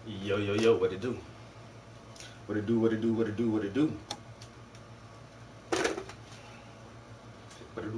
Yo, yo, yo, what it do? What it do, what it do, what it do, what it do? What it do?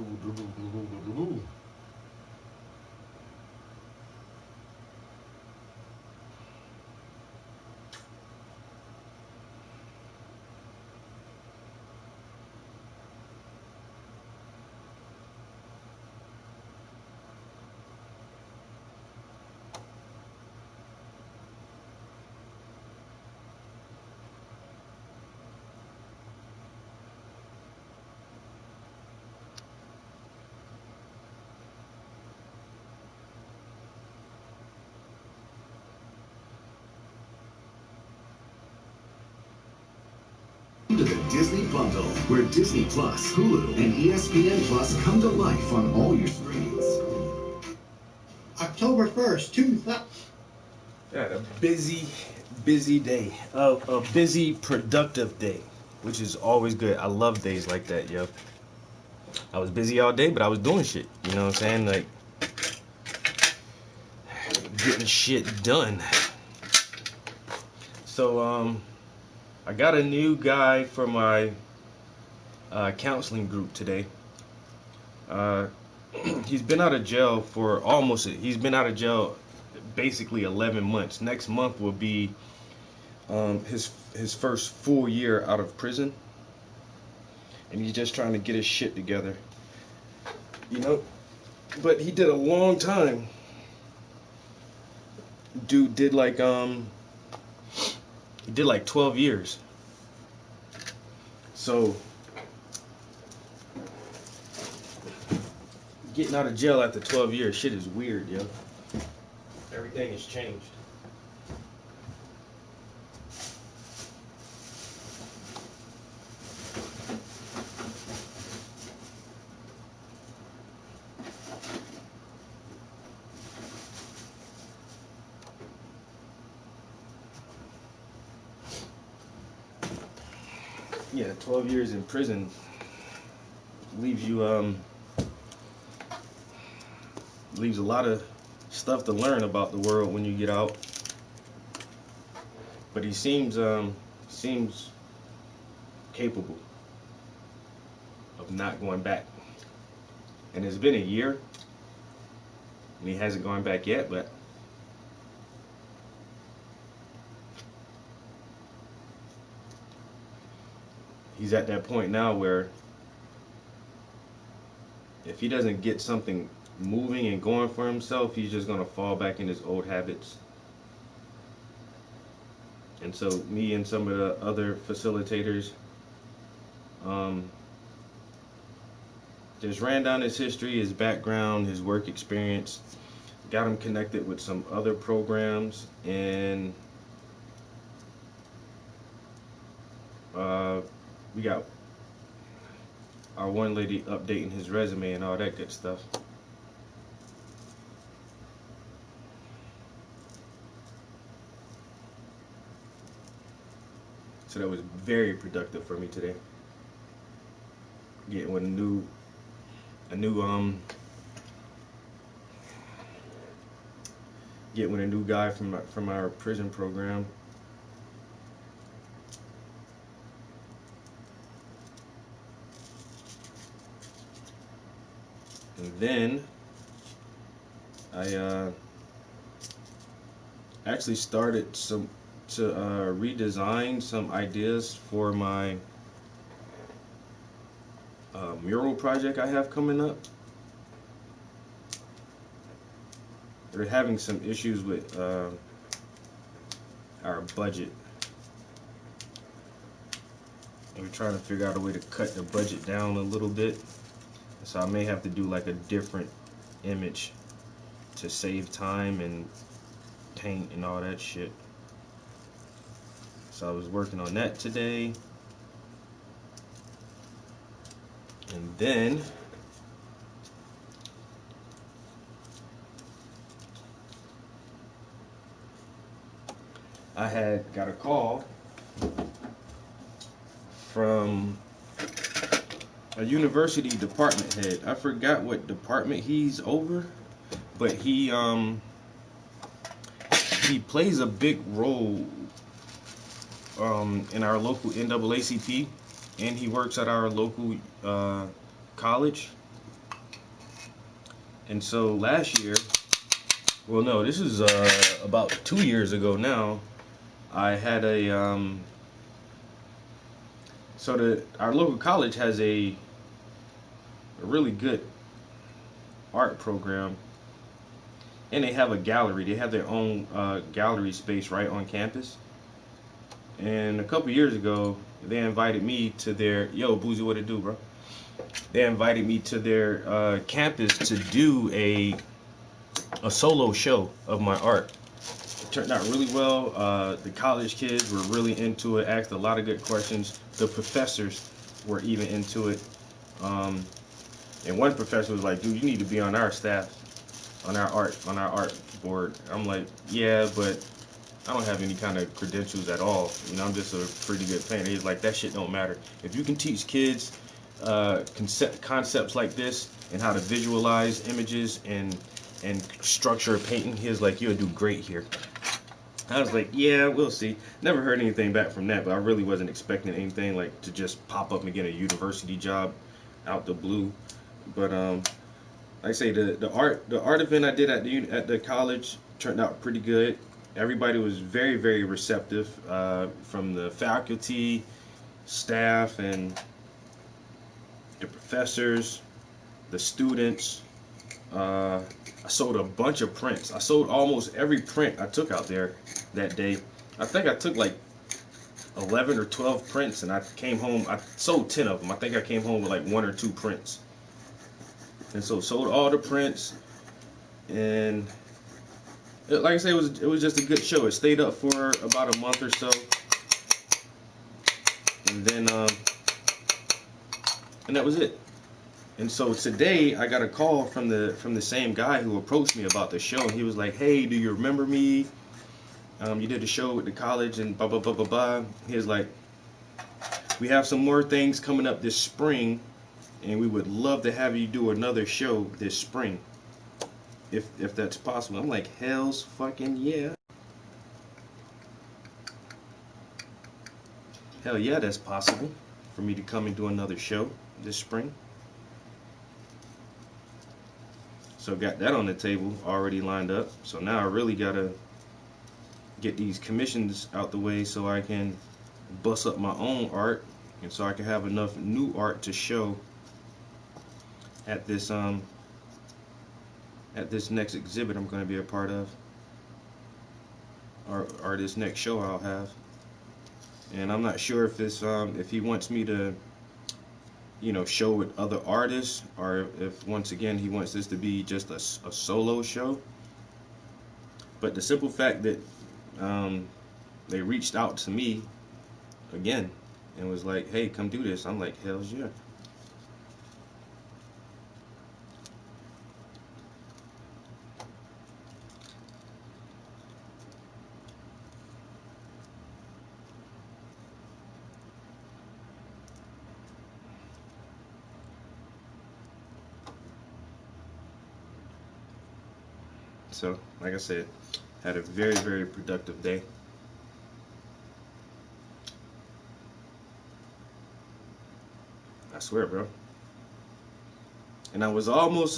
To the Disney Bundle, where Disney Plus, Hulu, and ESPN Plus come to life on all your screens. October 1st, 2000. Yeah, a busy day. A busy, productive day, which is always good. I love days like that, yo. I was busy all day, but I was doing shit. You know what I'm saying? Like, getting shit done. So, I got a new guy for my counseling group today. He's been out of jail for he's been out of jail basically 11 months. Next month will be his first full year out of prison, and he's just trying to get his shit together, you know. But he did a long time. Dude did like 12 years. So getting out of jail after 12 years, shit is weird, yo. Everything has changed. Yeah, 12 years in prison leaves you leaves a lot of stuff to learn about the world when you get out. But he seems capable of not going back. And it's been a year, and he hasn't gone back yet. But he's at that point now where if he doesn't get something moving and going for himself, he's just gonna fall back in his old habits. And so me and some of the other facilitators just ran down his history, his background, his work experience, got him connected with some other programs, and we got our one lady updating his resume and all that good stuff. So that was very productive for me today. Getting with a new getting with a new guy from our prison program. And then I actually started to redesign some ideas for my mural project I have coming up. We're having some issues with our budget. We're trying to figure out a way to cut the budget down a little bit. So I may have to do like a different image to save time and paint and all that shit. So I was working on that today. And then I had got a call from a university department head. I forgot what department he's over, but he plays a big role in our local NAACP, and he works at our local college. And so last year, well, no, this is about 2 years ago now. I had a our local college has a really good art program, and they have a gallery. They have their own gallery space right on campus. And a couple years ago, they invited me to their Boozy, what it do, bro? They invited me to their campus to do a solo show of my art. It turned out really well. The college kids were really into it, asked a lot of good questions. The professors were even into it. And one professor was like, "Dude, you need to be on our staff, on our art board." I'm like, "Yeah, but I don't have any kind of credentials at all. You know, I'm just a pretty good painter." He's like, "That shit don't matter. If you can teach kids concepts like this and how to visualize images and structure a painting," he's like, "You'll do great here." I was like, "Yeah, we'll see." Never heard anything back from that, but I really wasn't expecting anything like to just pop up and get a university job out the blue. But like I say, the art event I did at the college turned out pretty good. Everybody was very, very receptive, from the faculty, staff, and the professors, the students. I sold a bunch of prints. I sold almost every print I took out there that day. I think I took like 11 or 12 prints, and I came home. I sold 10 of them. I think I came home with like 1 or 2 prints. And so sold all the prints, and like I said, it was just a good show. It stayed up for about a month or so, and then and that was it. And so today I got a call from the same guy who approached me about the show, and he was like, "Hey, do you remember me? You did a show at the college and blah blah blah blah blah." He was like, we have some more things coming up this spring, and we would love to have you do another show this spring, if that's possible. I'm like, hell's fucking yeah. Hell yeah, that's possible for me to come and do another show this spring. So got that on the table already lined up. So now I really gotta get these commissions out the way so I can bust up my own art, and so I can have enough new art to show at this next exhibit I'm going to be a part of, or this next show I'll have. And I'm not sure if this if he wants me to, you know, show with other artists, or if once again he wants this to be just a solo show. But the simple fact that they reached out to me again and was like, hey, come do this, I'm like, hell's yeah. So like I said, had a very, very productive day. I swear, bro. And I was almost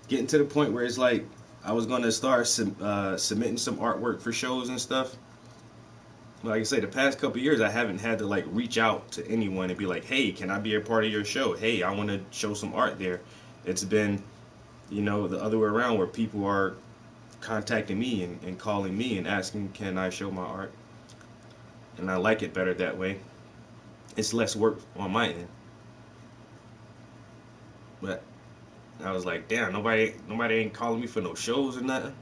getting to the point where it's like I was gonna start submitting some artwork for shows and stuff. Like I say, the past couple years I haven't had to like reach out to anyone and be like, hey, can I be a part of your show? Hey, I want to show some art there. It's been, you know, the other way around, where people are contacting me and calling me and asking, can I show my art? And I like it better that way. It's less work on my end. But I was like, damn, nobody ain't calling me for no shows or nothing.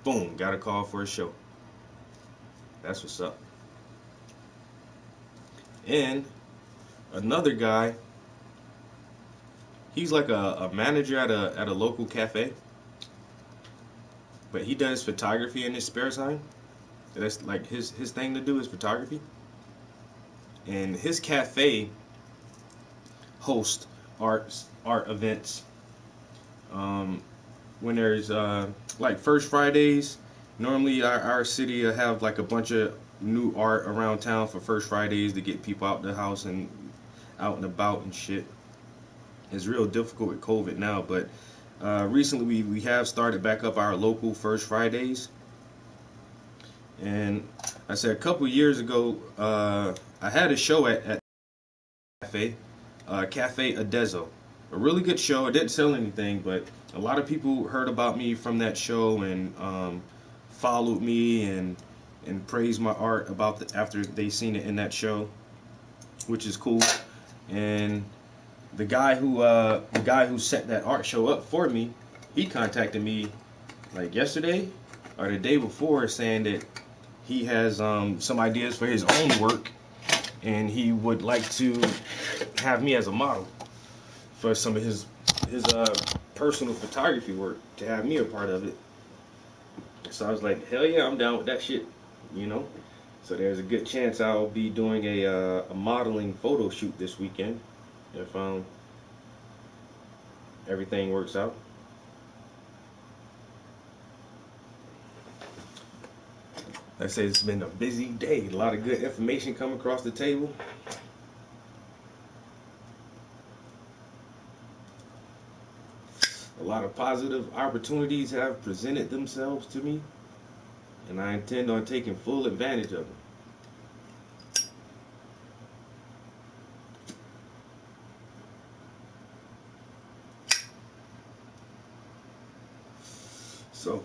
Boom, got a call for a show. That's what's up. And another guy, he's like a manager at a local cafe, but he does photography in his spare time. That's like his thing to do is photography. And his cafe hosts art events. Um, when there's like First Fridays, normally our city will have like a bunch of new art around town for First Fridays to get people out the house and out and about and shit. It's real difficult with COVID now, but recently we have started back up our local First Fridays. And I said a couple years ago, I had a show at Cafe, Cafe Adezo. A really good show. It didn't sell anything, but a lot of people heard about me from that show and followed me and praised my art after they seen it in that show, which is cool. And the guy who set that art show up for me, he contacted me like yesterday or the day before, saying that he has some ideas for his own work, and he would like to have me as a model for some of his personal photography work, to have me a part of it. So I was like, hell yeah, I'm down with that shit, you know. So there's a good chance I'll be doing a modeling photo shoot this weekend if everything works out. Like I say, it's been a busy day. A lot of good information come across the table. A lot of positive opportunities have presented themselves to me, and I intend on taking full advantage of them. So,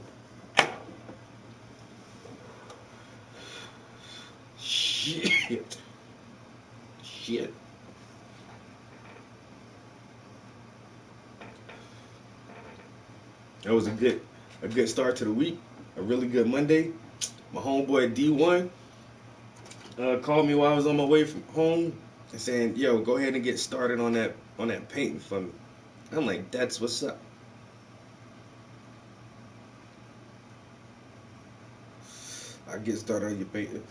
shit. Shit. That was a good start to the week. A really good Monday. My homeboy D1 called me while I was on my way from home and saying, "Yo, go ahead and get started on that painting for me." I'm like, "That's what's up." I get started on your painting.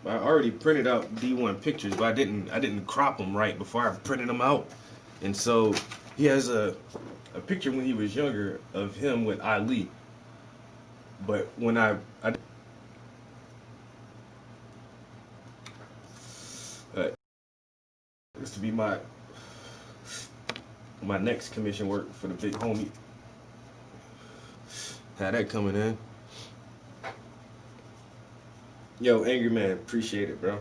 I already printed out D1 pictures, but I didn't crop them right before I printed them out. And so he has a picture when he was younger of him with Ali. But when I this to be my next commission work for the big homie. Had that coming in. Yo, Angry Man, appreciate it, bro.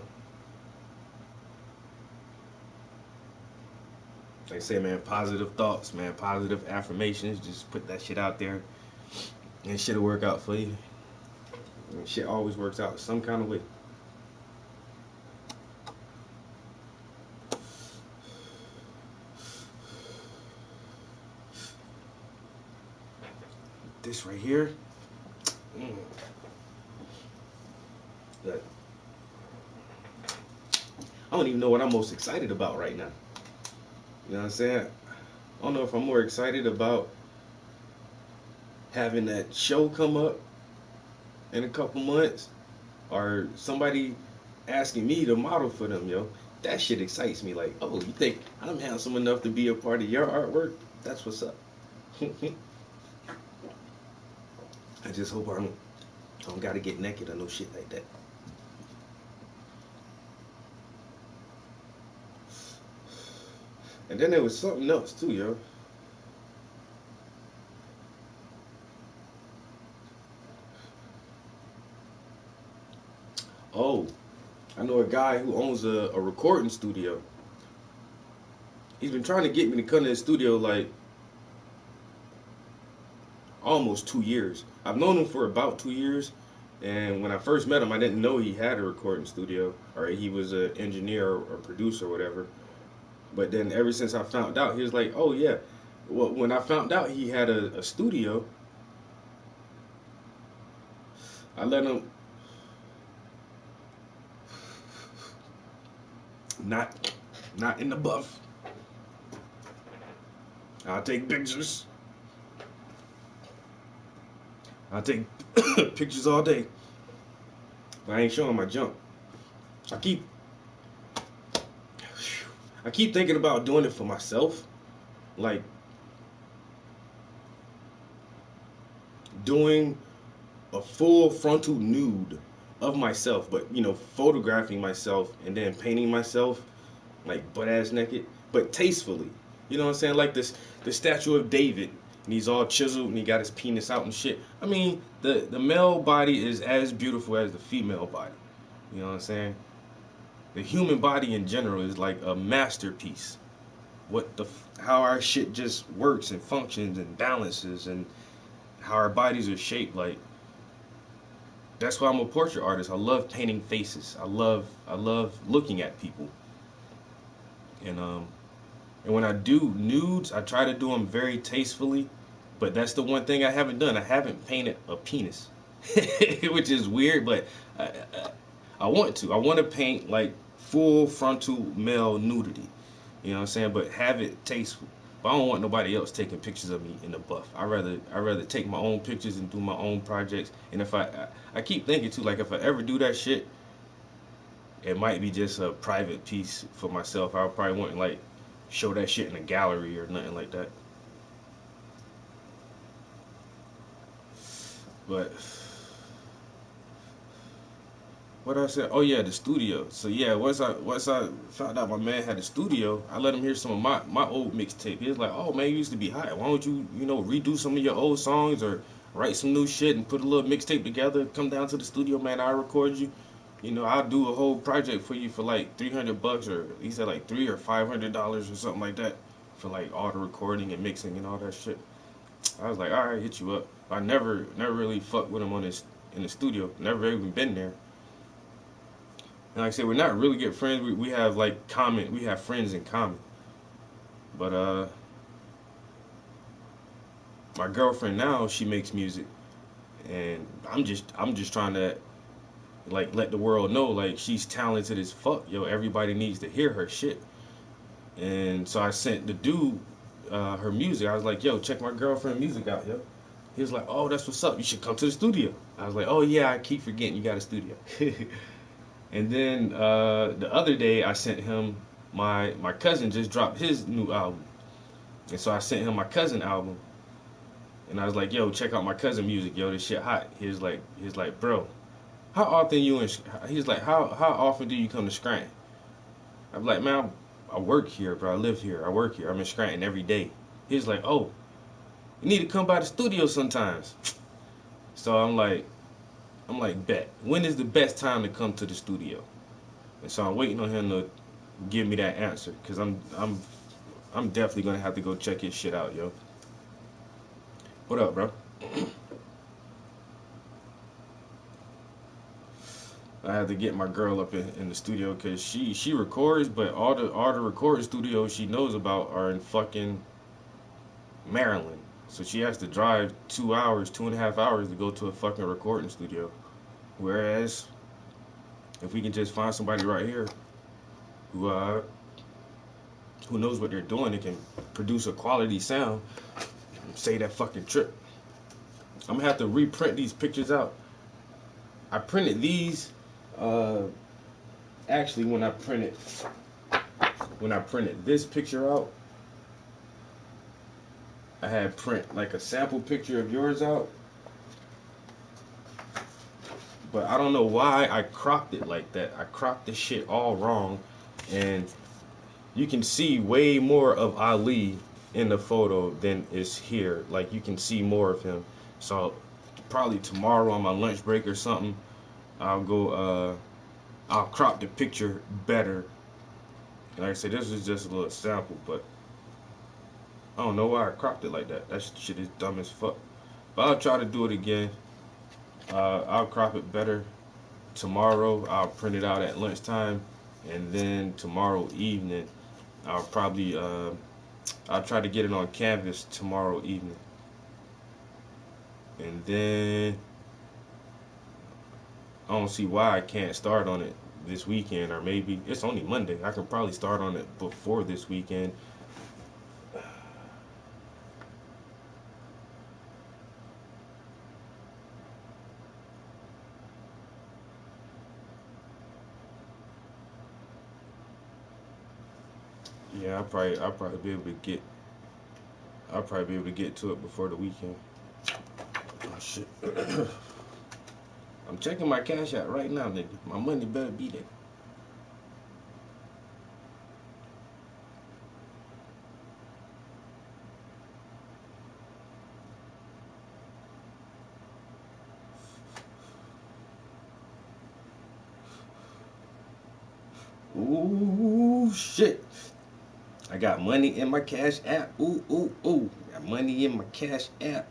Like I say, man, positive thoughts, man, positive affirmations. Just put that shit out there, and shit'll work out for you. And shit always works out some kind of way. This right here. Look, I don't even know what I'm most excited about right now. You know what I'm saying? I don't know if I'm more excited about having that show come up in a couple months or somebody asking me to model for them, yo. That shit excites me. Like, oh, you think I'm handsome enough to be a part of your artwork? That's what's up. I just hope I don't gotta get naked or no shit like that. And then there was something else too, yo. Oh, I know a guy who owns a recording studio. He's been trying to get me to come to his studio like almost 2 years. I've known him for about 2 years, and when I first met him, I didn't know he had a recording studio or he was an engineer or producer or whatever. But then ever since I found out, he was like, "Oh yeah." Well, when I found out he had a studio, I let him not in the buff. I'll take pictures. I'll take pictures all day. But I ain't showing my junk. I keep thinking about doing it for myself, like doing a full frontal nude of myself, but photographing myself and then painting myself like butt ass naked, but tastefully. You know what I'm saying? Like the statue of David, and he's all chiseled and he got his penis out and shit. I mean, the male body is as beautiful as the female body. You know what I'm saying? The human body in general is like a masterpiece. How our shit just works and functions and balances and how our bodies are shaped. Like, that's why I'm a portrait artist. I love painting faces. I love looking at people. And when I do nudes, I try to do them very tastefully. But that's the one thing I haven't done. I haven't painted a penis, which is weird. But I want to. I want to paint like full frontal male nudity. You know what I'm saying? But have it tasteful. But I don't want nobody else taking pictures of me in the buff. I rather take my own pictures and do my own projects. And if I keep thinking too, like if I ever do that shit, it might be just a private piece for myself. I probably wouldn't like show that shit in a gallery or nothing like that. But what I said? Oh yeah, the studio. So yeah, once I found out my man had a studio, I let him hear some of my old mixtape. He was like, "Oh man, you used to be hot. Why don't you redo some of your old songs or write some new shit and put a little mixtape together? Come down to the studio, man. I'll record you. I'll do a whole project for you for like $300, or he said like $300 or $500 or something like that for like all the recording and mixing and all that shit." I was like, "All right, hit you up." I never really fucked with him in the studio. Never even been there. And like I said, we're not really good friends. We have we have friends in common. But my girlfriend now, she makes music, and I'm just trying to like let the world know like she's talented as fuck. Yo, everybody needs to hear her shit. And so I sent the dude her music. I was like, "Yo, check my girlfriend music out, yo." He was like, "Oh, that's what's up. You should come to the studio." I was like, "Oh yeah, I keep forgetting you got a studio." And then the other day I sent him my cousin just dropped his new album, and so I sent him my cousin album, and I was like, yo, check out my cousin music, yo, this shit hot. He's like, bro, how often you in? He's like, how often do you come to Scranton? I'm like, man, I work here, bro. I live here. I work here. I'm in Scranton every day. He's like, oh, you need to come by the studio sometimes. So I'm like, bet. When is the best time to come to the studio? And so I'm waiting on him to give me that answer, cause I'm definitely gonna have to go check his shit out, yo. What up, bro? I had to get my girl up in the studio because she records, but all the recording studios she knows about are in fucking Maryland. So she has to drive 2 hours, 2.5 hours to go to a fucking recording studio. Whereas if we can just find somebody right here who uh who knows what they're doing and can produce a quality sound, save that fucking trip. I'm gonna have to reprint these pictures out. I printed these uh actually when I printed this picture out, I had print like a sample picture of yours out, but I don't know why I cropped it like that. I cropped this shit all wrong, and you can see way more of Ali in the photo than is here. Like you can see more of him. So probably tomorrow on my lunch break or something, I'll go I'll crop the picture better. Like I said, this is just a little sample, but I don't know why I cropped it like that. That shit is dumb as fuck. But I'll try to do it again. I'll crop it better tomorrow. I'll print it out at lunchtime, and then tomorrow evening I'll probably I'll try to get it on Canvas tomorrow evening, and then I don't see why I can't start on it this weekend, or maybe it's only Monday. I can probably start on it before this weekend. Yeah, I'll probably be able to get to it before the weekend. Oh shit. I'm checking my cash out right now, nigga. My money better be there. Ooh shit. I got money in my cash app. Ooh, ooh, ooh. Got money in my cash app.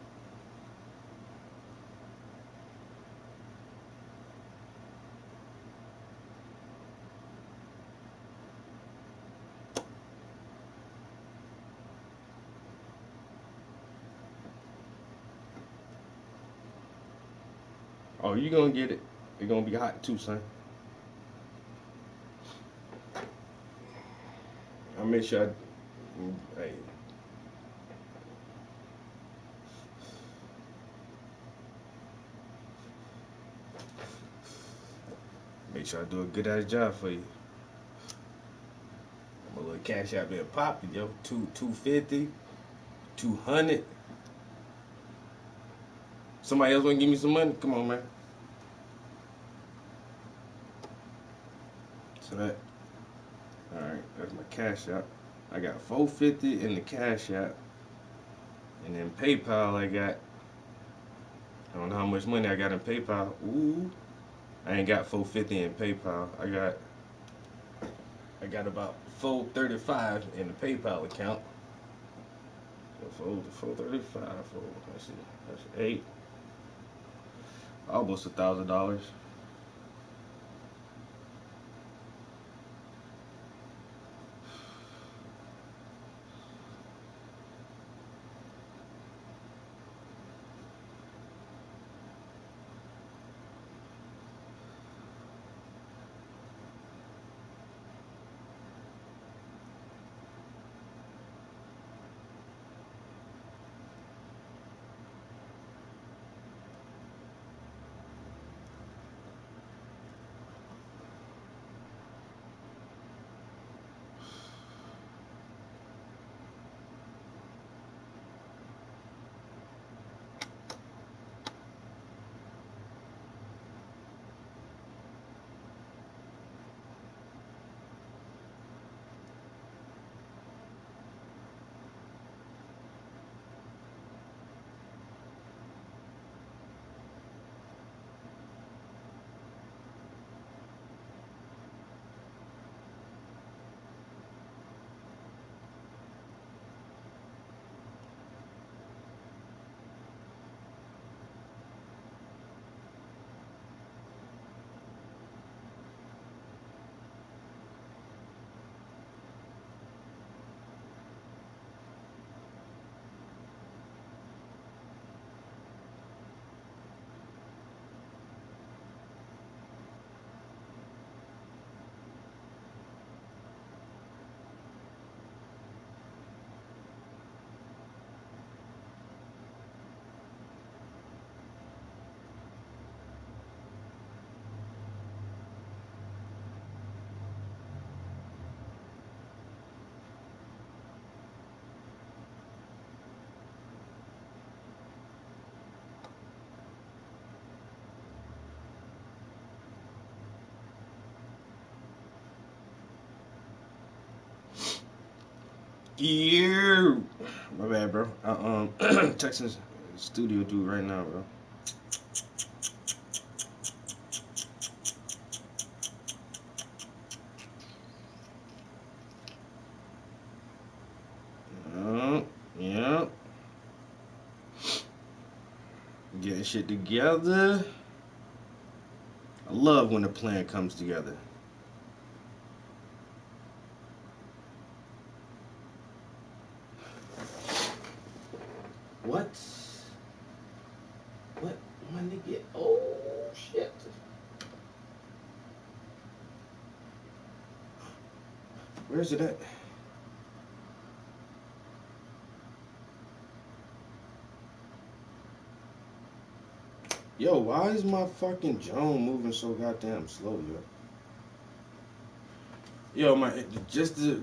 Oh, you gonna get it. It's gonna be hot too, son. I'll make sure hey, make sure I do a good ass job for you. My little cash app been popping, yo. 250, 200. Somebody else wanna give me some money? Come on, man. So that, alright, that's my cash app. I got 450 in the cash app. And then PayPal I don't know how much money I got in PayPal. Ooh. I ain't got 450 in PayPal. I got about 435 in the PayPal account. So 435, let's see, that's eight, almost $1,000. Yeah, my bad, bro. Texting studio dude right now, bro. Yeah, getting shit together. I love when the plan comes together. What? What? My nigga? Oh shit! Where's it at? Yo, why is my fucking drone moving so goddamn slow, yo? Yo, my just to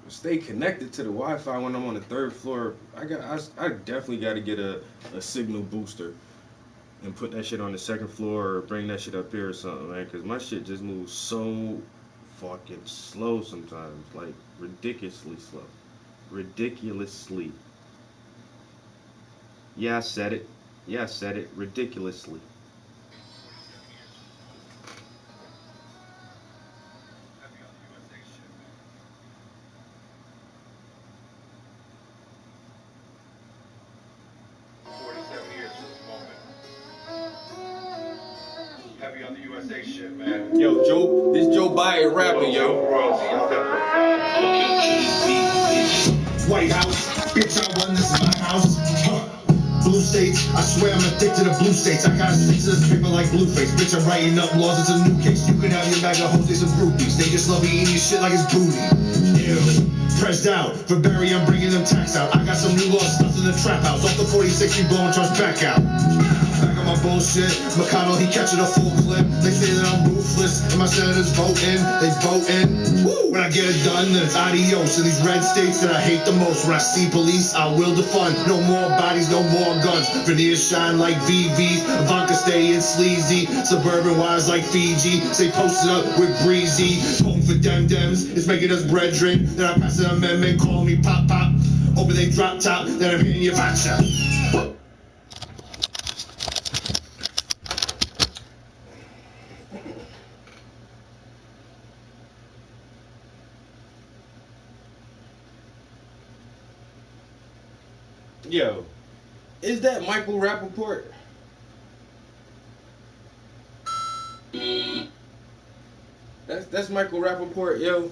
stay connected to the Wi-Fi when I'm on the third floor, I definitely got to get a signal booster and put that shit on the second floor or bring that shit up here or something, man. Cause my shit just moves so fucking slow sometimes, like ridiculously slow, ridiculously. Yeah, I said it. Yeah, I said it. Ridiculously. Heavy on the USA shit, man. Yo, Joe, this Joe Biden rapping, yo. White House, bitch, I run this my house. Huh. Blue states, I swear I'm addicted to blue states. I gotta stick to this paper like Blueface. Bitch, I'm writing up laws, it's a new case. You can have your bag of hoes, they some groupies. They just love eating your shit like it's booty. Ew. Pressed out, for Barry, I'm bringing them tax out. I got some new laws stuffed in the trap house. Off the 4060, blowing trust back out. Back on my bullshit. McConnell, he catching a full clip. They say that I'm ruthless, and my senators voting. They voting. Woo! When I get it done, then it's adios. In these red states that I hate the most. When I see police, I will defund. No more bodies, no more guns. Veneers shine like VVs. Ivanka stay in sleazy. Suburban wise like Fiji. Stay posted up with Breezy. Voting for Dem Dems. It's making us brethren. Then I pass an amendment, call me Pop Pop. Open they drop top, then I'm hitting your vacha. Yo, is that Michael Rappaport? That's Michael Rappaport, yo.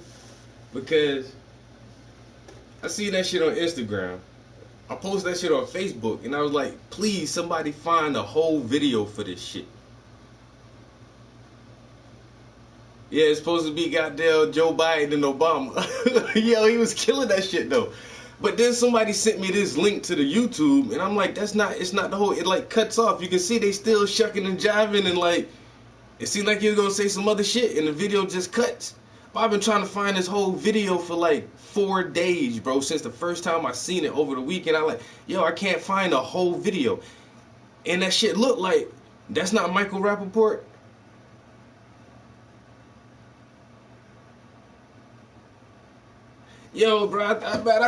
Because I see that shit on Instagram. I posted that shit on Facebook, and I was like, please, somebody find a whole video for this shit. Yeah, it's supposed to be goddamn Joe Biden and Obama. Yo, he was killing that shit though. But then somebody sent me this link to the YouTube, and I'm like, it's not the whole. It like cuts off. You can see they still shucking and jiving, and like, it seemed like he was gonna say some other shit, and the video just cuts. But I've been trying to find this whole video for like 4 days, bro. Since the first time I seen it over the weekend, I like, yo, I can't find a whole video, and that shit looked like that's not Michael Rappaport. Yo, bro, I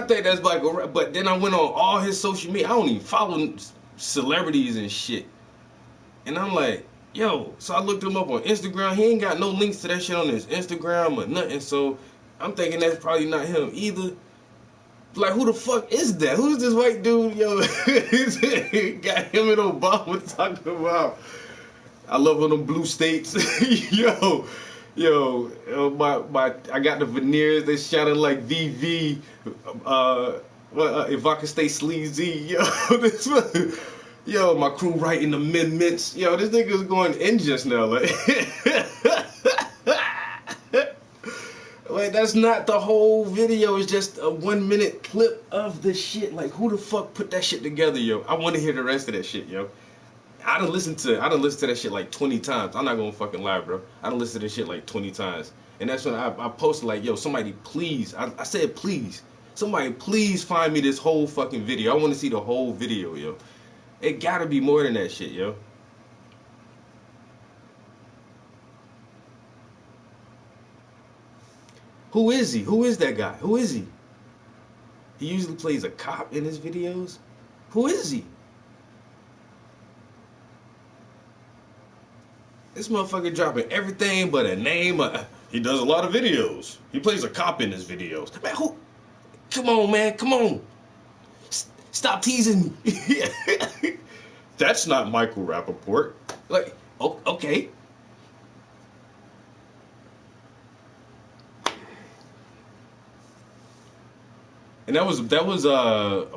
think that's Michael. But then I went on all his social media. I don't even follow celebrities and shit. And I'm like, yo, so I looked him up on Instagram. He ain't got no links to that shit on his Instagram or nothing. So I'm thinking that's probably not him either. Like, who the fuck is that? Who's this white dude? Yo, got him and Obama talking about, I love on them blue states. My I got the veneers. They shining like VV. If I could stay sleazy, yo, this one. Yo, my crew writing amendments. Yo, this nigga's going in just now. Like, like that's not the whole video. It's just a 1 minute clip of the shit. Like, who the fuck put that shit together, yo? I want to hear the rest of that shit, yo. I done listened to that shit like 20 times. I'm not gonna fucking lie, bro. I done listened to this shit like 20 times. And that's when I posted like, yo, somebody please. I said please. Somebody please find me this whole fucking video. I want to see the whole video, yo. It gotta be more than that shit, yo. Who is he? Who is that guy? Who is he? He usually plays a cop in his videos. Who is he? This motherfucker dropping everything but a name. He does a lot of videos. He plays a cop in his videos. Man, who? Come on, man. Come on. Stop teasing me. That's not Michael Rappaport. Like, okay. And that was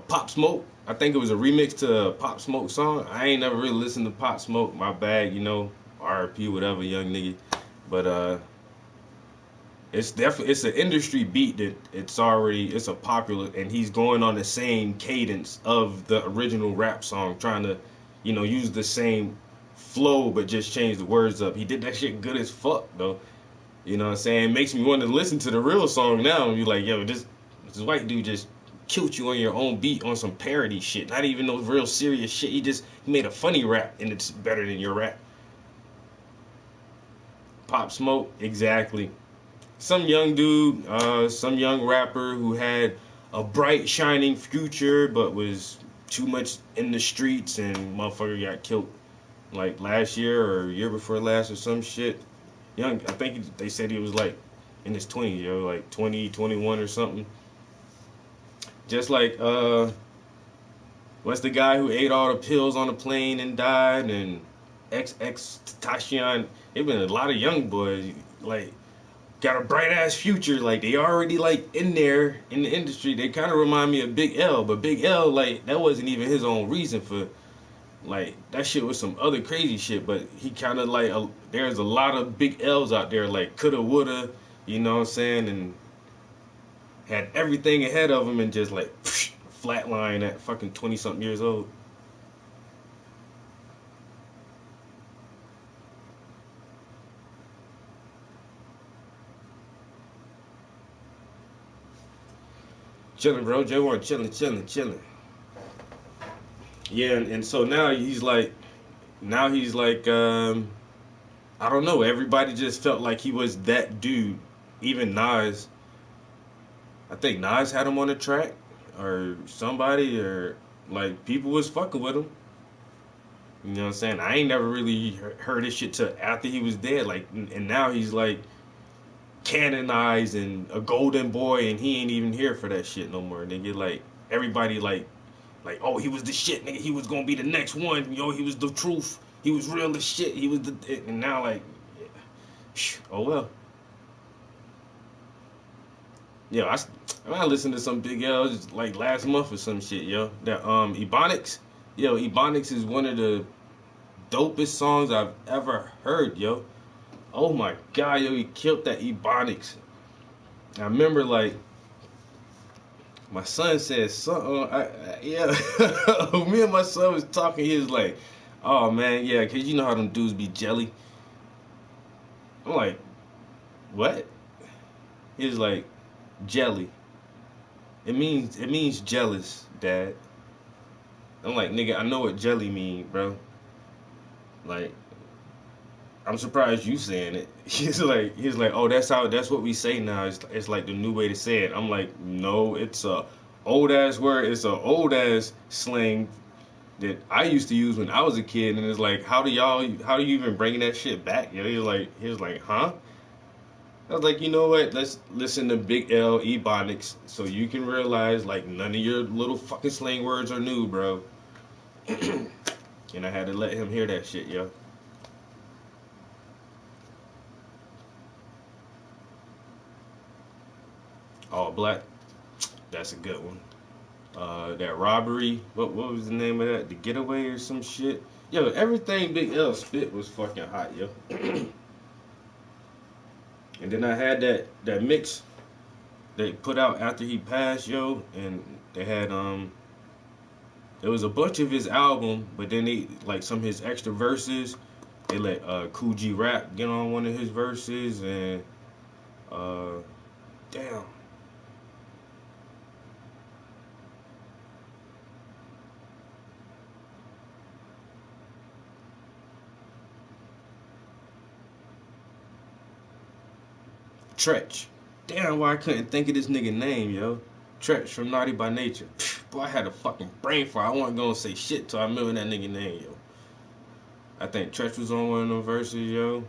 Pop Smoke. I think it was a remix to a Pop Smoke song. I ain't never really listened to Pop Smoke. My bad, RP whatever, young nigga. But it's definitely it's an industry beat that it's a popular, and he's going on the same cadence of the original rap song, trying to, use the same flow but just change the words up. He did that shit good as fuck though. You know what I'm saying? It makes me want to listen to the real song now and be like, yo, this white dude just killed you on your own beat on some parody shit. Not even no real serious shit. He made a funny rap and it's better than your rap. Pop Smoke, exactly. Some young dude, some young rapper who had a bright, shining future, but was too much in the streets, and motherfucker got killed like last year or year before last or some shit. Young, I think they said he was like in his 20s, like 20, 21 or something. Just like what's the guy who ate all the pills on the plane and died, and XX Tashion. There been a lot of young boys like got a bright ass future. Like they already like in there in the industry. They kind of remind me of Big L, but Big L like that wasn't even his own reason for like that shit was some other crazy shit. But he kind of like there's a lot of Big L's out there like coulda woulda, you know what I'm saying, and had everything ahead of him and just like flatline at fucking 20 something years old. Chilling, bro. J1 chilling. Yeah, and so now he's like, I don't know. Everybody just felt like he was that dude. Even Nas, I think Nas had him on the track, or somebody, or like people was fucking with him. You know what I'm saying? I ain't never really heard his shit till after he was dead. Like, and now he's like canonized and a golden boy, and he ain't even here for that shit no more. Nigga, like everybody like, oh, he was the shit, nigga. He was gonna be the next one. He was the truth. He was real as shit. He was the, and now like, oh well. Yo, I listened to some Big L just like last month or some shit, yo. That Ebonics, yo, Ebonics is one of the dopest songs I've ever heard, yo. Oh my god, yo, he killed that Ebonics. I remember like my son said something. Yeah, me and my son was talking. He was like, "Oh man, yeah, 'cause you know how them dudes be jelly." I'm like, "What?" He was like, "Jelly. It means jealous, Dad." I'm like, "Nigga, I know what jelly mean, bro. Like, I'm surprised you saying it." He's like, "Oh, that's what we say now. It's like the new way to say it." I'm like, "No, it's a old ass word. It's a old ass slang that I used to use when I was a kid, and it's like, how do you even bring that shit back?" He was like, huh? I was like, you know what? Let's listen to Big L Ebonics so you can realize like none of your little fucking slang words are new, bro. And I had to let him hear that shit, yo. All black, that's a good one. That robbery, what was the name of that? The getaway or some shit. Yo, everything Big L spit was fucking hot, yo. And then I had that mix they put out after he passed, yo, and they had there was a bunch of his album, but then they like some of his extra verses. They let Kool G Rap get on one of his verses, and uh damn, Tretch. Damn, why I couldn't think of this nigga name, yo. Tretch from Naughty by Nature. Boy, I had a fucking brain fart. I wasn't gonna say shit till I remember that nigga name, yo. I think Tretch was on one of them verses, yo.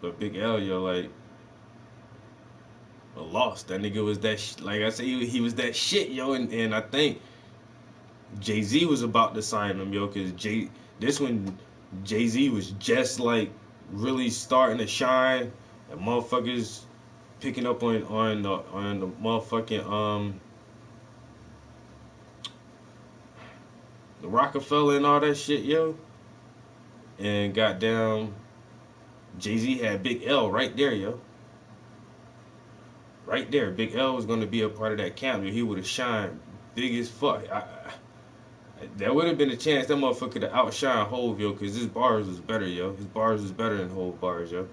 But Big L, yo, like, lost. That nigga was that, like I said, he was that shit, yo. And I think Jay-Z was about to sign him, yo, because this one, Jay-Z was just, like, really starting to shine. And motherfuckers picking up on the motherfucking, the Rockefeller and all that shit, yo. And goddamn, Jay-Z had Big L right there, yo. Right there. Big L was going to be a part of that camp, yo. He would have shined big as fuck. There would have been a chance that motherfucker could have outshined Hove, yo, because his bars was better, yo. His bars was better than Hove bars, yo.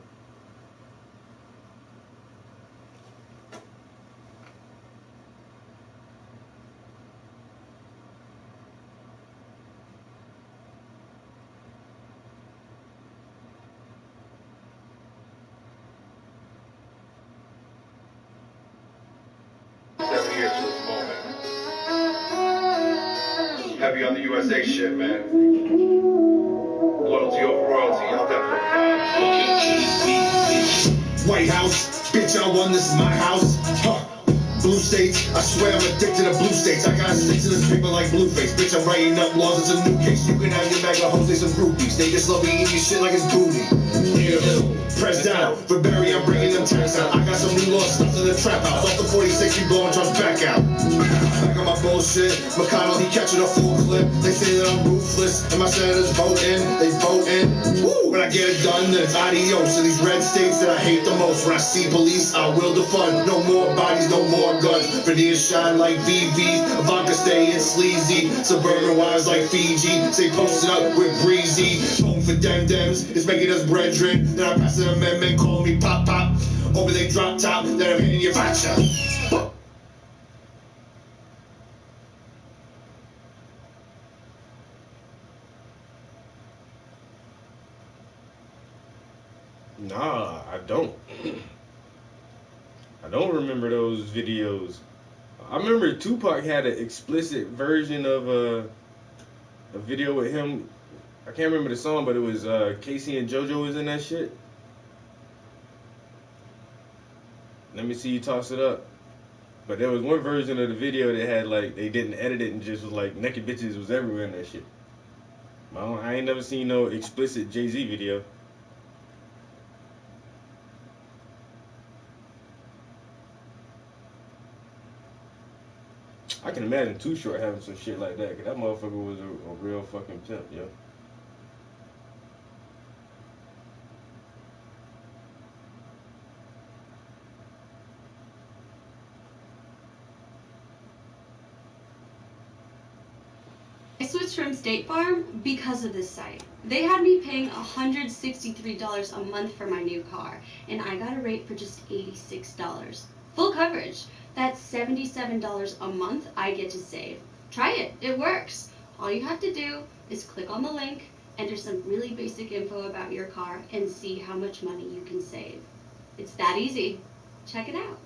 Years to this moment. Heavy on the USA shit, man. Loyalty over royalty, y'all definitely. White House, bitch, I won, this is my house. Huh. Blue states, I swear I'm addicted to blue states. I gotta stick to this paper like Blueface. Bitch, I'm writing up laws, it's a new case. You can have your bag of hoes, they some groupies. They just love eating your shit like it's booty. Press down, for Barry, I'm bringing them tax out. I got some new laws stuffed in the trap house. Off the 46, we blowing trucks back out. Back on my bullshit, McConnell, he catching a full clip. They say that I'm ruthless, and my senators voting, they voting. Woo! When I get it done, then it's adios to these red states that I hate the most. When I see police, I will defund. No more bodies, no more guns. Veneers shine like VVs, Ivanka staying sleazy. Suburban wives like Fiji, stay posted up with Breezy. Home for Dems, it's making us brethren. Then I pass an amendment, call me Pop Pop. Over they drop top, then I'm hitting your vacha. Nah, I don't. I don't remember those videos. I remember Tupac had an explicit version of a video with him. I can't remember the song, but it was Casey and JoJo was in that shit. Let me see you toss it up. But there was one version of the video that had like they didn't edit it and just was like naked bitches was everywhere in that shit. I ain't never seen no explicit Jay-Z video. I can imagine Too Short having some shit like that, cause that motherfucker was a real fucking pimp, yo. I switched from State Farm because of this site. They had me paying $163 a month for my new car, and I got a rate for just $86. Full coverage. That's $77 a month I get to save. Try it. It works. All you have to do is click on the link, enter some really basic info about your car, and see how much money you can save. It's that easy. Check it out.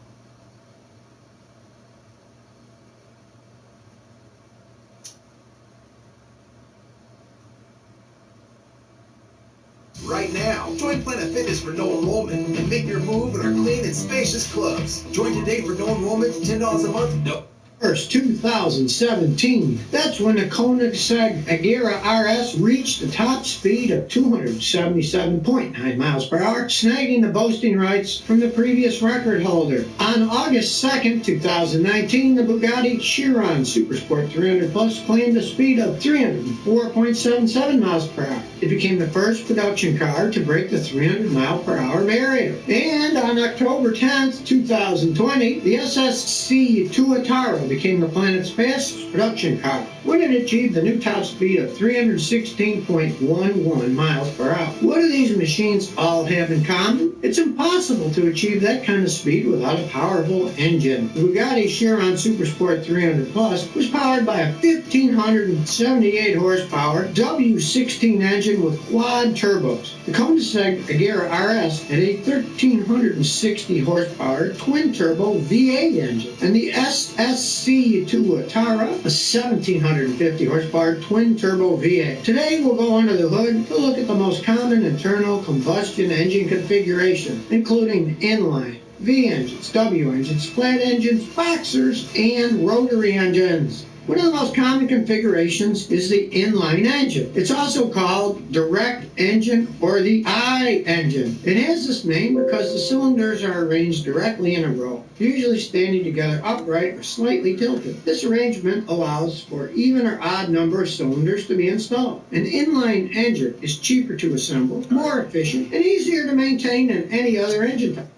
Right now, join Planet Fitness for no enrollment and make your move in our clean and spacious clubs. Join today for no enrollment, $10 a month. Nope. 2017. That's when the Koenigsegg Agera RS reached the top speed of 277.9 miles per hour, snagging the boasting rights from the previous record holder. On August 2nd, 2019, the Bugatti Chiron Supersport 300 Plus claimed a speed of 304.77 miles per hour. It became the first production car to break the 300 mile per hour barrier. And on October 10th, 2020, the SSC Tuatara became the planet's fastest production car when it achieved the new top speed of 316.11 miles per hour. What do these machines all have in common? It's impossible to achieve that kind of speed without a powerful engine. The Bugatti Chiron Supersport 300 Plus was powered by a 1,578 horsepower W16 engine with quad turbos. The Koenigsegg Agera RS had a 1,360 horsepower twin-turbo V8 engine, and the SSC Tuatara a 1,750 horsepower twin-turbo V8. Today we'll go under the hood to look at the most common internal combustion engine configuration, including inline, V engines, W engines, flat engines, boxers, and rotary engines. One of the most common configurations is the inline engine. It's also called direct engine or the I engine. It has this name because the cylinders are arranged directly in a row, usually standing together upright or slightly tilted. This arrangement allows for even or odd number of cylinders to be installed. An inline engine is cheaper to assemble, more efficient, and easier to maintain than any other engine type.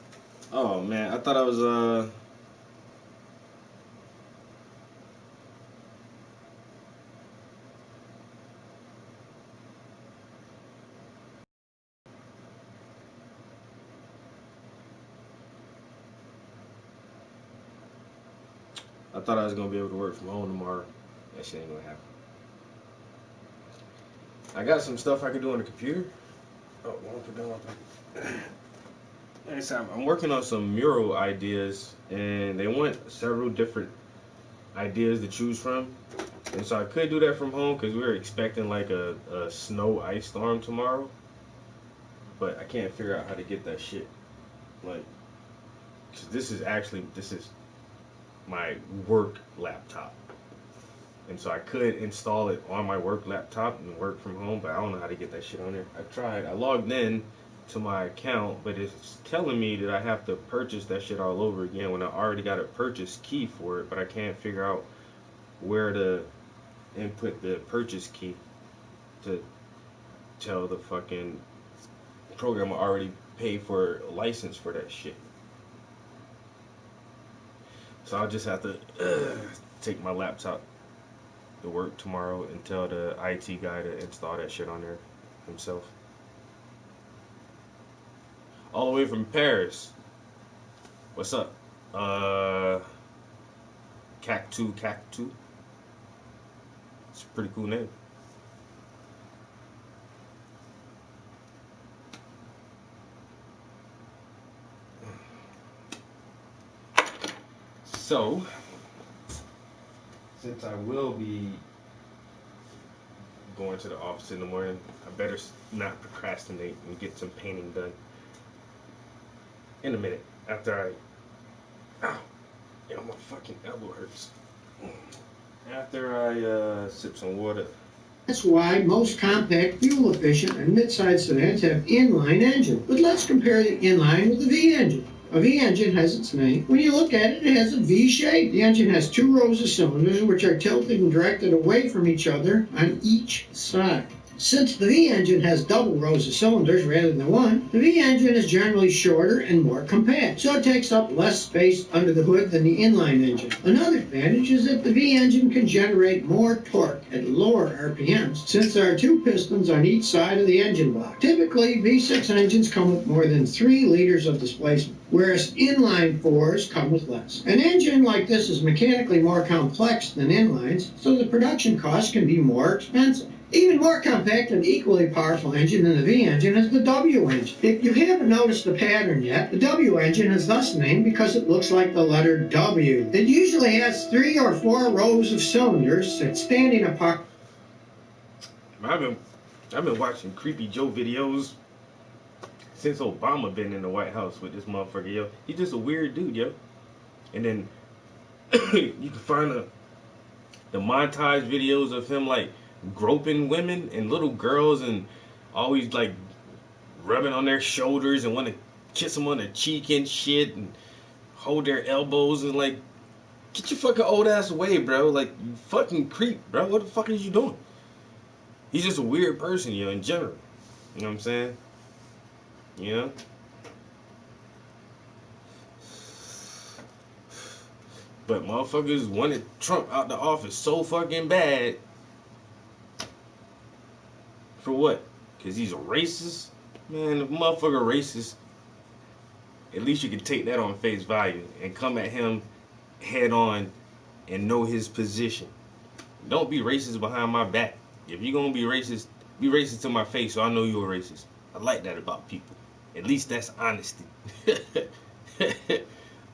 Oh man, I thought I was gonna be able to work from home tomorrow. That shit ain't gonna happen. I got some stuff I could do on the computer. Oh, one put down my thing. Anytime I'm working on some mural ideas, and they want several different ideas to choose from, and so I could do that from home because we're expecting like a snow ice storm tomorrow. But I can't figure out how to get that shit. Like, 'cause this is my work laptop. And so I could install it on my work laptop and work from home, but I don't know how to get that shit on there. I tried. I logged in to my account, but it's telling me that I have to purchase that shit all over again when I already got a purchase key for it, but I can't figure out where to input the purchase key to tell the fucking program I already paid for a license for that shit. So I'll just have to take my laptop to work tomorrow and tell the IT guy to install that shit on there himself. All the way from Paris. What's up? Cactu. It's a pretty cool name. So, since I will be going to the office in the morning, I better not procrastinate and get some painting done in a minute after ow, my fucking elbow hurts. After I sip some water. That's why most compact, fuel-efficient, and mid-size sedans have inline engines. But let's compare the inline with the V engine. A V engine has its name. When you look at it, it has a V shape. The engine has two rows of cylinders which are tilted and directed away from each other on each side. Since the V engine has double rows of cylinders rather than one, the V engine is generally shorter and more compact, so it takes up less space under the hood than the inline engine. Another advantage is that the V engine can generate more torque at lower RPMs, since there are two pistons on each side of the engine block. Typically, V6 engines come with more than 3 liters of displacement, whereas inline 4s come with less. An engine like this is mechanically more complex than inlines, so the production costs can be more expensive. Even more compact and equally powerful engine than the V engine is the W engine. If you haven't noticed the pattern yet, the W engine is thus named because it looks like the letter W. It usually has 3 or 4 rows of cylinders that's standing apart. I've been watching Creepy Joe videos since Obama been in the White House with this motherfucker, yo. He's just a weird dude, yo. And then you can find the montage videos of him like groping women and little girls and always like rubbing on their shoulders and want to kiss them on the cheek and shit and hold their elbows and like, get your fucking old ass away, bro. Like, you fucking creep, bro. What the fuck is you doing? He's just a weird person, yo, in general. You know what I'm saying? You know? But motherfuckers wanted Trump out the office so fucking bad. For what? Because he's a racist? Man, if motherfucker racist, at least you can take that on face value and come at him head on and know his position. Don't be racist behind my back. If you're gonna be racist to my face so I know you're a racist. I like that about people. At least that's honesty.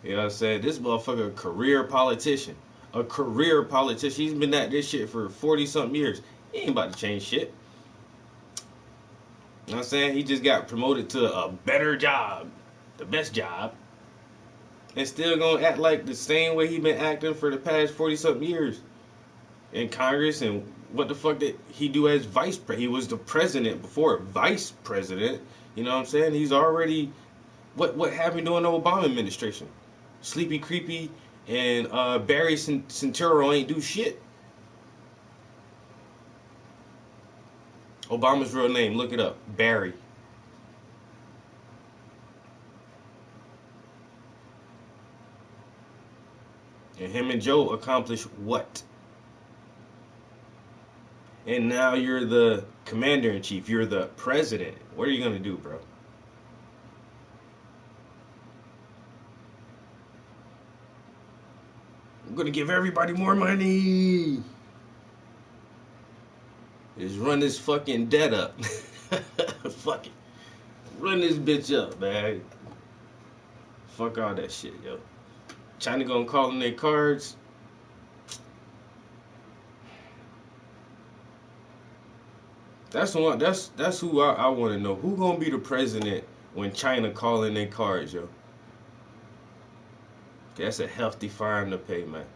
You know what I'm saying? This motherfucker a career politician. A career politician. He's been at this shit for 40 something years. He ain't about to change shit. You know what I'm saying? He just got promoted to a better job. The best job. And still gonna act like the same way he been acting for the past 40 something years in Congress. And what the fuck did he do as vice president? He was the president before vice president. You know what I'm saying? He's already what happened during the Obama administration? Sleepy Creepy and Barry Centuro ain't do shit. Obama's real name, look it up. Barry. And him and Joe accomplished what? And now you're the commander-in-chief. You're the president. What are you going to do, bro? I'm going to give everybody more money. Just run this fucking debt up. Fuck it. Run this bitch up, man. Fuck all that shit, yo. China gonna call in their cards. That's the one. That's who I want to know. Who gonna be the president when China call in their cards, yo? That's a hefty fine to pay, man.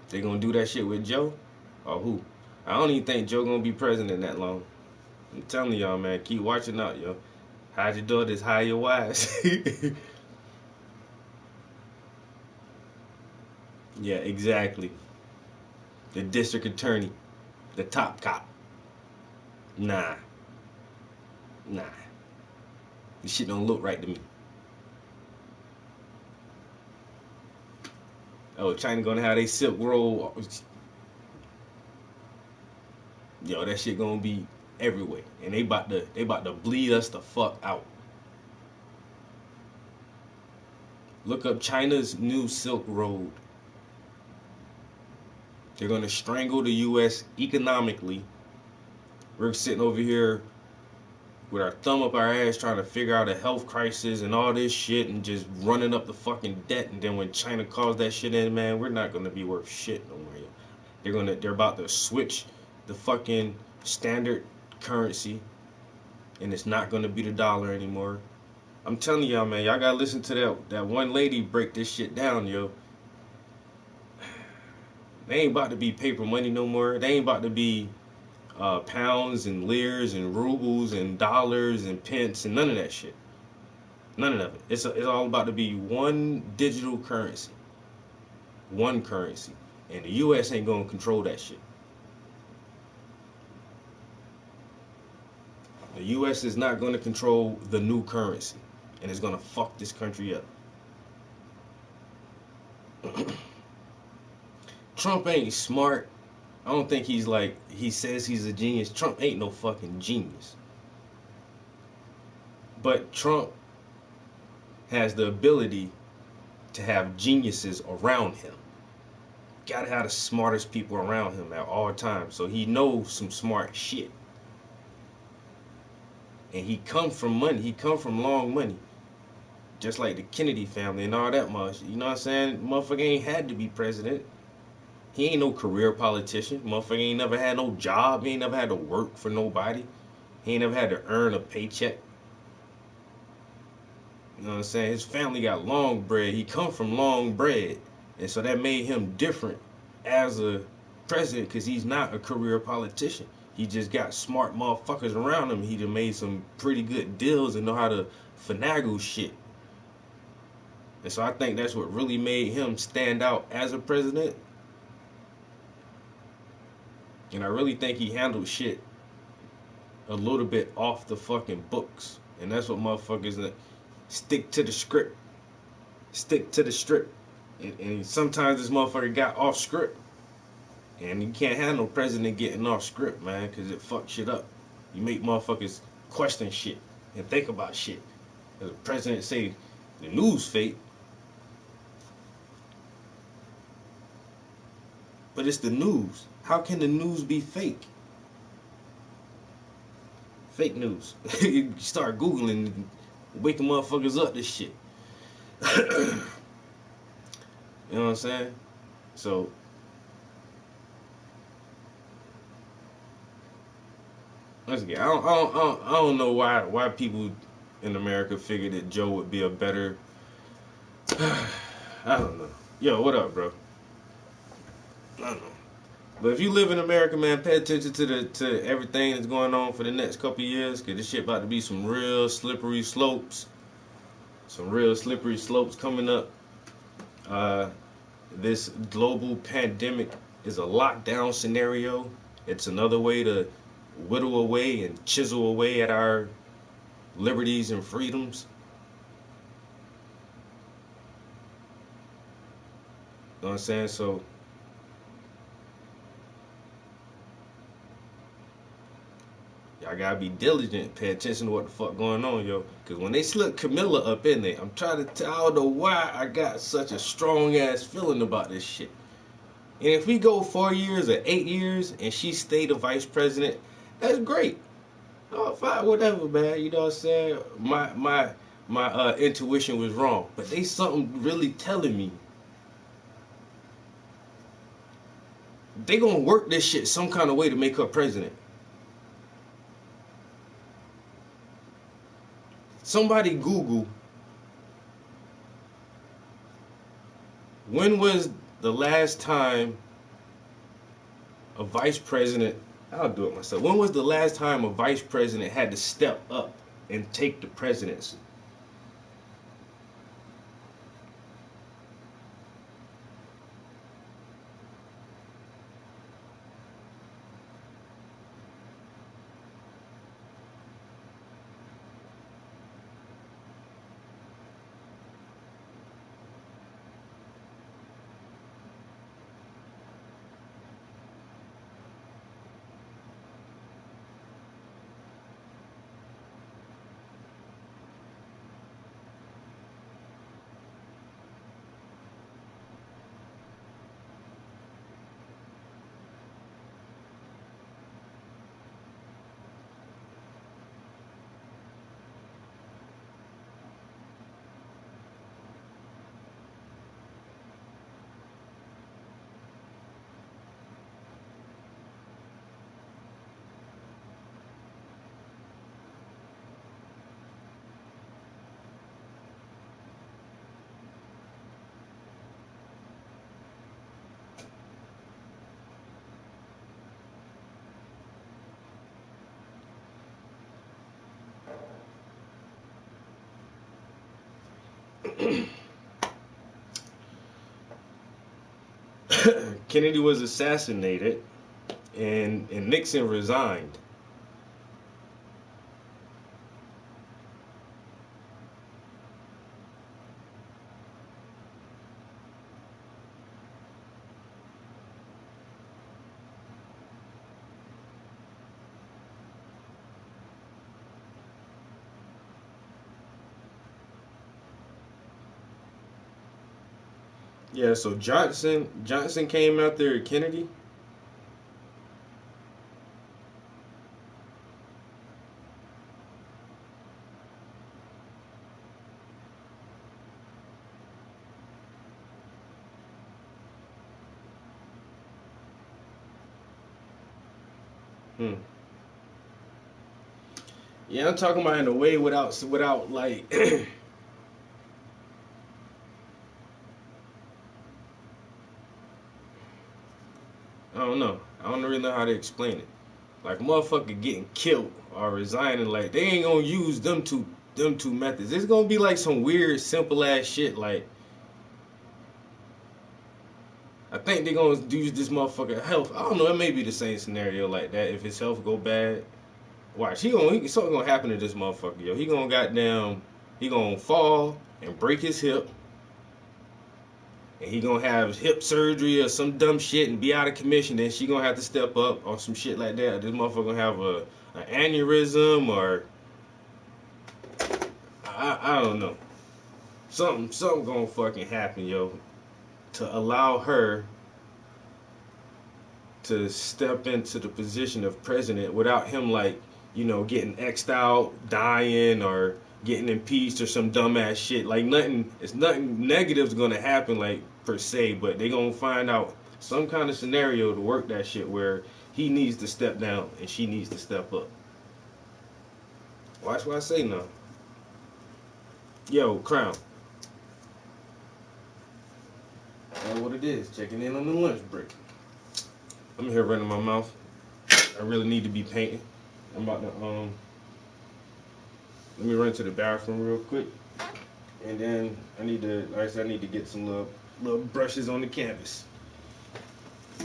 They gonna do that shit with Joe, or who? I don't even think Joe gonna be president that long. I'm telling y'all, man. Keep watching out, yo. Hide your daughters, hide your wives. Yeah, exactly. The district attorney, the top cop. Nah. This shit don't look right to me. Oh, China gonna have they Silk Road. Yo, that shit gonna be everywhere, and they about to bleed us the fuck out. Look up China's new Silk Road. They're gonna strangle the U.S. economically. We're sitting over here with our thumb up our ass trying to figure out a health crisis and all this shit and just running up the fucking debt. And then when China calls that shit in, man, we're not gonna be worth shit no more. They're about to switch the fucking standard currency, and it's not gonna be the dollar anymore. I'm telling y'all, man, y'all gotta listen to that one lady break this shit down, yo. They ain't about to be paper money no more. They ain't about to be pounds and liras and rubles and dollars and pence and none of that shit. None of it. It's all about to be one digital currency. One currency. And the U.S. ain't gonna control that shit. The U.S. is not gonna control the new currency. And it's gonna fuck this country up. Trump ain't smart. I don't think he's like, he says he's a genius. Trump ain't no fucking genius. But Trump has the ability to have geniuses around him. Gotta have the smartest people around him at all times. So he knows some smart shit. And he come from money. He come from long money. Just like the Kennedy family and all that much. You know what I'm saying? Motherfucker ain't had to be president. He ain't no career politician. Motherfucker ain't never had no job. He ain't never had to work for nobody. He ain't never had to earn a paycheck. You know what I'm saying? His family got long bread. He come from long bread. And so that made him different as a president because he's not a career politician. He just got smart motherfuckers around him. He done made some pretty good deals and know how to finagle shit. And so I think that's what really made him stand out as a president. And I really think he handled shit a little bit off the fucking books. And that's what motherfuckers stick to the script. Stick to the strip. And sometimes this motherfucker got off script. And you can't have no president getting off script, man, because it fucks shit up. You make motherfuckers question shit and think about shit. The president say the news fake, but it's the news. How can the news be fake? Fake news. You start Googling, waking motherfuckers up this shit. You know what I'm saying? So, let's get. I don't know why people in America figured that Joe would be a better. I don't know. Yo, what up, bro? I don't know. But if you live in America, man, pay attention to everything that's going on for the next couple of years, cause this shit about to be some real slippery slopes. Some real slippery slopes coming up. This global pandemic is a lockdown scenario. It's another way to whittle away and chisel away at our liberties and freedoms. You know what I'm saying? So y'all gotta be diligent, pay attention to what the fuck going on, yo. Cause when they slip Camilla up in there, I'm trying to tell, I don't know why I got such a strong ass feeling about this shit. And if we go 4 years or 8 years and she stay the vice president, that's great. Oh, fine, whatever, man. You know what I'm saying? My intuition was wrong, but they something really telling me they gonna work this shit some kind of way to make her president. Somebody Google, when was the last time a vice president, I'll do it myself. When was the last time a vice president had to step up and take the presidency? Kennedy was assassinated and Nixon resigned. Yeah, so Johnson came after Kennedy. Hmm. Yeah, I'm talking about in a way without like I don't know. I don't really know how to explain it. Like motherfucker getting killed or resigning, like they ain't gonna use them two methods. It's gonna be like some weird, simple ass shit. Like I think they gonna use this motherfucker health. I don't know. It may be the same scenario like that. If his health go bad, watch something gonna happen to this motherfucker. Yo, he gonna fall and break his hip. and he gonna have hip surgery or some dumb shit and be out of commission, then she gonna have to step up on some shit like that. This motherfucker gonna have an aneurysm or I don't know. Something gonna fucking happen, yo, to allow her to step into the position of president without him, like, you know, getting X'd out, dying, or getting impeached or some dumbass shit. Like, nothing negative's gonna happen, like, per se, but they gonna find out some kind of scenario to work that shit where he needs to step down and she needs to step up. Watch what I say now. Yo, Crown. That's what it is. Checking in on the lunch break. I'm here running my mouth. I really need to be painting. I'm about to let me run to the bathroom real quick, and then I need to, like I said, I need to get some little brushes on the canvas.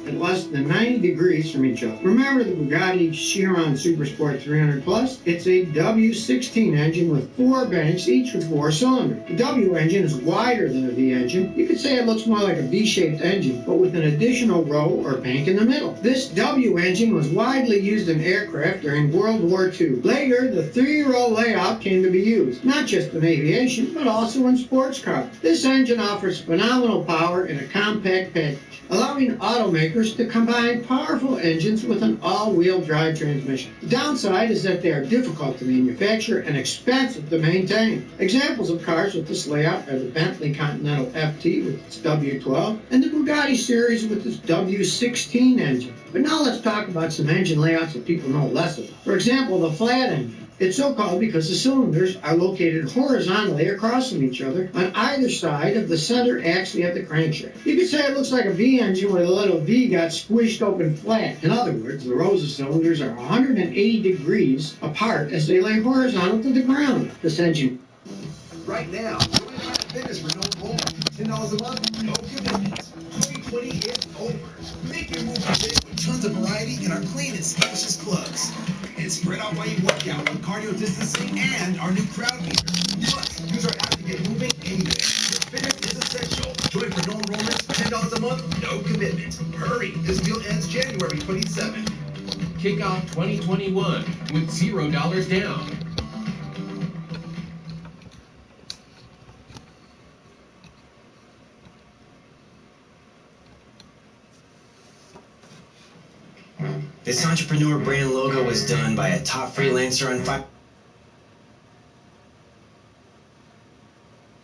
At less than 90 degrees from each other. Remember the Bugatti Chiron Supersport 300 Plus? It's a W16 engine with 4 banks, each with 4 cylinders. The W engine is wider than a V engine. You could say it looks more like a V-shaped engine, but with an additional row or bank in the middle. This W engine was widely used in aircraft during World War II. Later, the 3-row layout came to be used, not just in aviation, but also in sports cars. This engine offers phenomenal power in a compact package, allowing automakers to combine powerful engines with an all-wheel drive transmission. The downside is that they are difficult to manufacture and expensive to maintain. Examples of cars with this layout are the Bentley Continental FT with its W12 and the Bugatti series with its W16 engine. But now let's talk about some engine layouts that people know less about. For example, the flat engine. It's so called because the cylinders are located horizontally across from each other on either side of the center axle of the crankshaft. You could say it looks like a V engine where the little V got squished open flat. In other words, the rows of cylinders are 180 degrees apart as they lay horizontal to the ground. This engine. Right now, join Planet Fitness for no enrollment. $10 a month, no commitments. 2020 is over. Make your move today with tons of variety in our clean and spacious clubs. And spread out while you work out with cardio distancing and our new crowd meter. Plus, use our app to get moving anywhere. Your fitness is essential. Join for no enrollment, $10 a month, no commitment. Hurry, this deal ends January 27th. Kick off 2021 with $0 down. This entrepreneur brand logo was done by a top freelancer on Fiverr.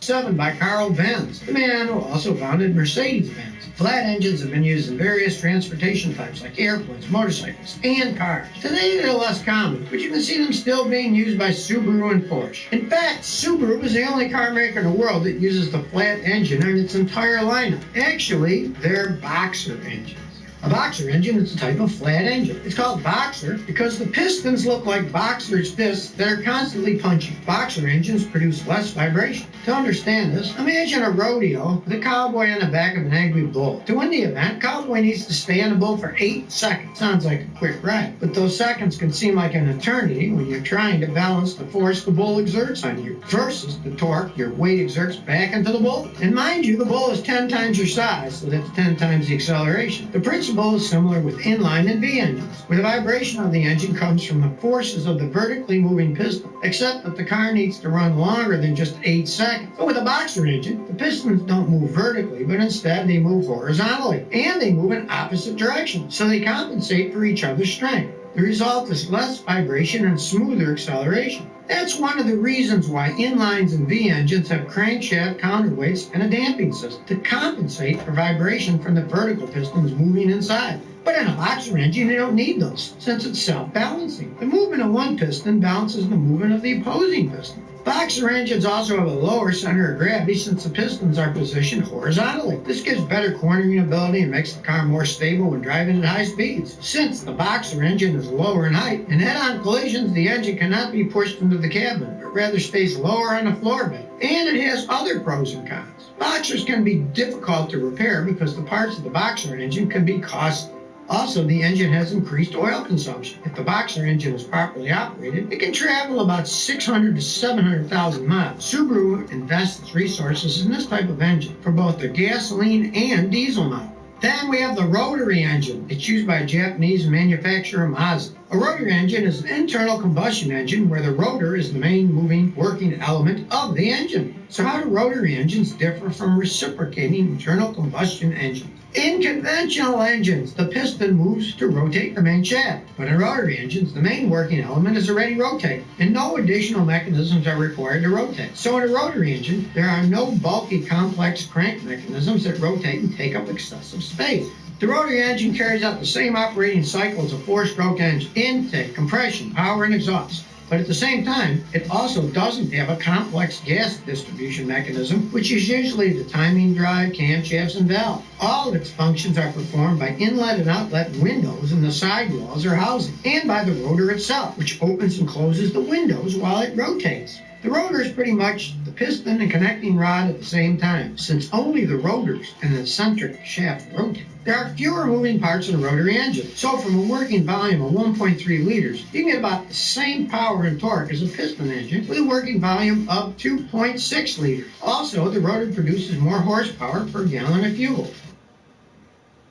7 by Carl Benz, the man who also founded Mercedes-Benz. Flat engines have been used in various transportation types like airplanes, motorcycles, and cars. Today they're less common, but you can see them still being used by Subaru and Porsche. In fact, Subaru is the only car maker in the world that uses the flat engine in its entire lineup. Actually, they're Boxer engines. A Boxer engine is a type of flat engine. It's called Boxer because the pistons look like boxers' fists that are constantly punching. Boxer engines produce less vibration. To understand this, imagine a rodeo with a cowboy on the back of an angry bull. To win the event, cowboy needs to stay on the bull for 8 seconds. Sounds like a quick ride, but those seconds can seem like an eternity when you're trying to balance the force the bull exerts on you versus the torque your weight exerts back into the bull. And mind you, the bull is 10 times your size, so that's 10 times the acceleration. The principle is similar with inline and V engines, where the vibration of the engine comes from the forces of the vertically moving piston, except that the car needs to run longer than just 8 seconds. But with a Boxer engine, the pistons don't move vertically, but instead they move horizontally, and they move in opposite directions, so they compensate for each other's strength. The result is less vibration and smoother acceleration. That's one of the reasons why inlines and V engines have crankshaft counterweights and a damping system to compensate for vibration from the vertical pistons moving inside. But in a Boxer engine, you don't need those, since it's self-balancing. The movement of one piston balances the movement of the opposing piston. Boxer engines also have a lower center of gravity since the pistons are positioned horizontally. This gives better cornering ability and makes the car more stable when driving at high speeds. Since the Boxer engine is lower in height, in head-on collisions, the engine cannot be pushed into the cabin, but rather stays lower on the floor bed. And it has other pros and cons. Boxers can be difficult to repair because the parts of the Boxer engine can be costly. Also, the engine has increased oil consumption. If the Boxer engine is properly operated, it can travel about 600 to 700,000 miles. Subaru invests its resources in this type of engine for both their gasoline and diesel model. Then we have the rotary engine. It's used by Japanese manufacturer Mazda. A rotary engine is an internal combustion engine where the rotor is the main moving working element of the engine. So how do rotary engines differ from reciprocating internal combustion engines? In conventional engines, the piston moves to rotate the main shaft, but in rotary engines, the main working element is already rotating, and no additional mechanisms are required to rotate. So in a rotary engine, there are no bulky, complex crank mechanisms that rotate and take up excessive space. The rotary engine carries out the same operating cycle as a four-stroke engine: intake, compression, power, and exhaust. But at the same time, it also doesn't have a complex gas distribution mechanism, which is usually the timing drive, camshafts, and valve. All of its functions are performed by inlet and outlet windows in the sidewalls or housing, and by the rotor itself, which opens and closes the windows while it rotates. The rotor is pretty much the piston and connecting rod at the same time, since only the rotors and the eccentric shaft rotate. There are fewer moving parts in a rotary engine, so from a working volume of 1.3 liters, you can get about the same power and torque as a piston engine with a working volume of 2.6 liters. Also, the rotor produces more horsepower per gallon of fuel.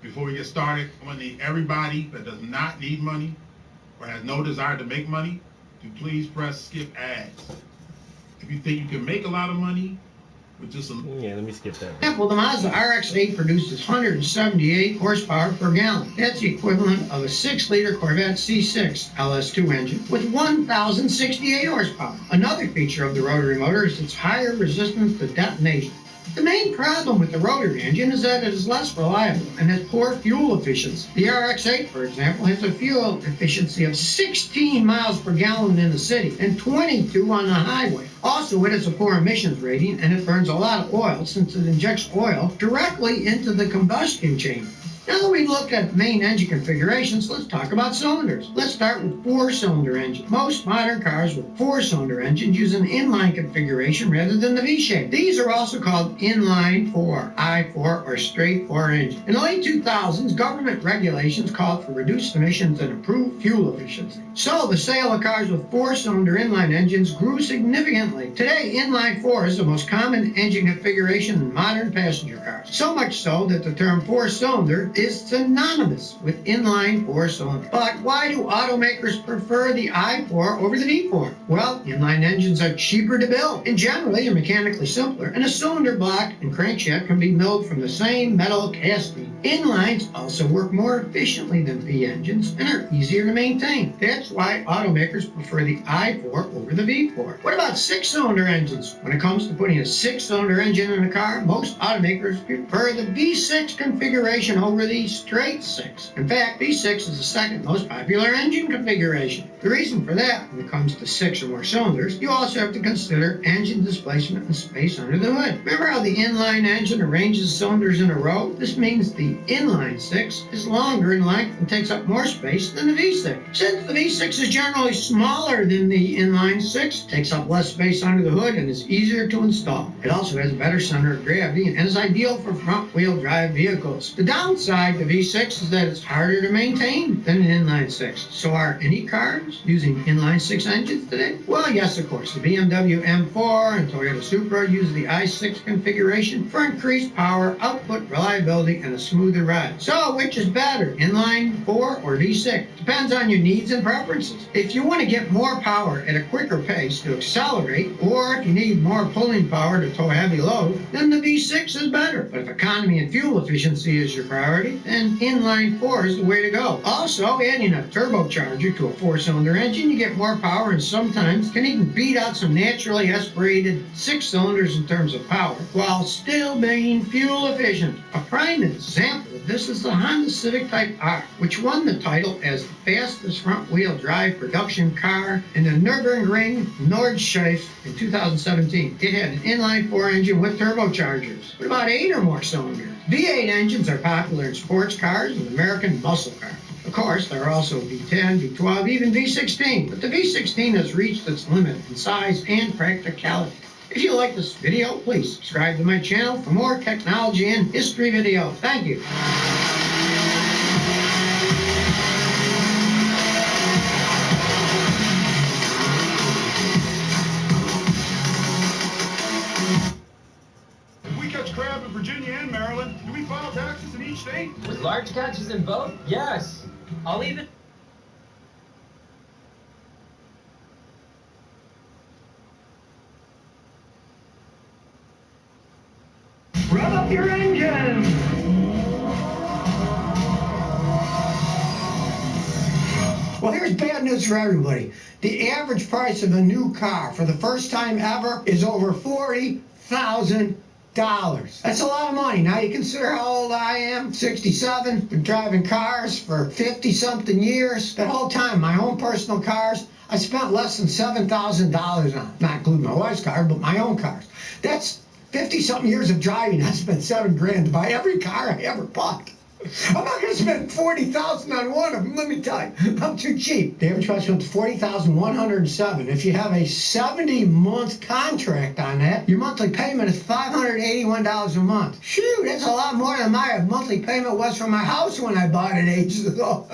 Before we get started, I want to need everybody that does not need money or has no desire to make money to please press skip ads. If you think you can make a lot of money with just a... Yeah, let me skip that. Example, the Mazda RX-8 produces 178 horsepower per gallon. That's the equivalent of a 6-liter Corvette C6 LS2 engine with 1,068 horsepower. Another feature of the rotary motor is its higher resistance to detonation. The main problem with the rotary engine is that it is less reliable and has poor fuel efficiency. The RX-8, for example, has a fuel efficiency of 16 miles per gallon in the city and 22 on the highway. Also, it has a poor emissions rating and it burns a lot of oil since it injects oil directly into the combustion chamber. Now that we've looked at main engine configurations, let's talk about cylinders. Let's start with 4-cylinder engine. Most modern cars with 4-cylinder engines use an inline configuration rather than the V-shape. These are also called inline 4, I-4, or straight 4 engine. In the late 2000s, government regulations called for reduced emissions and improved fuel efficiency. So the sale of cars with 4-cylinder inline engines grew significantly. Today, inline 4 is the most common engine configuration in modern passenger cars. So much so that the term 4-cylinder is synonymous with inline 4-cylinder. But why do automakers prefer the I-4 over the V-4? Well, inline engines are cheaper to build, and generally are mechanically simpler, and a cylinder block and crankshaft can be milled from the same metal casting. Inlines also work more efficiently than V engines and are easier to maintain. That's why automakers prefer the I-4 over the V-4. What about 6-cylinder engines? When it comes to putting a 6-cylinder engine in a car, most automakers prefer the V6 configuration over the straight 6. In fact, V6 is the second most popular engine configuration. The reason for that, when it comes to 6 or more cylinders, you also have to consider engine displacement and space under the hood. Remember how the inline engine arranges cylinders in a row? This means the inline 6 is longer in length and takes up more space than the V6. Since the V6 is generally smaller than the inline 6, it takes up less space under the hood and is easier to install. It also has a better center of gravity and is ideal for front-wheel drive vehicles. The downside to V6 is that it's harder to maintain than an inline 6. So are any cars using inline 6 engines today? Well, yes, of course. The BMW M4 and Toyota Supra use the i6 configuration for increased power, output, reliability, and a smoother ride. So, which is better, inline 4 or V6? Depends on your needs and preferences. If you want to get more power at a quicker pace to accelerate, or if you need more pulling power to tow heavy load, then the V6 is better. But if economy and fuel efficiency is your priority, then inline 4 is the way to go. Also, adding a turbocharger to a 4-cylinder engine, you get more power and sometimes can even beat out some naturally aspirated 6 cylinders in terms of power, while still being fuel efficient. A prime example of this is the Honda Civic Type R, which won the title as the fastest front-wheel drive production car in the Nürburgring Nordschleife in 2017. It had an inline 4 engine with turbochargers, with about 8 or more cylinders. V8 engines are popular in sports cars and American muscle cars. Of course, there are also V10, V12, even V16, but the V16 has reached its limit in size and practicality. If you like this video, please subscribe to my channel for more technology and history videos. Thank you. Large catches in both? Yes. I'll even... Rev up your engine! Well, here's bad news for everybody. The average price of a new car for the first time ever is over $40,000. That's a lot of money. Now you consider how old I am, 67, been driving cars for 50-something years. That whole time, my own personal cars, I spent less than $7,000 on. Not including my wife's car, but my own cars. That's 50-something years of driving. I spent $7,000 to buy every car I ever bought. I'm not going to spend $40,000 on one of them. Let me tell you, I'm too cheap. The average price went to $40,107. If you have a 70-month contract on that, your monthly payment is $581 a month. Shoot, that's a lot more than my monthly payment was for my house when I bought it ages ago.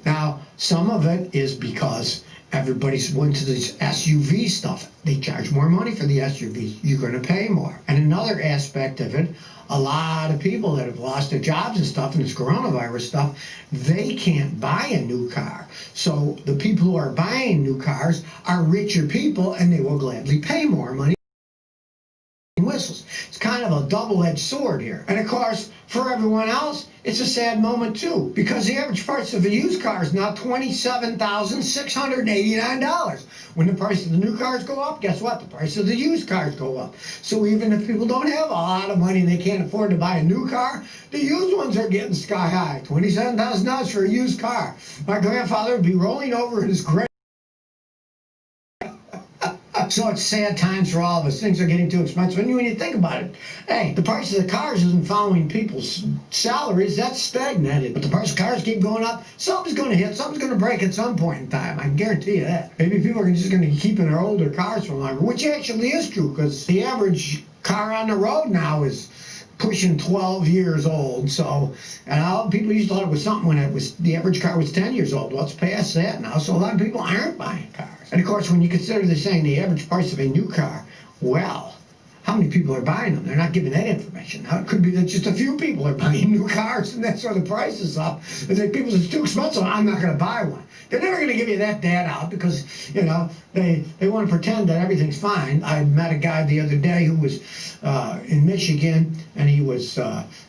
Now, some of it is because everybody's went to this SUV stuff. They charge more money for the SUVs. You're going to pay more. And another aspect of it, a lot of people that have lost their jobs and stuff and this coronavirus stuff, they can't buy a new car. So the people who are buying new cars are richer people, and they will gladly pay more money. Whistles. It's kind of a double-edged sword here. And of course, for everyone else, it's a sad moment too, because the average price of a used car is now $27,689. When the price of the new cars go up, guess what? The price of the used cars go up. So even if people don't have a lot of money and they can't afford to buy a new car, the used ones are getting sky high. $27,000 for a used car. My grandfather would be rolling over in his grave. So it's sad times for all of us. Things are getting too expensive. And when you think about it, hey, the price of the cars isn't following people's salaries. That's stagnated. But the price of cars keep going up. Something's going to hit. Something's going to break at some point in time. I can guarantee you that. Maybe people are just going to keep in their older cars for longer, which actually is true, because the average car on the road now is pushing 12 years old. So, and all people used to thought it was something when it was the average car was 10 years old. Well, it's past that now. So a lot of people aren't buying cars. And of course, when you consider the saying the average price of a new car, well, how many people are buying them? They're not giving that information. Now, it could be that just a few people are buying new cars, and that's why the price is up. If they people it's too expensive, I'm not going to buy one. They're never going to give you that data out because, you know, they want to pretend that everything's fine. I met a guy the other day who was in Michigan, and he was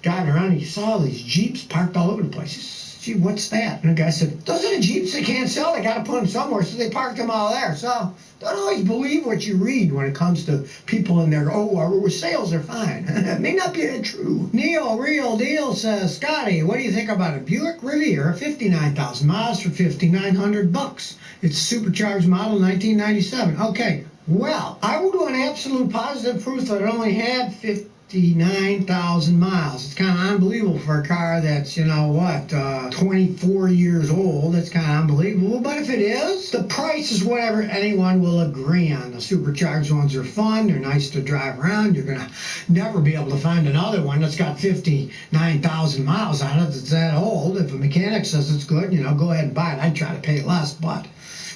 driving around, and he saw all these Jeeps parked all over the place. He said, gee, what's that? And the guy said, those are the Jeeps they can't sell. They got to put them somewhere, so they parked them all there. So don't always believe what you read when it comes to people in there. Oh, our sales are fine. It may not be that true. Neil, real deal, says, Scotty, what do you think about a Buick Riviera, 59,000 miles for $5,900? It's a supercharged model, 1997. Okay, well, I would want absolute positive proof that it only had 59,000 miles. It's kind of unbelievable for a car that's, you know what, 24 years old. That's kind of unbelievable. But if it is, the price is whatever anyone will agree on. The supercharged ones are fun. They're nice to drive around. You're going to never be able to find another one that's got 59,000 miles on it that's that old. If a mechanic says it's good, you know, go ahead and buy it. I'd try to pay less, but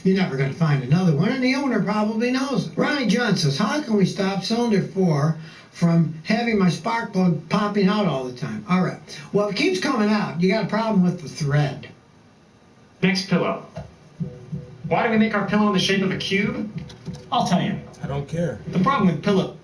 you're never going to find another one, and the owner probably knows it. Ronnie John says, how can we stop cylinder 4 from having my spark plug popping out all the time? All right. Well, if it keeps coming out, you got a problem with the thread. Next pillow. Why do we make our pillow in the shape of a cube? I'll tell you. I don't care. The problem with pillow.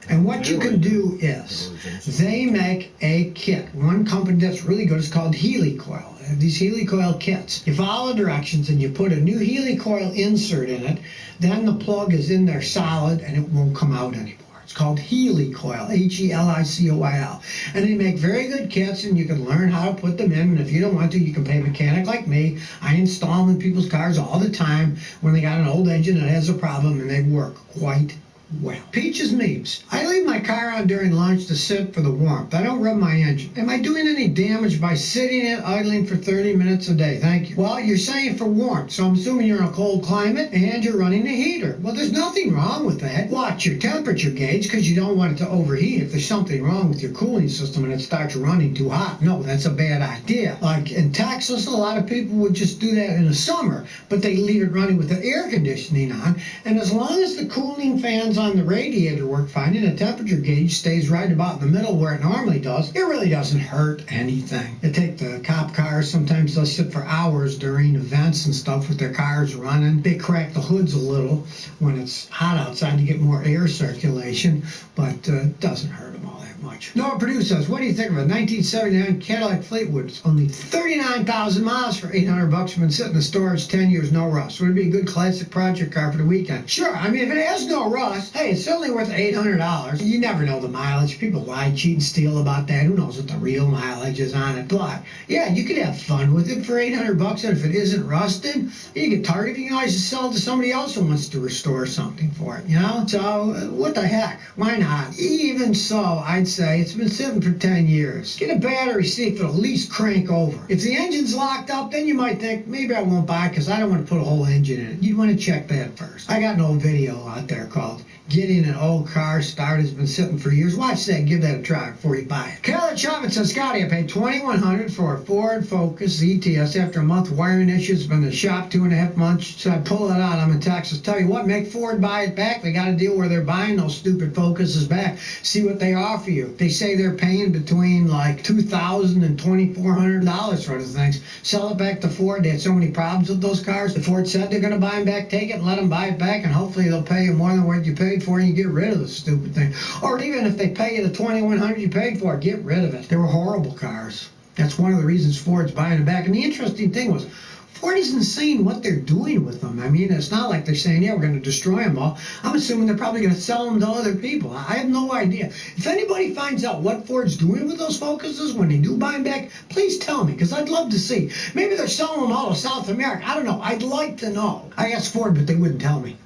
And what you can do is, they make a kit. One company that's really good is called Helicoil. They have these Helicoil kits. You follow directions and you put a new Helicoil insert in it, then the plug is in there solid and it won't come out anymore. It's called Helicoil, Helicoil. And they make very good kits, and you can learn how to put them in. And if you don't want to, you can pay a mechanic like me. I install them in people's cars all the time when they got an old engine that has a problem, and they work quite well. Peaches Meeps. I leave my car on during lunch to sit for the warmth. I don't rub my engine. Am I doing any damage by sitting it idling for 30 minutes a day? Thank you. Well, you're saying for warmth, so I'm assuming you're in a cold climate and you're running the heater. Well, there's nothing wrong with that. Watch your temperature gauge because you don't want it to overheat if there's something wrong with your cooling system and it starts running too hot. No, that's a bad idea. Like in Texas, a lot of people would just do that in the summer, but they leave it running with the air conditioning on, and as long as the cooling fans ones on the radiator work fine, and the temperature gauge stays right about in the middle where it normally does. It really doesn't hurt anything. They take the cop cars, sometimes they'll sit for hours during events and stuff with their cars running. They crack the hoods a little when it's hot outside to get more air circulation, but it doesn't hurt them all that much. Noah Purdue says, what do you think of a 1979 Cadillac Fleetwood? It's only 39,000 miles for $800. Been sitting in storage 10 years, no rust. Would it be a good classic project car for the weekend? Sure. I mean, if it has no rust, hey, it's certainly worth $800. You never know the mileage. People lie, cheat, and steal about that. Who knows what the real mileage is on it? But yeah, you could have fun with it for $800, and if it isn't rusted, you get tired of it, you can always just sell it to somebody else who wants to restore something for it, you know? So what the heck? Why not? Even so, I'd say it's been sitting for 10 years. Get a battery, see if it'll at least crank over. If the engine's locked up, then you might think, maybe I won't buy it because I don't want to put a whole engine in it. You'd want to check that first. I got an old video out there called Getting an Old Car Started. Has been sitting for years. Watch that, give that a try before you buy it. Kelly Chavez says, Scotty, I paid $2,100 for a Ford Focus ETS after a month of wiring issues. Been in the shop 2.5 months, so I pull it out. I'm in Texas. Tell you what, make Ford buy it back. They got a deal where they're buying those stupid Focuses back. See what they offer you. They say they're paying between like $2,000 and $2,400 for the things. Sell it back to Ford. They had so many problems with those cars. The Ford said they're going to buy them back. Take it and let them buy it back, and hopefully they'll pay you more than what you paid for, and you get rid of the stupid thing. Or even if they pay you the $2,100 you paid for it, get rid of it. They were horrible cars. That's one of the reasons Ford's buying them back. And the interesting thing was, Ford isn't saying what they're doing with them. I mean, it's not like they're saying, yeah, we're going to destroy them all. I'm assuming they're probably going to sell them to other people. I have no idea. If anybody finds out what Ford's doing with those Focuses when they do buy them back, please tell me, because I'd love to see. Maybe they're selling them all to South America. I don't know. I'd like to know. I asked Ford, but they wouldn't tell me.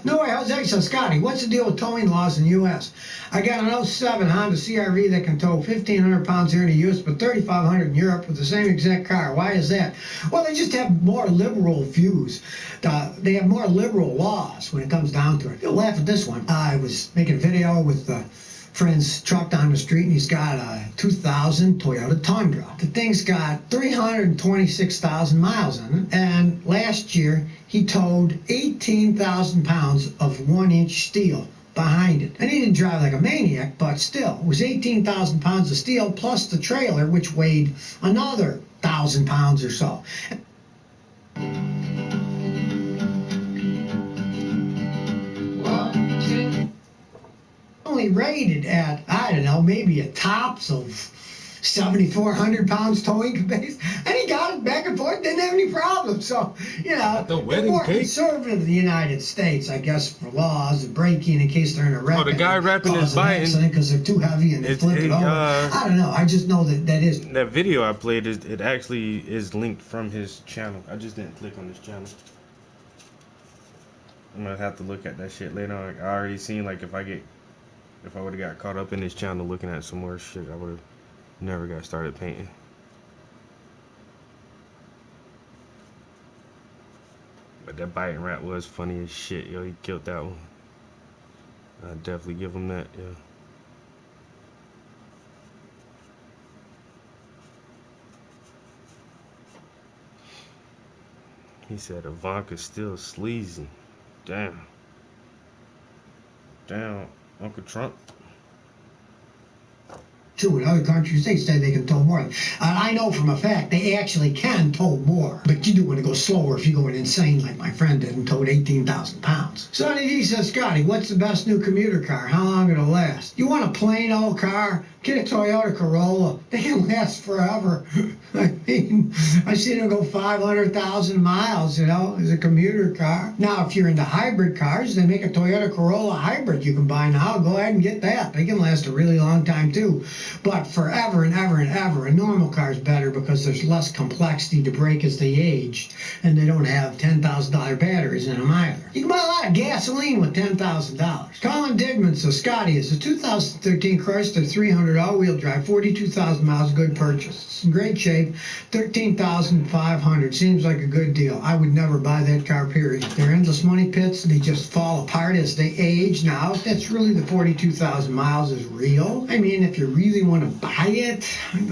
No way, Jose says, Scotty, what's the deal with towing laws in the U.S.? I got an 07 Honda CR-V that can tow 1,500 pounds here in the U.S., but 3,500 in Europe with the same exact car. Why is that? Well, they just have more liberal views. They have more liberal laws when it comes down to it. You'll laugh at this one. I was making a video with friend's truck down the street, and he's got a 2000 Toyota Tundra. The thing's got 326,000 miles on it, and last year he towed 18,000 pounds of 1-inch steel behind it. And he didn't drive like a maniac, but still, it was 18,000 pounds of steel plus the trailer, which weighed another 1,000 pounds or so. Only rated at, I don't know, maybe a tops of 7,400 pounds towing capacity, and he got it back and forth, didn't have any problems. So, you know, they're more conservative in the United States, I guess, for laws of braking in case they're in a wreck. Oh, the guy rapping is biting because they're too heavy and they flip it over. I don't know. I just know that is. That video I played, it actually is linked from his channel. I just didn't click on his channel. I'm gonna have to look at that shit later on. I already seen, like, if I would have got caught up in his channel looking at some more shit, I would have never got started painting. But that biting rap was funny as shit, yo. He killed that one. I'd definitely give him that, yeah. He said Ivanka's still sleazy. Damn. Damn, Uncle Trump. True, in other countries, they say they can tow more. I know from a fact they actually can tow more, but you do want to go slower if you're going insane like my friend did and towed 18,000 pounds. Sonny D says, Scotty, what's the best new commuter car? How long it'll last? You want a plain old car? Get a Toyota Corolla. They can last forever. I mean, I seen them go 500,000 miles, you know, as a commuter car. Now, if you're into hybrid cars, they make a Toyota Corolla hybrid you can buy now. Go ahead and get that. They can last a really long time, too. But forever and ever and ever, a normal car is better because there's less complexity to brake as they age, and they don't have $10,000 batteries in them either. You can buy a lot of gasoline with $10,000. Colin Digman says, Scotty, is the 2013 Chrysler 300 all-wheel drive, 42,000 miles, good purchase. It's in great shape, 13,500. Seems like a good deal. I would never buy that car, period. They're endless money pits. They just fall apart as they age. Now, if that's really the 42,000 miles is real, I mean, if you really want to buy it,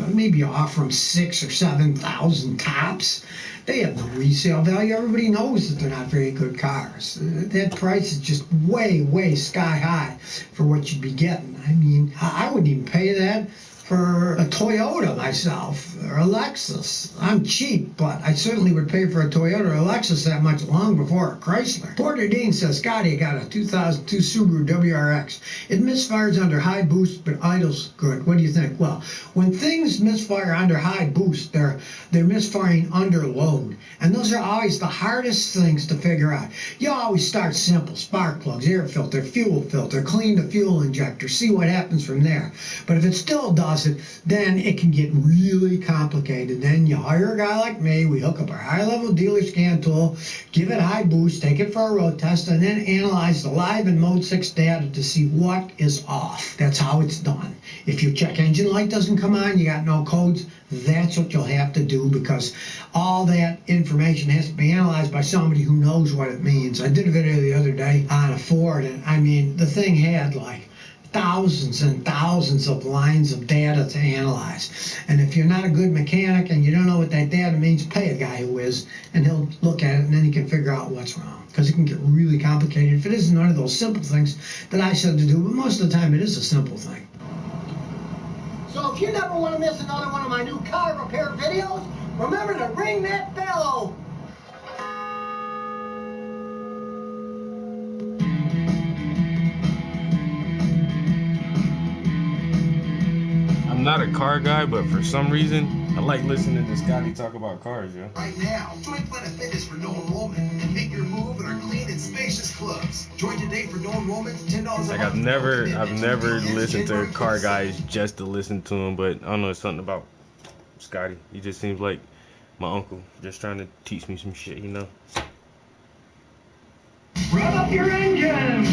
maybe you offer them 6,000 or 7,000 tops. They have no resale value. Everybody knows that they're not very good cars. That price is just way, way sky high for what you'd be getting. I mean, I wouldn't even pay that for a Toyota myself, or a Lexus. I'm cheap, but I certainly would pay for a Toyota or a Lexus that much long before a Chrysler. Porter Dean says, Scotty, I got a 2002 Subaru WRX. It misfires under high boost, but idles good. What do you think? Well, when things misfire under high boost, they're misfiring under load. And those are always the hardest things to figure out. You always start simple. Spark plugs, air filter, fuel filter, clean the fuel injector, see what happens from there. But if it still does it, then it can get really complicated. Then you hire a guy like me, we hook up our high-level dealer scan tool, give it high boost, take it for a road test, and then analyze the live and mode 6 data to see what is off. That's how it's done. If your check engine light doesn't come on, you got no codes, that's what you'll have to do, because all that information has to be analyzed by somebody who knows what it means. I did a video the other day on a Ford, and I mean, the thing had like thousands and thousands of lines of data to analyze. And if you're not a good mechanic and you don't know what that data means, pay a guy who is, and he'll look at it and then he can figure out what's wrong. Because it can get really complicated if it isn't one of those simple things that I said to do, but most of the time it is a simple thing. So if you never want to miss another one of my new car repair videos, remember to ring that bell. I'm not a car guy, but for some reason, I like listening to Scotty talk about cars, yo. Right now, join Planet Fitness for no enrollment and make your move in our clean and spacious clubs. Join today for no enrollment, $10 a month. Like I've never listened to car guys just to listen to them, but I don't know, it's something about Scotty. He just seems like my uncle, just trying to teach me some shit, you know. Rev up your engine!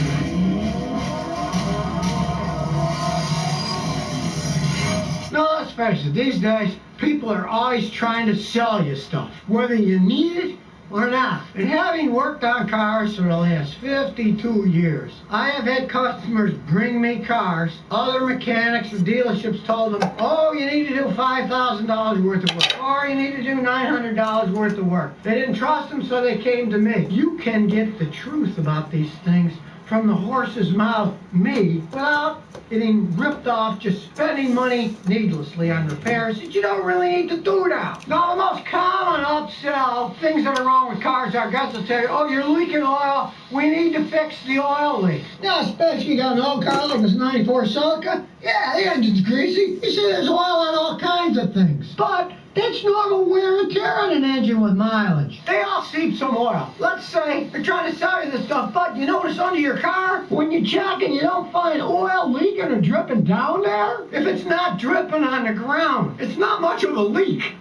No, let's face it, these days, people are always trying to sell you stuff, whether you need it or not. And having worked on cars for the last 52 years, I have had customers bring me cars. Other mechanics or dealerships told them, oh, you need to do $5,000 worth of work, or you need to do $900 worth of work. They didn't trust them, so they came to me. You can get the truth about these things from the horse's mouth, me, without getting ripped off, just spending money needlessly on repairs that you don't really need to do now. Now, the most common upsell, things that are wrong with cars, our guys will say, oh, you're leaking oil, we need to fix the oil leak. Yeah, especially you got an old car like this 94 Celica. Yeah, the engine's greasy. You see, there's oil on all kinds of things. But that's normal wear and tear on an engine with mileage. They all seep some oil. Let's say they're trying to sell you this stuff, but you notice under your car, when you check and you don't find oil leaking or dripping down there, if it's not dripping on the ground, it's not much of a leak.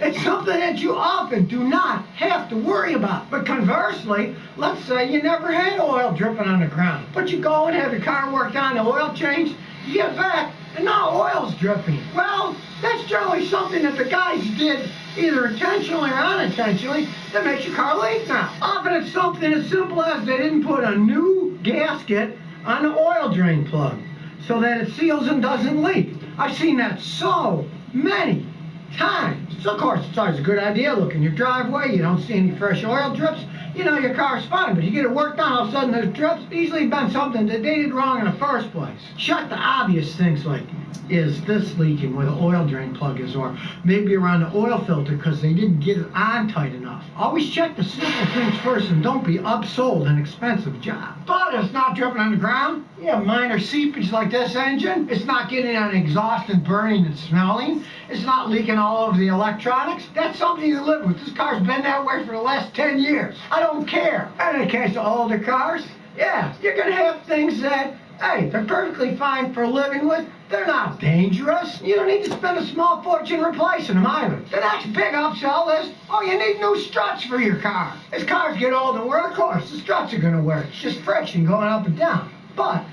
It's something that you often do not have to worry about. But conversely, let's say you never had oil dripping on the ground, but you go and have your car worked on, the oil changed, you get back, and now oil's dripping. Well, that's generally something that the guys did either intentionally or unintentionally that makes your car leak now. Often it's something as simple as they didn't put a new gasket on the oil drain plug so that it seals and doesn't leak. I've seen that so many times. So of course it's always a good idea. Look in your driveway, you don't see any fresh oil drips, you know your car's fine, but you get it worked on, all of a sudden there's drips. Easily been something that they did wrong in the first place. Check the obvious things like, is this leaking where the oil drain plug is, or maybe around the oil filter because they didn't get it on tight enough. Always check the simple things first and don't be upsold an expensive job. But it's not dripping on the ground. You have minor seepage like this engine. It's not getting on exhaust and burning and smelling. It's not leaking all over the electronics. That's something you live with. This car's been that way for the last 10 years. I don't care. And in the case of older cars, yeah, you're going to have things that, hey, they're perfectly fine for living with. They're not dangerous. You don't need to spend a small fortune replacing them either. The next big upsell is, oh, you need new struts for your car. As cars get old and wear, of course, the struts are going to wear. It's just friction going up and down. But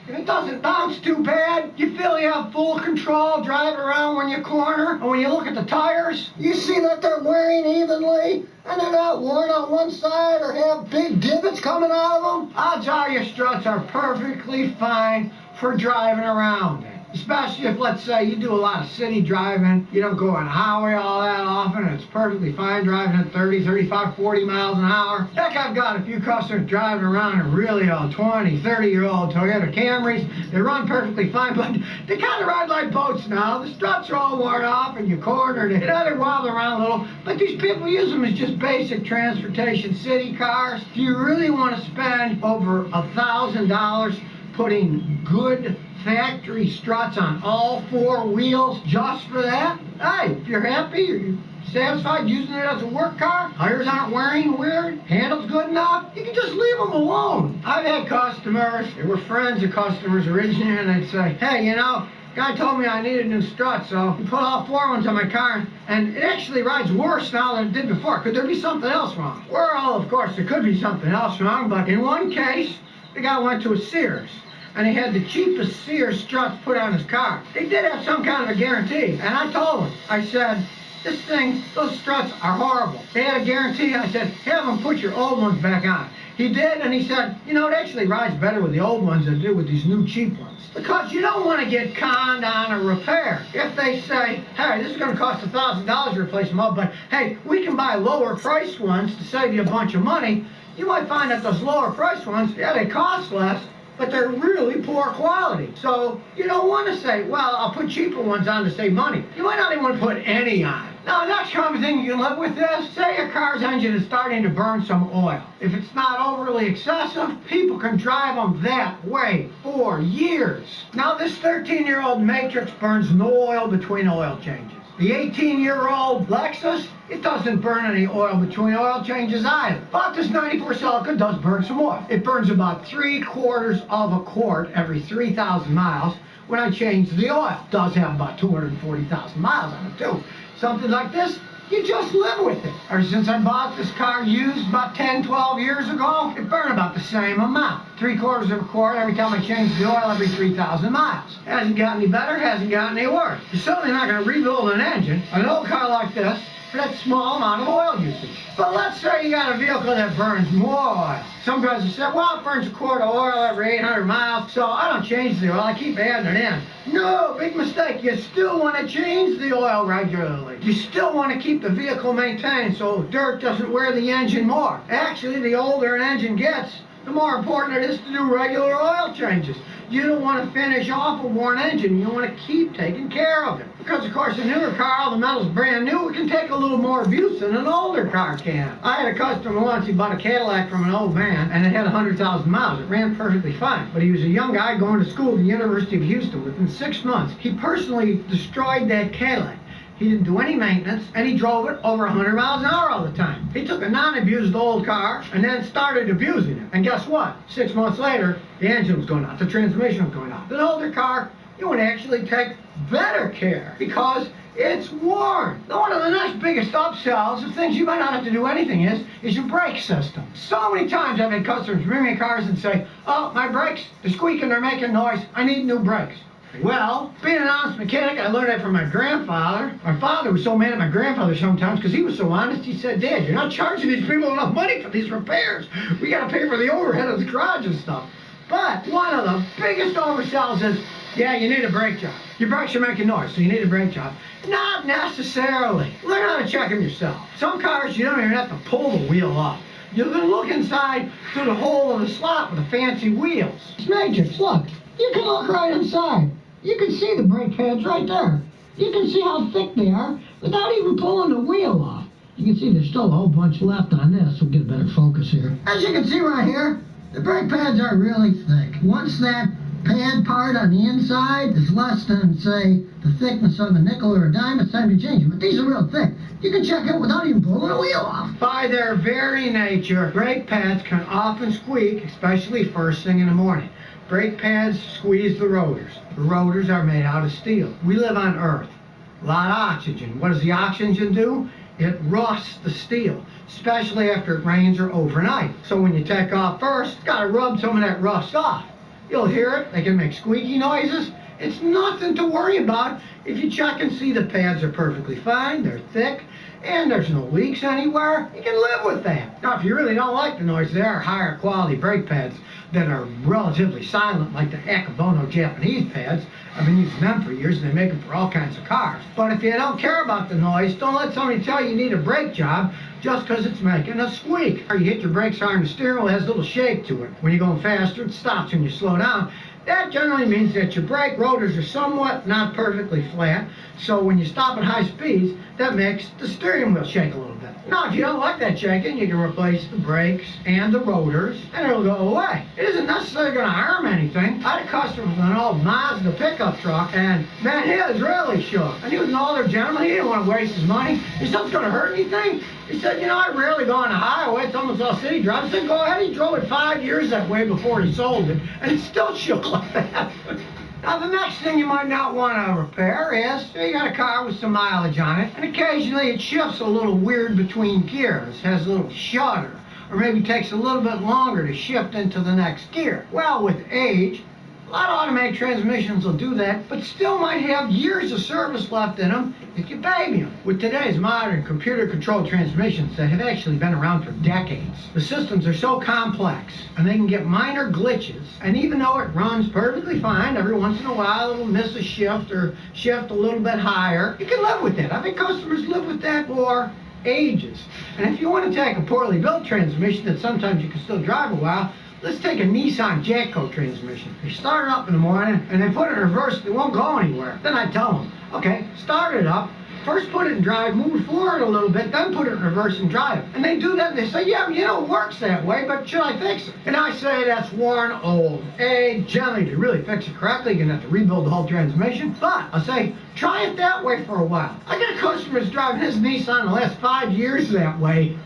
If it doesn't bounce too bad, you feel you have full control driving around when you corner, and when you look at the tires, you see that they're wearing evenly, and they're not worn on one side or have big divots coming out of them. Odds are your struts are perfectly fine for driving around in. Especially if, let's say, you do a lot of city driving, you don't go on the highway all that often, and it's perfectly fine driving at 30, 35, 40 miles an hour. Heck, I've got a few customers driving around in really old 20, 30-year-old Toyota Camrys. They run perfectly fine, but they kind of ride like boats now. The struts are all worn off, and you corner, and they're wobbling around a little. But these people use them as just basic transportation city cars. Do you really want to spend over $1,000 putting good factory struts on all four wheels just for that? Hey, if you're happy, you're satisfied using it as a work car, tires aren't wearing weird, handle's good enough, you can just leave them alone. I've had customers, they were friends of customers originally, and they'd say, hey, you know, guy told me I needed new struts, so he put all four ones on my car, and it actually rides worse now than it did before. Could there be something else wrong? Well, of course, there could be something else wrong, but in one case, the guy went to a Sears, and he had the cheapest Sears struts put on his car. They did have some kind of a guarantee, and I told him, I said, this thing, those struts are horrible. They had a guarantee. I said, have them put your old ones back on. He did, and he said, you know, it actually rides better with the old ones than it did with these new cheap ones. Because you don't want to get conned on a repair. If they say, hey, this is going to cost $1,000 to replace them all, but hey, we can buy lower priced ones to save you a bunch of money, you might find that those lower priced ones, yeah, they cost less, but they're really poor quality. So you don't want to say, well, I'll put cheaper ones on to save money. You might not even want to put any on. Now, the next common thing you can live with is, say your car's engine is starting to burn some oil. If it's not overly excessive, people can drive them that way for years. Now, this 13-year-old Matrix burns no oil between oil changes. The 18-year-old Lexus, it doesn't burn any oil between oil changes either. But this 94 Celica does burn some oil. It burns about 3/4 of a quart every 3,000 miles when I change the oil. It does have about 240,000 miles on it too. Something like this, you just live with it. Ever since I bought this car used about 10, 12 years ago, it burned about the same amount. 3/4 of a quart every time I change the oil every 3,000 miles. Hasn't gotten any better, hasn't gotten any worse. You're certainly not going to rebuild an engine, an old car like this, for that small amount of oil usage. But let's say you got a vehicle that burns more oil. Some guys have said, well, it burns a quart of oil every 800 miles, so I don't change the oil, I keep adding it in. No, big mistake. You still want to change the oil regularly. You still want to keep the vehicle maintained so dirt doesn't wear the engine more. Actually, the older an engine gets, the more important it is to do regular oil changes. You don't want to finish off a worn engine. You want to keep taking care of it. Because, of course, a newer car, all the metal's brand new, it can take a little more abuse than an older car can. I had a customer once, he bought a Cadillac from an old man, and it had 100,000 miles. It ran perfectly fine. But he was a young guy going to school at the University of Houston. Within 6 months, he personally destroyed that Cadillac. He didn't do any maintenance, and he drove it over 100 miles an hour all the time. He took a non-abused old car and then started abusing it. And guess what? 6 months later, the engine was going out, the transmission was going out. An older car, you would actually take better care because it's worn. Now, one of the next biggest upsells of things you might not have to do anything is your brake system. So many times I've had customers bring me cars and say, oh, my brakes, they're squeaking, they're making noise, I need new brakes. Well, being an honest mechanic, I learned that from my grandfather. My father was so mad at my grandfather sometimes because he was so honest. He said, Dad, you're not charging these people enough money for these repairs. We got to pay for the overhead of the garage and stuff. But one of the biggest oversells is, yeah, you need a brake job. Your brakes are making noise, so you need a brake job. Not necessarily. Learn how to check them yourself. Some cars, you don't even have to pull the wheel off. You can look inside through the hole of the slot with the fancy wheels. Matrix, look. You can look right inside. You can see the brake pads right there. You can see how thick they are without even pulling the wheel off. You can see there's still a whole bunch left on this. We'll get a better focus here. As you can see right here, the brake pads are really thick. Once that pad part on the inside is less than, say, the thickness of a nickel or a dime, it's time to change it. But these are real thick. You can check it without even pulling the wheel off. By their very nature, brake pads can often squeak, especially first thing in the morning. Brake pads squeeze the rotors. The rotors are made out of steel. We live on Earth. A lot of oxygen. What does the oxygen do? It rusts the steel, especially after it rains or overnight. So when you take off first, you got to rub some of that rust off. You'll hear it. They can make squeaky noises. It's nothing to worry about if you check and see the pads are perfectly fine, they're thick, and there's no leaks anywhere. You can live with that. Now, if you really don't like the noise, there are higher quality brake pads that are relatively silent, like the Akabono Japanese pads. I've been using them for years, and they make them for all kinds of cars. But if you don't care about the noise, don't let somebody tell you need a brake job just because it's making a squeak. Or you hit your brakes hard and the steering wheel has a little shake to it. When you're going faster, it stops when you slow down. That generally means that your brake rotors are somewhat not perfectly flat, so when you stop at high speeds, that makes the steering wheel shake a little bit. Now, if you don't like that shaking, you can replace the brakes and the rotors, and it'll go away. It isn't necessarily going to harm anything. I had a customer with an old Mazda pickup truck, and man, he was really shook. And he was an older gentleman. He didn't want to waste his money. He said, "It's going to hurt anything?" He said, "You know, I rarely go on the highway. It's almost all city drive." I said, "Go ahead." He drove it 5 years that way before he sold it, and it still shook like that. Now, the next thing you might not want to repair is, you got a car with some mileage on it, and occasionally it shifts a little weird between gears, has a little shudder, or maybe takes a little bit longer to shift into the next gear. Well, with age, a lot of automatic transmissions will do that, but still might have years of service left in them if you baby them. With today's modern computer-controlled transmissions that have actually been around for decades, the systems are so complex, and they can get minor glitches, and even though it runs perfectly fine, every once in a while it'll miss a shift or shift a little bit higher. You can live with it. I've had customers live with that for ages. And if you want to take a poorly built transmission that sometimes you can still drive a while, let's take a Nissan Jatco transmission. They start it up in the morning, and they put it in reverse, it won't go anywhere. Then I tell them, okay, start it up, first put it in drive, move it forward a little bit, then put it in reverse and drive it. And they do that, and they say, "Yeah, you know, it works that way, but should I fix it?" And I say, that's worn old. Generally, to really fix it correctly, you're going to have to rebuild the whole transmission. But I'll say, try it that way for a while. I got customers driving his Nissan the last 5 years that way.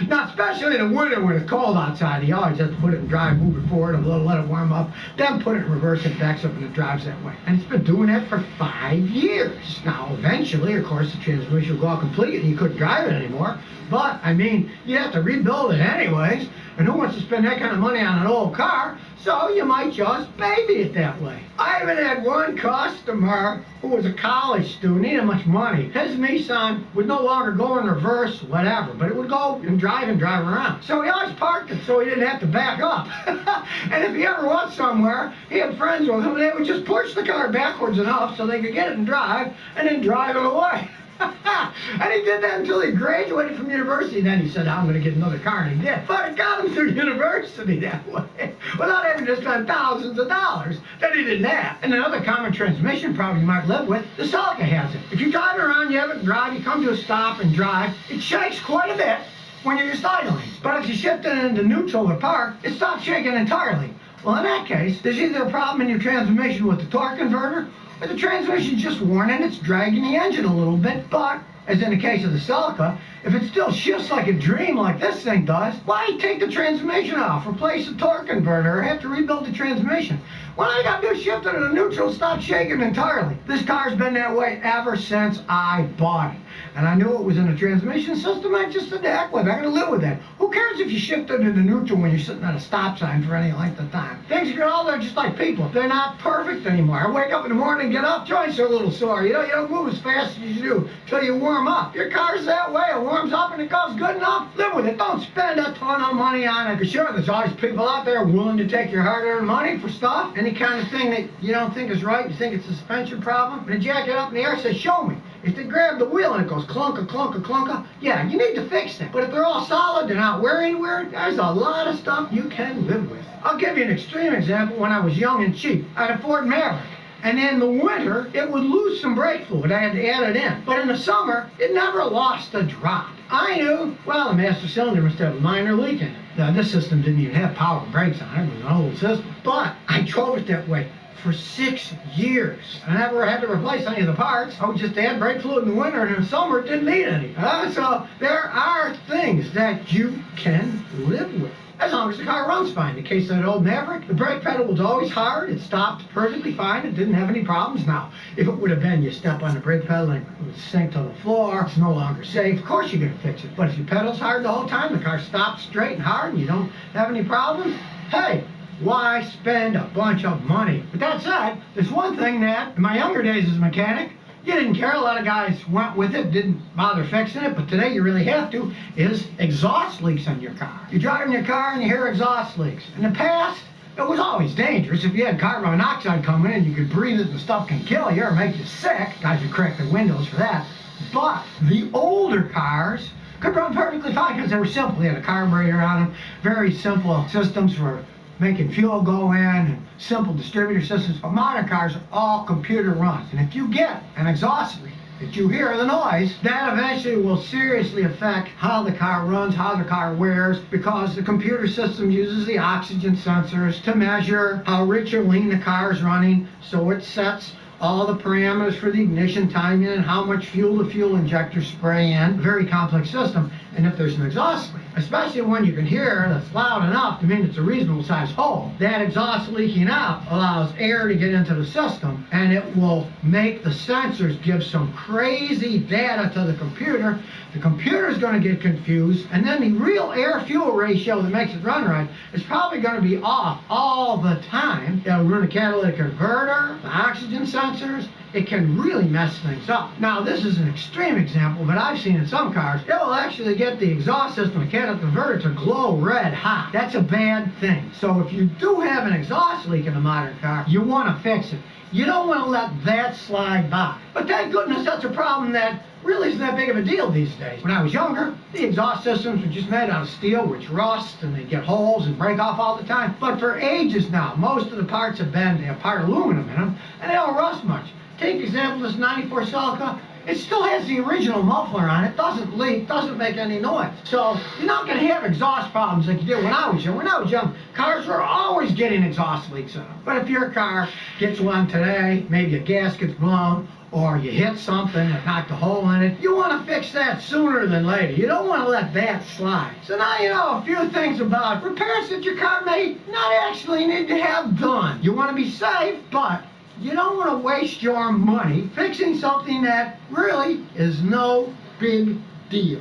Now, especially in the winter when it's cold outside, he always has to put it in drive, move it forward a little, let it warm up, then put it in reverse and backs up and it drives that way. And it's been doing that for 5 years. Now, eventually, of course, the transmission will go out completely and you couldn't drive it anymore. But, I mean, you have to rebuild it anyways. And who wants to spend that kind of money on an old car? So you might just baby it that way. I even had one customer who was a college student. He didn't have much money. His Nissan would no longer go in reverse, whatever, but it would go and drive around. So he always parked it so he didn't have to back up. And if he ever was somewhere, he had friends with him, and they would just push the car backwards enough so they could get it and drive it away. And he did that until he graduated from university. Then he said, "I'm going to get another car," and he did. But it got him through university that way, without having to spend thousands of dollars that he didn't have. And another common transmission problem you might live with, the Celica has it. If you're driving around, you have it in drive, you come to a stop and drive, it shakes quite a bit when you're sidling. But if you shift it into neutral or park, it stops shaking entirely. Well, in that case, there's either a problem in your transmission with the torque converter, or the transmission's just worn and it's dragging the engine a little bit. But, as in the case of the Celica, if it still shifts like a dream like this thing does, why take the transmission off, replace the torque converter, or have to rebuild the transmission? Well, all you gotta do is shift it to neutral, stop shaking entirely. This car's been that way ever since I bought it. And I knew it was in a transmission system. I just said, "The heck with it. I'm going to live with that." Who cares if you shift it into neutral when you're sitting at a stop sign for any length of time? Things get older just like people. They're not perfect anymore. I wake up in the morning, get up, joints are a little sore. You know, you don't move as fast as you do till you warm up. Your car's that way. It warms up and it goes good enough. Live with it. Don't spend a ton of money on it. For sure, there's always people out there willing to take your hard-earned money for stuff. Any kind of thing that you don't think is right, you think it's a suspension problem, and they jack it up in the air, say, "Show me." If they grab the wheel and it goes clunka, clunka, clunka, yeah, you need to fix that. But if they're all solid, they're not wearing weird, there's a lot of stuff you can live with. I'll give you an extreme example. When I was young and cheap, I had a Ford Maverick. And in the winter, it would lose some brake fluid. I had to add it in. But in the summer, it never lost a drop. I knew, well, the master cylinder must have a minor leak in it. Now, this system didn't even have power brakes on it. It was an old system. But I drove it that way for 6 years. I never had to replace any of the parts. I would just add brake fluid in the winter, and in the summer, it didn't need any. So there are things that you can live with, as long as the car runs fine. In the case of that old Maverick, the brake pedal was always hard. It stopped perfectly fine. It didn't have any problems. Now, if it would have been you step on the brake pedal and it would sink to the floor, it's no longer safe. Of course you're going to fix it. But if your pedal's hard the whole time, the car stops straight and hard, and you don't have any problems, hey, why spend a bunch of money? But that said, there's one thing that, in my younger days as a mechanic, you didn't care. A lot of guys went with it, didn't bother fixing it, but today you really have to, is exhaust leaks in your car. You're driving your car and you hear exhaust leaks. In the past, it was always dangerous. If you had carbon monoxide coming in, you could breathe it and the stuff can kill you or make you sick. Guys would crack their windows for that. But the older cars could run perfectly fine because they were simple. They had a carburetor on them, very simple systems for making fuel go in, and simple distributor systems. But modern cars are all computer runs. And if you get an exhaust leak that you hear the noise, that eventually will seriously affect how the car runs, how the car wears, because the computer system uses the oxygen sensors to measure how rich or lean the car is running, so it sets all the parameters for the ignition timing and how much fuel the fuel injector spray in. Very complex system. And if there's an exhaust leak, especially one you can hear that's loud enough to mean it's a reasonable sized hole, that exhaust leaking out allows air to get into the system, and it will make the sensors give some crazy data to the computer. The computer is going to get confused, and then the real air-fuel ratio that makes it run right is probably going to be off all the time. It'll run a catalytic converter, the oxygen sensors. It can really mess things up. Now, this is an extreme example, but I've seen in some cars, it will actually get the exhaust system, the catalytic converter, to glow red hot. That's a bad thing. So if you do have an exhaust leak in a modern car, you want to fix it. You don't want to let that slide by. But thank goodness that's a problem that really isn't that big of a deal these days. When I was younger, the exhaust systems were just made out of steel, which rust, and they get holes and break off all the time. But for ages now, most of the parts have been, they have part aluminum in them, and they don't rust much. Take example, this 94 Celica. It still has the original muffler on it, doesn't leak, doesn't make any noise. So you're not going to have exhaust problems like you did when I was young. When I was young, cars were always getting exhaust leaks in them. But if your car gets one today, maybe a gasket's blown, or you hit something that knocked a hole in it, you want to fix that sooner than later. You don't want to let that slide. So now you know a few things about repairs that your car may not actually need to have done. You want to be safe, but you don't want to waste your money fixing something that really is no big deal.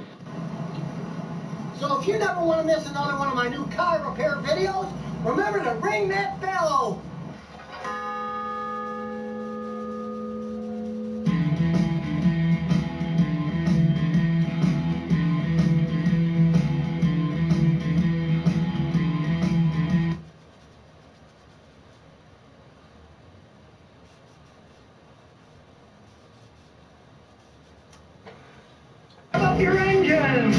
So if you never want to miss another one of my new car repair videos, remember to ring that bell. Up your engine!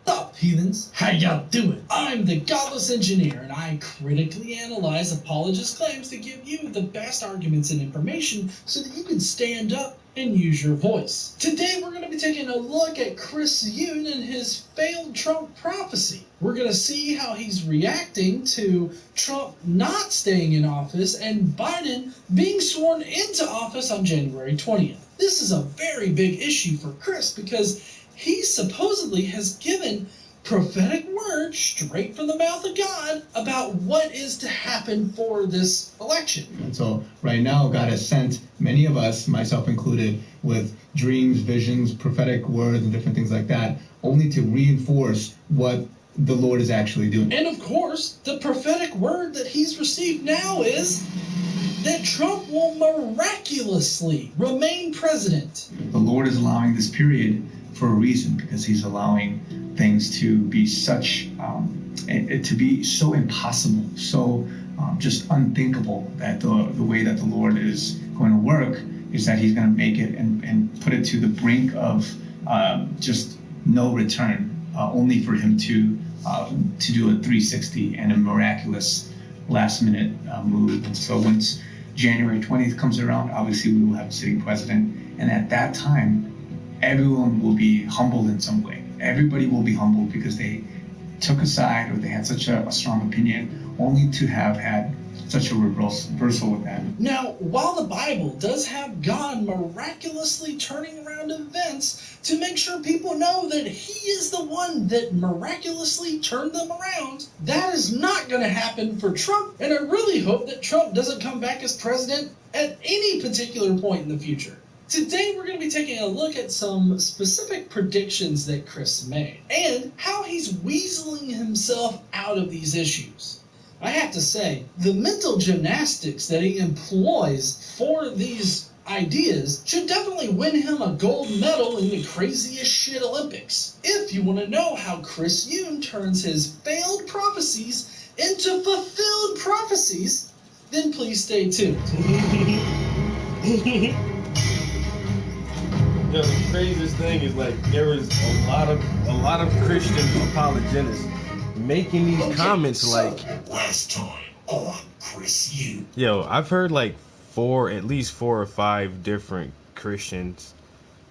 Sup, heathens? How y'all doing? I'm the Godless Engineer, and I critically analyze apologist claims to give you the best arguments and information so that you can stand up and use your voice. Today we're going to be taking a look at Chris Yoon and his failed Trump prophecy. We're going to see how he's reacting to Trump not staying in office and Biden being sworn into office on January 20th. This is a very big issue for Chris because he supposedly has given prophetic words straight from the mouth of God about what is to happen for this election. And so right now, God has sent many of us, myself included, with dreams, visions, prophetic words, and different things like that, only to reinforce what the Lord is actually doing. And of course, the prophetic word that he's received now is that Trump will miraculously remain president. The Lord is allowing this period for a reason, because he's allowing things to be such, to be so impossible, so just unthinkable, that the way that the Lord is going to work is that he's going to make it and put it to the brink of just no return, only for him to do a 360 and a miraculous last minute move. And so once January 20th comes around, obviously we will have a sitting president, and at that time everyone will be humbled in some way. Everybody will be humbled because they took a side or they had such a strong opinion, only to have had such a reversal with that. Now, while the Bible does have God miraculously turning around events to make sure people know that he is the one that miraculously turned them around, that is not going to happen for Trump, and I really hope that Trump doesn't come back as president at any particular point in the future. Today we're going to be taking a look at some specific predictions that Chris made, and how he's weaseling himself out of these issues. I have to say, the mental gymnastics that he employs for these ideas should definitely win him a gold medal in the Craziest Shit Olympics. If you want to know how Chris Yoon turns his failed prophecies into fulfilled prophecies, then please stay tuned. Yo, the craziest thing is like there was a lot of Christian apologetics making these comments like last time on Chris Yoon. Yo, I've heard like at least 4 or 5 different Christians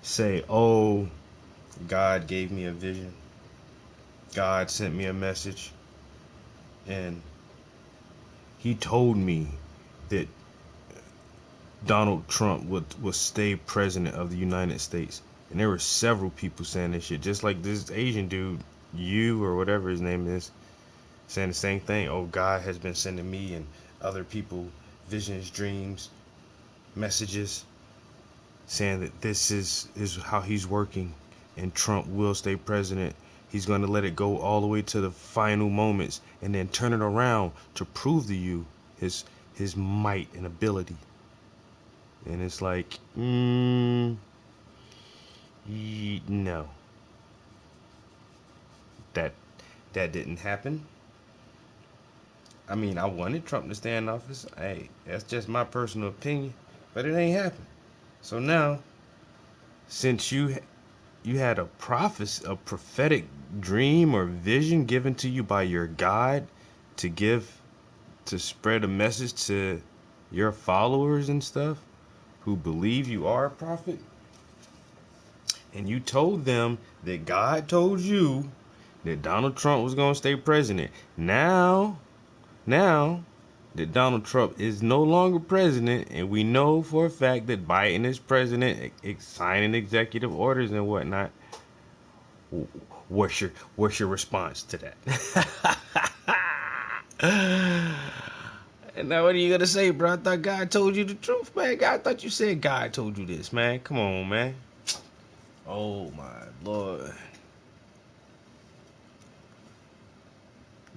say, "Oh, God gave me a vision. God sent me a message, and he told me that Donald Trump would stay president of the United States." And there were several people saying this shit, just like this Asian dude, or whatever his name is, saying the same thing. "Oh, God has been sending me and other people visions, dreams, messages, saying that this is how he's working, and Trump will stay president. He's going to let it go all the way to the final moments and then turn it around to prove to you his might and ability." And it's like, no. That didn't happen. I mean, I wanted Trump to stay in office. Hey, that's just my personal opinion, but it ain't happened. So now, since you had a prophetic dream or vision given to you by your God to spread a message to your followers and stuff who believe you are a prophet, and you told them that God told you that Donald Trump was going to stay president. Now that Donald Trump is no longer president, and we know for a fact that Biden is president, signing executive orders and whatnot, what's your response to that? And now what are you gonna say, bro? I thought God told you the truth, man. I thought you said God told you this, man. Come on, man. Oh my Lord.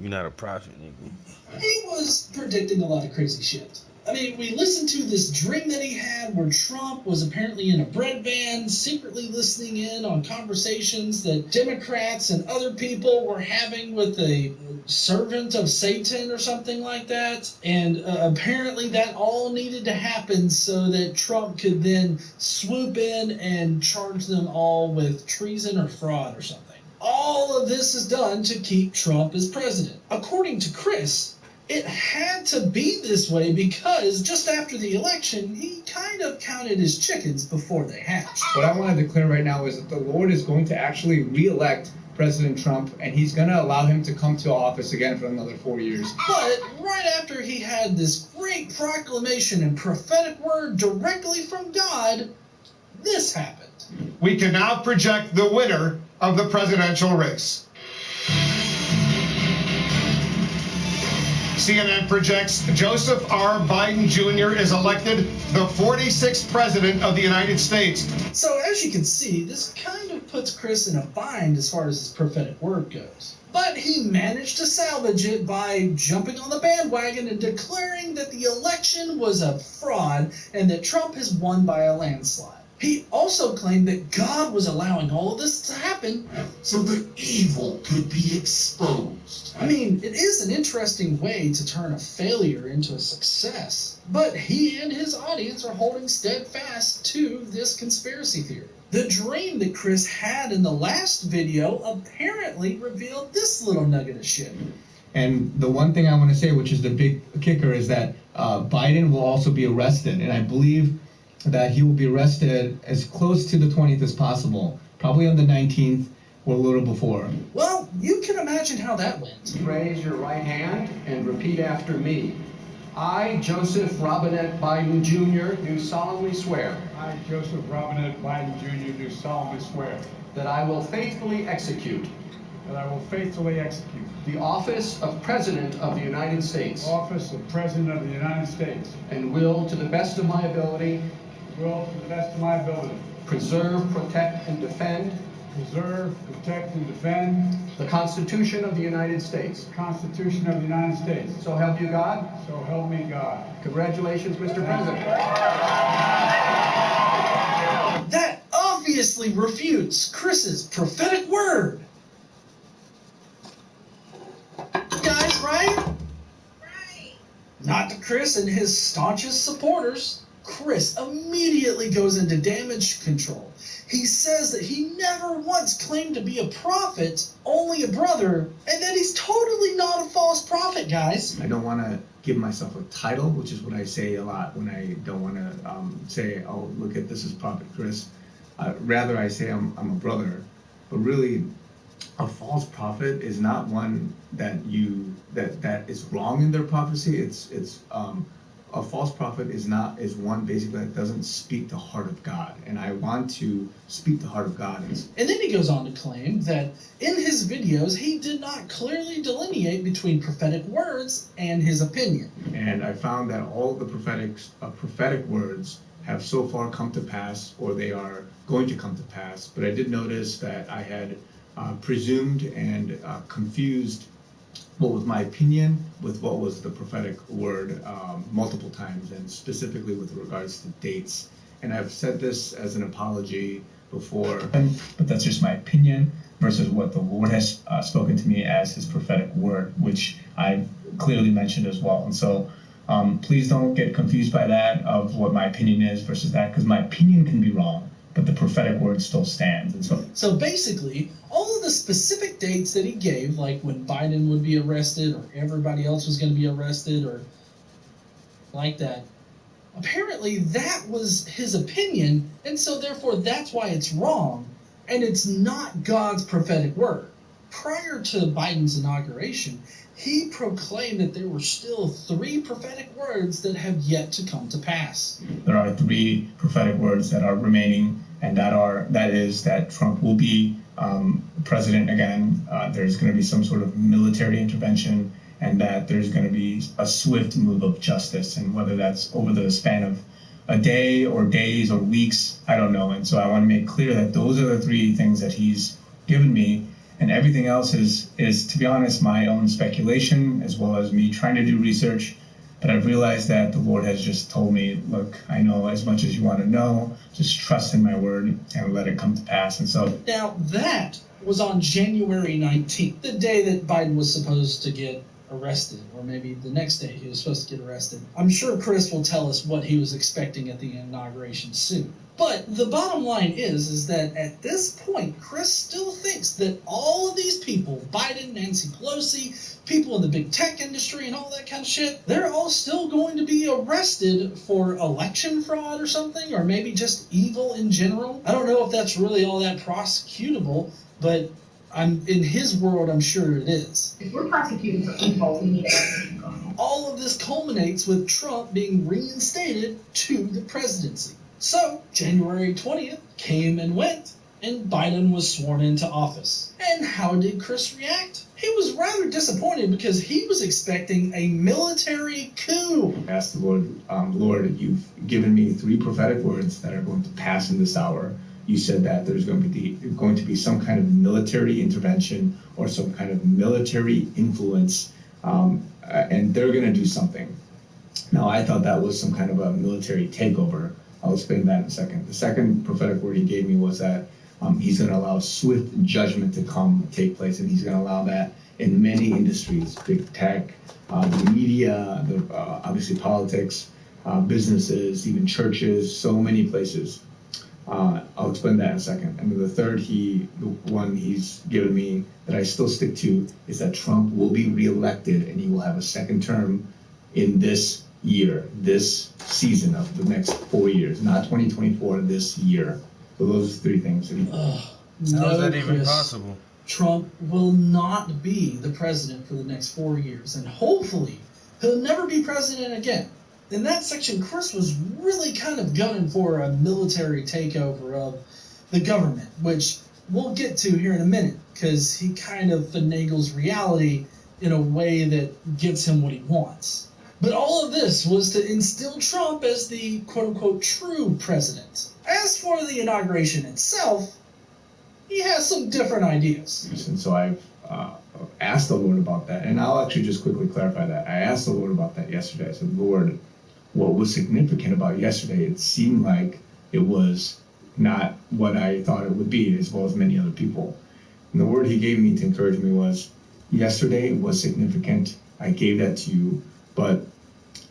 You're not a prophet, nigga. He was predicting a lot of crazy shit. I mean, we listened to this dream that he had where Trump was apparently in a bread van, secretly listening in on conversations that Democrats and other people were having with a servant of Satan or something like that. And apparently that all needed to happen so that Trump could then swoop in and charge them all with treason or fraud or something. All of this is done to keep Trump as president. According to Chris, it had to be this way because just after the election, he kind of counted his chickens before they hatched. What I want to declare right now is that the Lord is going to actually re-elect President Trump, and he's going to allow him to come to office again for another 4 years. But right after he had this great proclamation and prophetic word directly from God, this happened. We can now project the winner of the presidential race. CNN projects Joseph R. Biden Jr. is elected the 46th president of the United States. So as you can see, this kind of puts Chris in a bind as far as his prophetic word goes. But he managed to salvage it by jumping on the bandwagon and declaring that the election was a fraud and that Trump has won by a landslide. He also claimed that God was allowing all of this to happen so that evil could be exposed. I mean, it is an interesting way to turn a failure into a success, but he and his audience are holding steadfast to this conspiracy theory. The dream that Chris had in the last video apparently revealed this little nugget of shit. And the one thing I want to say, which is the big kicker, is that Biden will also be arrested, and I believe that he will be arrested as close to the 20th as possible, probably on the 19th or a little before. Well, you can imagine how that went. Raise your right hand and repeat after me. I, Joseph Robinette Biden Jr., do solemnly swear. I, Joseph Robinette Biden Jr., do solemnly swear. That I will faithfully execute. That I will faithfully execute. The office of President of the United States. Office of President of the United States. And will, to the best of my ability. Will, to the best of my ability. Preserve, protect, and defend. Preserve, protect, and defend. The Constitution of the United States. The Constitution of the United States. So help you God. So help me God. Congratulations, Mr. President. That obviously refutes Chris's prophetic word. Guys, right? Right. Not to Chris and his staunchest supporters. Chris immediately goes into damage control. He says that he never once claimed to be a prophet, only a brother, and that he's totally not a false prophet, guys. I don't want to give myself a title, which is what I say a lot when I don't want to say, oh, look at this is Prophet Chris. Rather, I say I'm a brother. But really, a false prophet is not one that is wrong in their prophecy. A false prophet is one basically that doesn't speak the heart of God, and I want to speak the heart of God. And then he goes on to claim that in his videos he did not clearly delineate between prophetic words and his opinion. And I found that all the prophetic words have so far come to pass, or they are going to come to pass. But I did notice that I had presumed and confused what was my opinion with what was the prophetic word multiple times, and specifically with regards to dates. And I've said this as an apology before, but that's just my opinion versus what the Lord has spoken to me as his prophetic word, which I've clearly mentioned as well. And so please don't get confused by that of what my opinion is versus that, because my opinion can be wrong, but the prophetic word still stands. And so basically, all of the specific dates that he gave, like when Biden would be arrested or everybody else was going to be arrested or like that, apparently that was his opinion, and so therefore that's why it's wrong, and it's not God's prophetic word. Prior to Biden's inauguration, he proclaimed that there were still 3 prophetic words that have yet to come to pass. There are 3 prophetic words that are remaining, and that is that Trump will be president again. There's going to be some sort of military intervention, and that there's going to be a swift move of justice. And whether that's over the span of a day or days or weeks, I don't know. And so I want to make clear that those are the 3 things that he's given me. And everything else is, to be honest, my own speculation, as well as me trying to do research. But I've realized that the Lord has just told me, look, I know as much as you want to know, just trust in my word and let it come to pass. And so now that was on January 19th, the day that Biden was supposed to get arrested, or maybe the next day he was supposed to get arrested. I'm sure Chris will tell us what he was expecting at the inauguration soon. But the bottom line is that at this point, Chris still thinks that all of these people, Biden, Nancy Pelosi, people in the big tech industry and all that kind of shit, they're all still going to be arrested for election fraud or something, or maybe just evil in general. I don't know if that's really all that prosecutable, but in his world, I'm sure it is. If we're prosecuting for evil, we need everything going. All of this culminates with Trump being reinstated to the presidency. So, January 20th came and went, and Biden was sworn into office. And how did Chris react? He was rather disappointed because he was expecting a military coup. I asked the Lord, Lord, you've given me 3 prophetic words that are going to pass in this hour. You said that there's going to be some kind of military intervention or some kind of military influence, and they're going to do something. Now, I thought that was some kind of a military takeover. I'll explain that in a second. The second prophetic word he gave me was that he's going to allow swift judgment to take place, and he's going to allow that in many industries, big tech, the media, obviously politics, businesses, even churches, so many places. I'll explain that in a second. And then the third one he's given me that I still stick to is that Trump will be reelected and he will have a second term in this year, this season of the next 4 years, not 2024, this year. So those are 3 things. How is that even possible? Trump will not be the president for the next 4 years, and hopefully He'll never be president again. In that section, Chris was really kind of gunning for a military takeover of the government, which we'll get to here in a minute, because he kind of finagles reality in a way that gives him what he wants. But all of this was to instill Trump as the quote-unquote true president. As for the inauguration itself, he has some different ideas. And so I've asked the Lord about that, and I'll actually just quickly clarify that. I asked the Lord about that yesterday. I said, Lord, what was significant about yesterday? It seemed like it was not what I thought it would be, as well as many other people. And the word he gave me to encourage me was, yesterday was significant. I gave that to you, but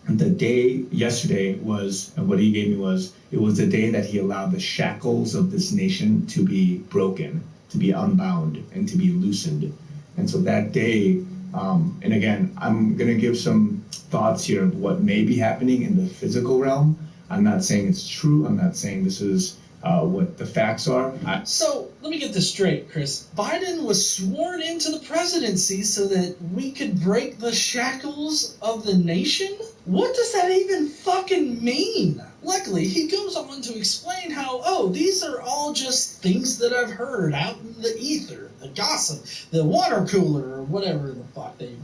the day yesterday was, and what he gave me was, it was the day that he allowed the shackles of this nation to be broken, to be unbound, and to be loosened. And so that day, and again, I'm going to give some thoughts here of what may be happening in the physical realm. I'm not saying it's true. I'm not saying this is what the facts are. So, let me get this straight, Chris. Biden was sworn into the presidency so that we could break the shackles of the nation? What does that even fucking mean? Luckily, he goes on to explain how, these are all just things that I've heard out in the ether, the gossip, the water cooler, or whatever the fuck they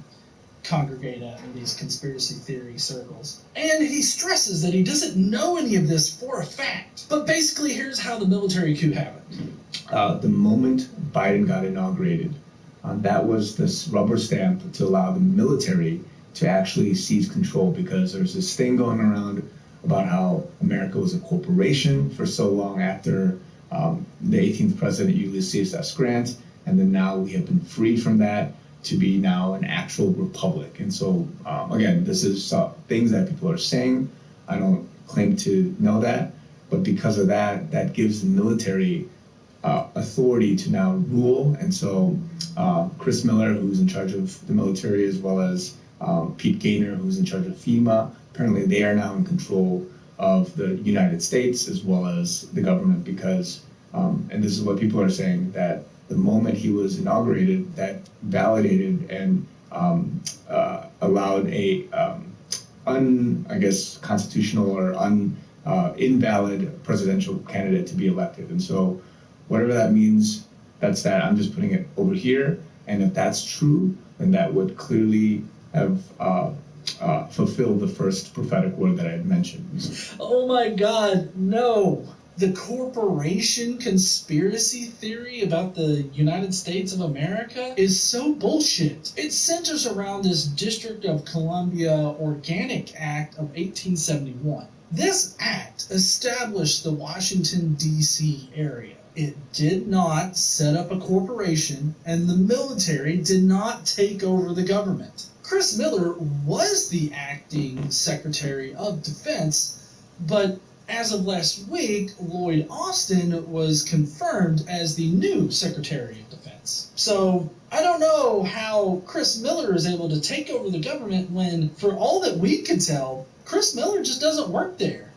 congregate at in these conspiracy theory circles. And he stresses that he doesn't know any of this for a fact. But basically, here's how the military coup happened. The moment Biden got inaugurated, that was this rubber stamp to allow the military to actually seize control, because there's this thing going around about how America was a corporation for so long after the 18th president, Ulysses S. Grant, and then now we have been freed from that to be now an actual republic. And so, again, this is things that people are saying. I don't claim to know that, but because of that, that gives the military authority to now rule. And so Chris Miller, who's in charge of the military, as well as Pete Gaynor, who's in charge of FEMA, apparently they are now in control of the United States as well as the government, because, and this is what people are saying, that the moment he was inaugurated, that validated and allowed a constitutional or invalid presidential candidate to be elected. And so whatever that means, that's that. I'm just putting it over here. And if that's true, then that would clearly have fulfilled the first prophetic word that I had mentioned. Oh my God, no. The corporation conspiracy theory about the United States of America is so bullshit. It centers around this District of Columbia Organic Act of 1871. This act established the Washington, D.C. area. It did not set up a corporation, and the military did not take over the government. Chris Miller was the acting Secretary of Defense, but as of last week, Lloyd Austin was confirmed as the new Secretary of Defense. So, I don't know how Chris Miller is able to take over the government when, for all that we could tell, Chris Miller just doesn't work there.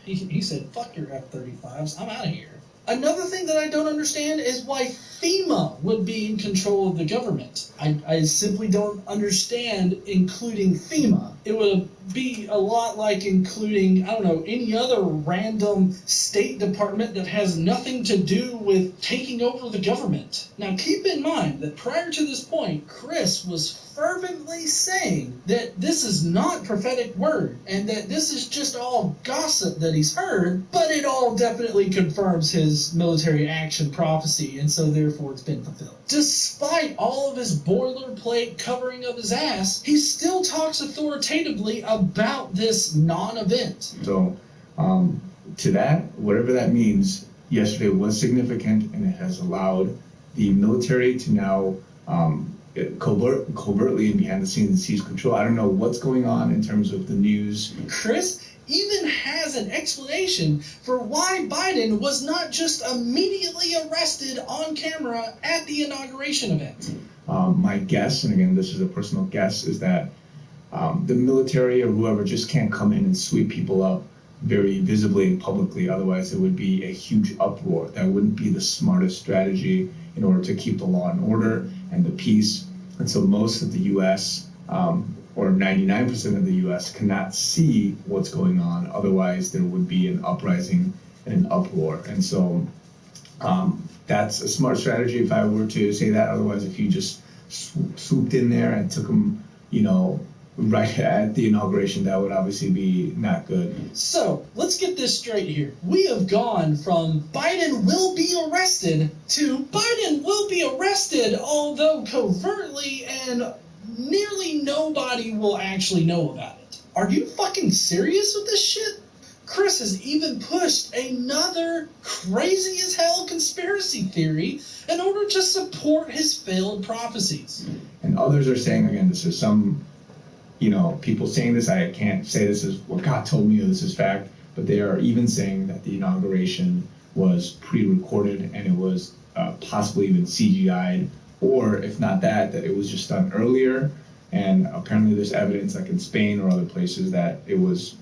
He said, fuck your F-35s, I'm out of here. Another thing that I don't understand is why FEMA would be in control of the government. I simply don't understand including FEMA. It would be a lot like including, I don't know, any other random state department that has nothing to do with taking over the government. Now keep in mind that prior to this point, Chris was fervently saying that this is not prophetic word and that this is just all gossip that he's heard, but it all definitely confirms his military action prophecy, and so therefore it's been fulfilled. Despite all of his boilerplate covering of his ass, he still talks authoritatively about this non-event. So to that, whatever that means, yesterday was significant, and it has allowed the military to now covertly and behind the scenes seize control. I don't know what's going on in terms of the news. Chris even has an explanation for why Biden was not just immediately arrested on camera at the inauguration event. My guess, and again, this is a personal guess, is that the military or whoever just can't come in and sweep people up very visibly and publicly. Otherwise, it would be a huge uproar. That wouldn't be the smartest strategy in order to keep the law and order and the peace. And so most of the U.S. or 99% of the U.S. cannot see what's going on. Otherwise, there would be an uprising and an uproar. And so that's a smart strategy if I were to say that. Otherwise, if you just swooped in there and took them, right at the inauguration, that would obviously be not good. So, let's get this straight here. We have gone from Biden will be arrested to Biden will be arrested, although covertly, and nearly nobody will actually know about it. Are you fucking serious with this shit? Chris has even pushed another crazy as hell conspiracy theory in order to support his failed prophecies. And others are saying, again, this is some, people saying this, I can't say this is what God told me or this is fact, but they are even saying that the inauguration was pre-recorded and it was possibly even CGI'd, or if not that it was just done earlier. And apparently there's evidence, like in Spain or other places, that it was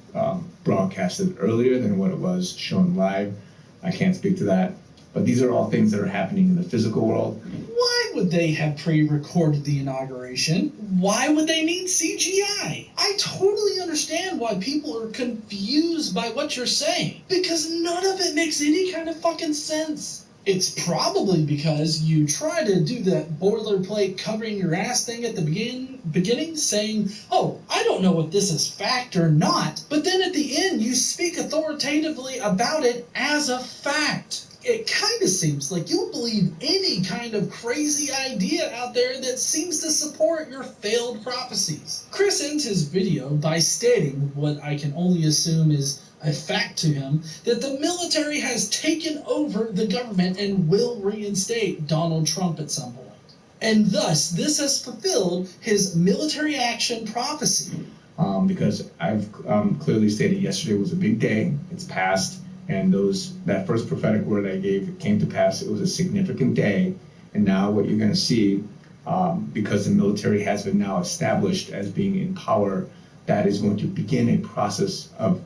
broadcasted earlier than what it was shown live. I can't speak to that. But these are all things that are happening in the physical world. Why would they have pre-recorded the inauguration? Why would they need CGI? I totally understand why people are confused by what you're saying, because none of it makes any kind of fucking sense. It's probably because you try to do that boilerplate covering your ass thing at the beginning, saying, oh, I don't know if this is fact or not, but then at the end you speak authoritatively about it as a fact. It kind of seems like you'll believe any kind of crazy idea out there that seems to support your failed prophecies. Chris ends his video by stating what I can only assume is a fact to him, that the military has taken over the government and will reinstate Donald Trump at some point. And thus, this has fulfilled his military action prophecy. Because I've clearly stated yesterday was a big day. It's passed. And that first prophetic word I gave came to pass. It was a significant day. And now what you're going to see, because the military has been now established as being in power, that is going to begin a process of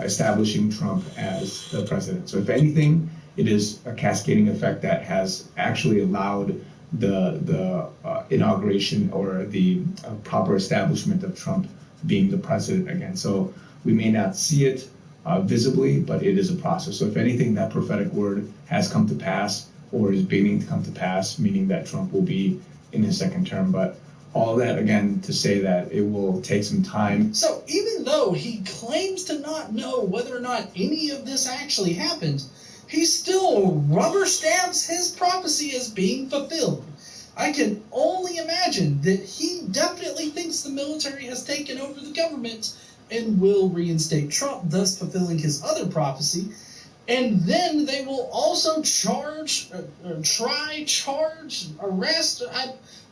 establishing Trump as the president. So if anything, it is a cascading effect that has actually allowed the inauguration or the proper establishment of Trump being the president again. So we may not see it visibly, but it is a process. So if anything, that prophetic word has come to pass or is beginning to come to pass, meaning that Trump will be in his second term. But all that, again, to say that it will take some time. So even though he claims to not know whether or not any of this actually happened, he still rubber stamps his prophecy as being fulfilled. I can only imagine that he definitely thinks the military has taken over the government and will reinstate Trump, thus fulfilling his other prophecy. And then they will also arrest,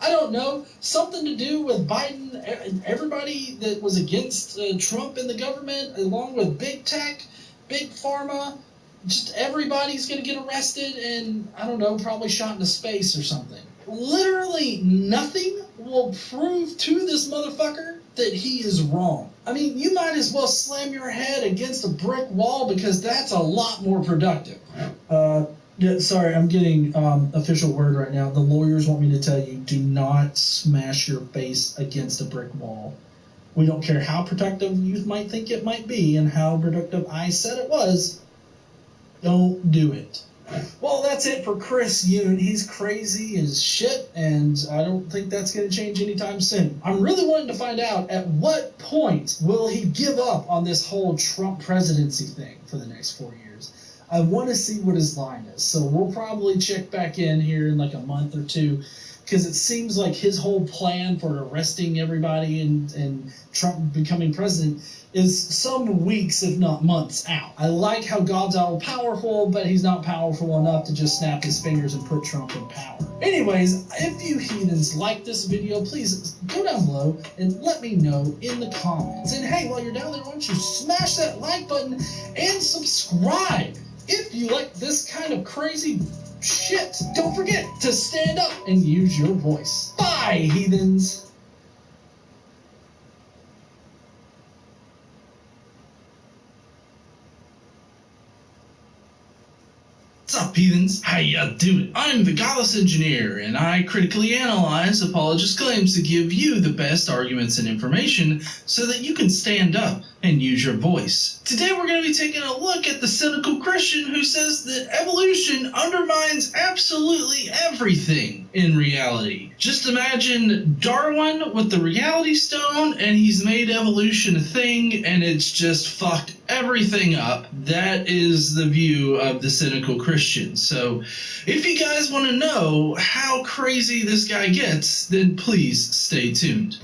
I don't know, something to do with Biden and everybody that was against Trump in the government, along with big tech, big pharma. Just everybody's going to get arrested and, I don't know, probably shot into space or something. Literally nothing will prove to this motherfucker that he is wrong. I mean, you might as well slam your head against a brick wall because that's a lot more productive. Yeah, sorry, I'm getting official word right now. The lawyers want me to tell you, do not smash your face against a brick wall. We don't care how productive you might think it might be and how productive I said it was. Don't do it. Well, that's it for Chris Yoon. He's crazy as shit, and I don't think that's going to change anytime soon. I'm really wanting to find out at what point will he give up on this whole Trump presidency thing for the next 4 years. I want to see what his line is, so we'll probably check back in here in like a month or two, because it seems like his whole plan for arresting everybody and Trump becoming president is some weeks, if not months, out. I like how God's all powerful, but he's not powerful enough to just snap his fingers and put Trump in power. Anyways, if you heathens like this video, please go down below and let me know in the comments. And hey, while you're down there, why don't you smash that like button and subscribe if you like this kind of crazy shit. Don't forget to stand up and use your voice. Bye, heathens. What's up, heathens? How ya doing? I'm the Godless Engineer, and I critically analyze apologist claims to give you the best arguments and information so that you can stand up and use your voice. Today we're going to be taking a look at the cynical Christian who says that evolution undermines absolutely everything in reality. Just imagine Darwin with the reality stone, and he's made evolution a thing, and it's just fucked everything up. That is the view of the cynical Christian. So if you guys want to know how crazy this guy gets, then please stay tuned.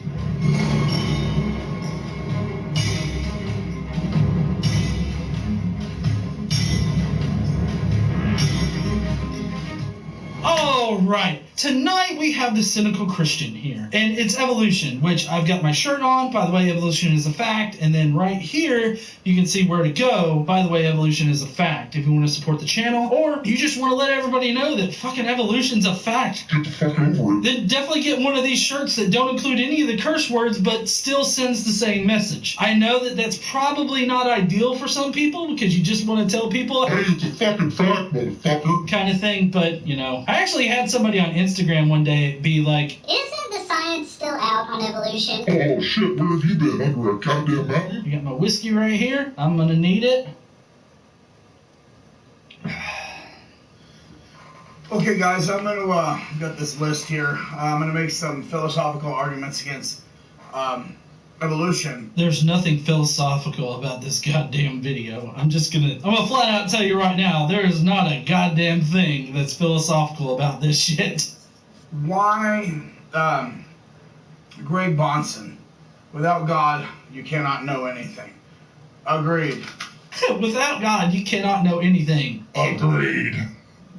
All right, tonight we have the cynical Christian here, and it's evolution, which I've got my shirt on. By the way, evolution is a fact. And then right here, you can see where to go. By the way, evolution is a fact. If you want to support the channel, or you just want to let everybody know that fucking evolution's a fact, Get the fuck over it. then definitely get one of these shirts that don't include any of the curse words, but still sends the same message. I know that that's probably not ideal for some people, because you just want to tell people, Hey, it's a fucking fact, motherfucker. kind of thing, but, you know. I actually had somebody on Instagram one day be like, Isn't the science still out on evolution? Oh shit, where have you been? Under a goddamn mountain? you got my whiskey right here. I'm gonna need it. Okay, guys, I'm gonna got this list here. I'm gonna make some philosophical arguments against evolution. There's nothing philosophical about this goddamn video. I'm gonna flat out tell you right now, there is not a goddamn thing that's philosophical about this shit. Why, Greg Bonson, without God, you cannot know anything. Agreed. Without God, you cannot know anything. Agreed.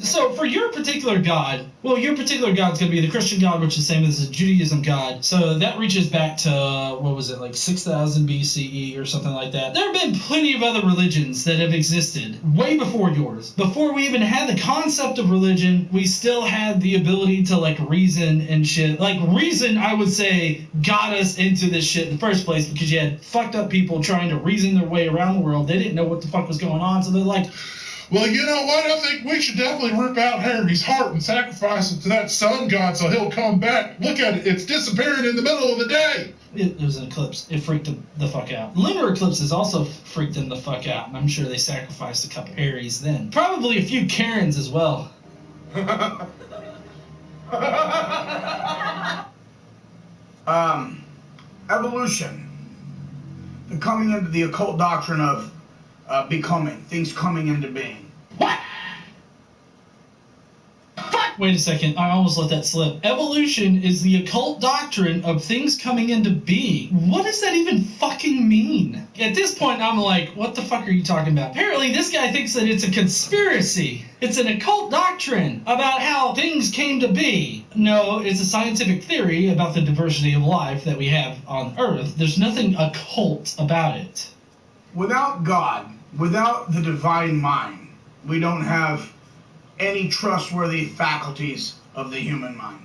So for your particular God, well, your particular God's going to be the Christian God, which is the same as the Judaism God. So that reaches back to, what was it, like 6,000 BCE or something like that. There have been plenty of other religions that have existed way before yours. Before we even had the concept of religion, we still had the ability to, like, reason and shit. Like, reason, I would say, got us into this shit in the first place, because you had fucked up people trying to reason their way around the world. They didn't know what the fuck was going on, so they're like, well, you know what? I think we should definitely rip out Harry's heart and sacrifice it to that sun god so he'll come back. Look at it. It's disappearing in the middle of the day. It was an eclipse. It freaked them the fuck out. Lunar eclipses also freaked them the fuck out, and I'm sure they sacrificed a couple Aries then. Probably a few Karens as well. Evolution. The coming into the occult doctrine of becoming, things coming into being. What? Fuck! Wait a second, I almost let that slip. Evolution is the occult doctrine of things coming into being. What does that even fucking mean? At this point, I'm like, what the fuck are you talking about? Apparently, this guy thinks that it's a conspiracy. It's an occult doctrine about how things came to be. No, it's a scientific theory about the diversity of life that we have on Earth. There's nothing occult about it. Without God, without the divine mind, we don't have any trustworthy faculties of the human mind.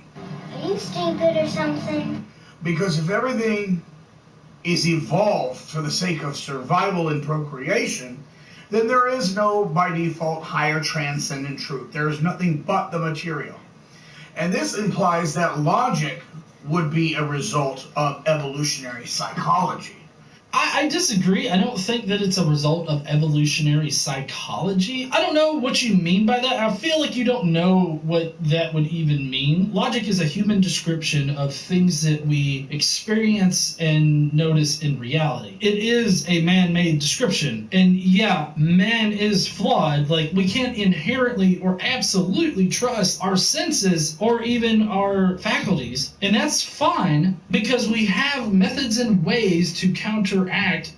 Are you stupid or something? Because if everything is evolved for the sake of survival and procreation, then there is no, by default, higher transcendent truth. There is nothing but the material. And this implies that logic would be a result of evolutionary psychology. I disagree. I don't think that it's a result of evolutionary psychology. I don't know what you mean by that. I feel like you don't know what that would even mean. Logic is a human description of things that we experience and notice in reality. It is a man-made description. And yeah, man is flawed. Like, we can't inherently or absolutely trust our senses or even our faculties. And that's fine, because we have methods and ways to counteract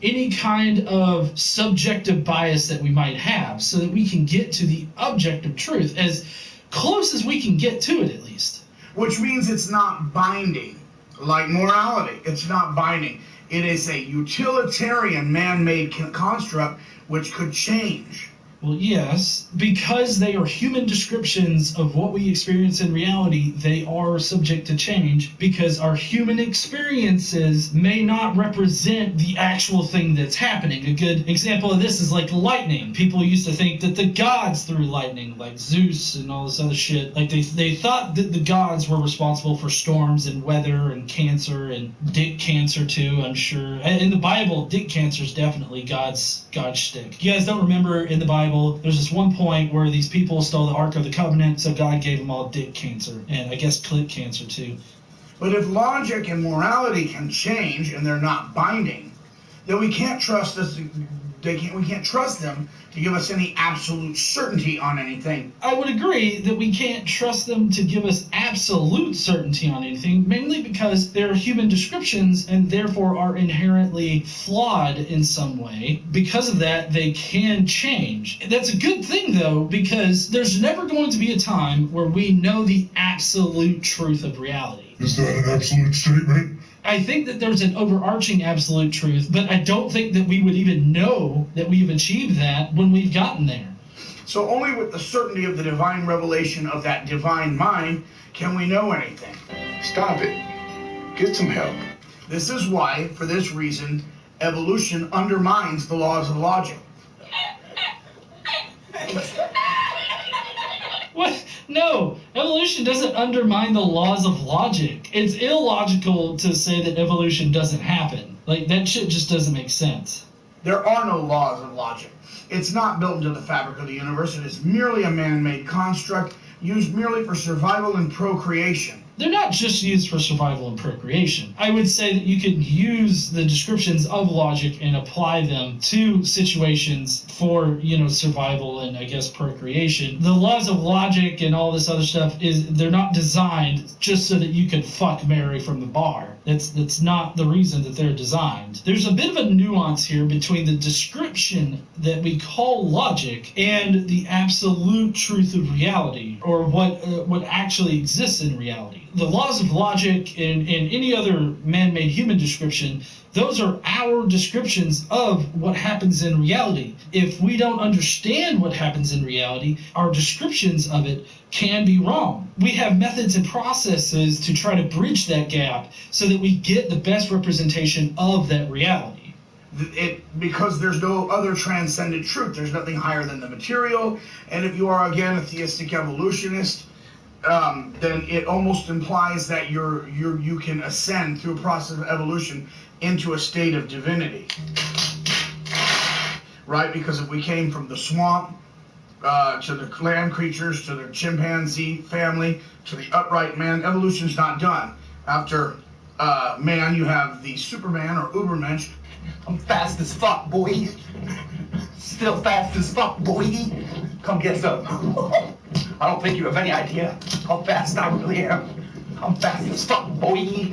any kind of subjective bias that we might have, so that we can get to the objective truth as close as we can get to it, at least. Which means it's not binding, like morality. It's not binding. It is a utilitarian man-made construct which could change. Well, yes, because they are human descriptions of what we experience in reality, they are subject to change because our human experiences may not represent the actual thing that's happening. A good example of this is like lightning. People used to think that the gods threw lightning, like Zeus and all this other shit. Like they thought that the gods were responsible for storms and weather and cancer and dick cancer too, I'm sure. In the Bible, dick cancer is definitely God's shtick. You guys don't remember in the Bible, there's this one point where these people stole the Ark of the Covenant, so God gave them all dick cancer, and I guess clit cancer too. But if logic and morality can change and they're not binding, then we can't trust us. We can't trust them to give us any absolute certainty on anything. I would agree that we can't trust them to give us absolute certainty on anything, mainly because they're human descriptions and therefore are inherently flawed in some way. Because of that, they can change. That's a good thing, though, because there's never going to be a time where we know the absolute truth of reality. Is that an absolute statement? I think that there's an overarching absolute truth, but I don't think that we would even know that we've achieved that when we've gotten there. So only with the certainty of the divine revelation of that divine mind can we know anything. Stop it. Get some help. This is why, for this reason, evolution undermines the laws of logic. What? No, evolution doesn't undermine the laws of logic. It's illogical to say that evolution doesn't happen. Like, that shit just doesn't make sense. There are no laws of logic. It's not built into the fabric of the universe. It is merely a man-made construct used merely for survival and procreation. They're not just used for survival and procreation. I would say that you could use the descriptions of logic and apply them to situations for, survival and, I guess, procreation. The laws of logic and all this other stuff, they're not designed just so that you can fuck Mary from the bar. That's not the reason that they're designed. There's a bit of a nuance here between the description that we call logic and the absolute truth of reality, or what actually exists in reality. The laws of logic and any other man-made human description, those are our descriptions of what happens in reality. If we don't understand what happens in reality, our descriptions of it can be wrong. We have methods and processes to try to bridge that gap so that we get the best representation of that reality. Because there's no other transcendent truth. There's nothing higher than the material. And if you are, again, a theistic evolutionist, then it almost implies that you can ascend through a process of evolution into a state of divinity. Right? Because if we came from the swamp, to the land creatures, to the chimpanzee family, to the upright man, evolution's not done. After man, you have the Superman or Ubermensch. I'm fast as fuck, boy. Still fast as fuck, boy. Come get some. I don't think you have any idea how fast I really am. I'm fast as fuck, boy.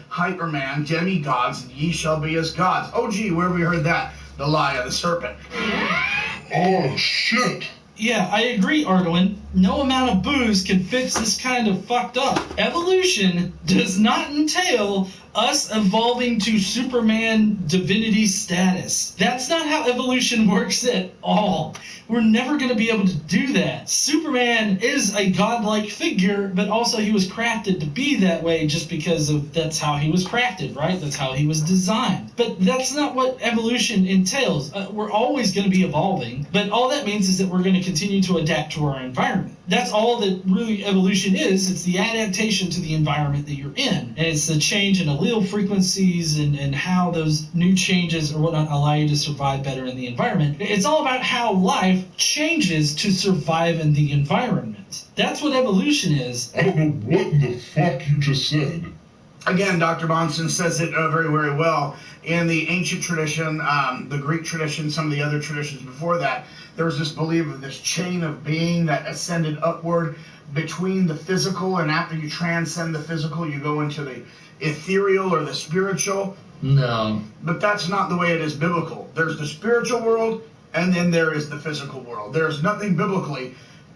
Hyperman, demigods, ye shall be as gods. Oh, gee, where have we heard that? The lie of the serpent. Oh, shit. Yeah, I agree, Ardoin. No amount of booze can fix this kind of fucked up. Evolution does not entail us evolving to Superman divinity status. That's not how evolution works at all. We're never going to be able to do that. Superman is a godlike figure, but also he was crafted to be that way just because that's how he was crafted, right? That's how he was designed. But that's not what evolution entails. We're always going to be evolving, but all that means is that we're going to continue to adapt to our environment. That's all that really evolution is. It's the adaptation to the environment that you're in. And it's the change in allele frequencies and how those new changes or whatnot allow you to survive better in the environment. It's all about how life changes to survive in the environment. That's what evolution is. I don't know what in the fuck you just said. Again, Dr. Bahnsen says it very, very well. In the ancient tradition, the Greek tradition, some of the other traditions before that, there was this belief of this chain of being that ascended upward between the physical, and after you transcend the physical, you go into the ethereal or the spiritual. No. But that's not the way it is biblical. There's the spiritual world, and then there is the physical world. There's nothing biblically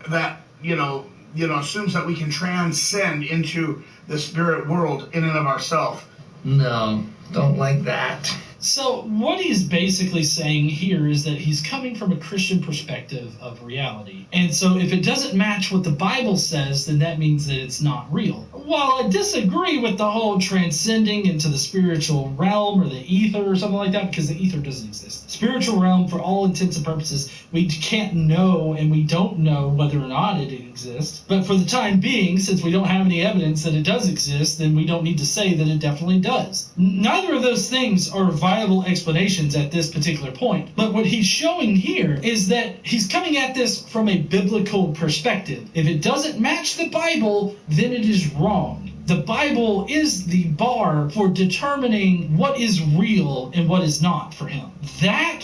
that, assumes that we can transcend into the spirit world in and of ourselves. No, don't like that. So what he's basically saying here is that he's coming from a Christian perspective of reality. And so if it doesn't match what the Bible says, then that means that it's not real. While I disagree with the whole transcending into the spiritual realm or the ether or something like that, because the ether doesn't exist. Spiritual realm, for all intents and purposes, we can't know, and we don't know whether or not it exists. But for the time being, since we don't have any evidence that it does exist, then we don't need to say that it definitely does. Neither of those things are viable explanations at this particular point. But what he's showing here is that he's coming at this from a biblical perspective. If it doesn't match the Bible, then it is wrong. The Bible is the bar for determining what is real and what is not for him. That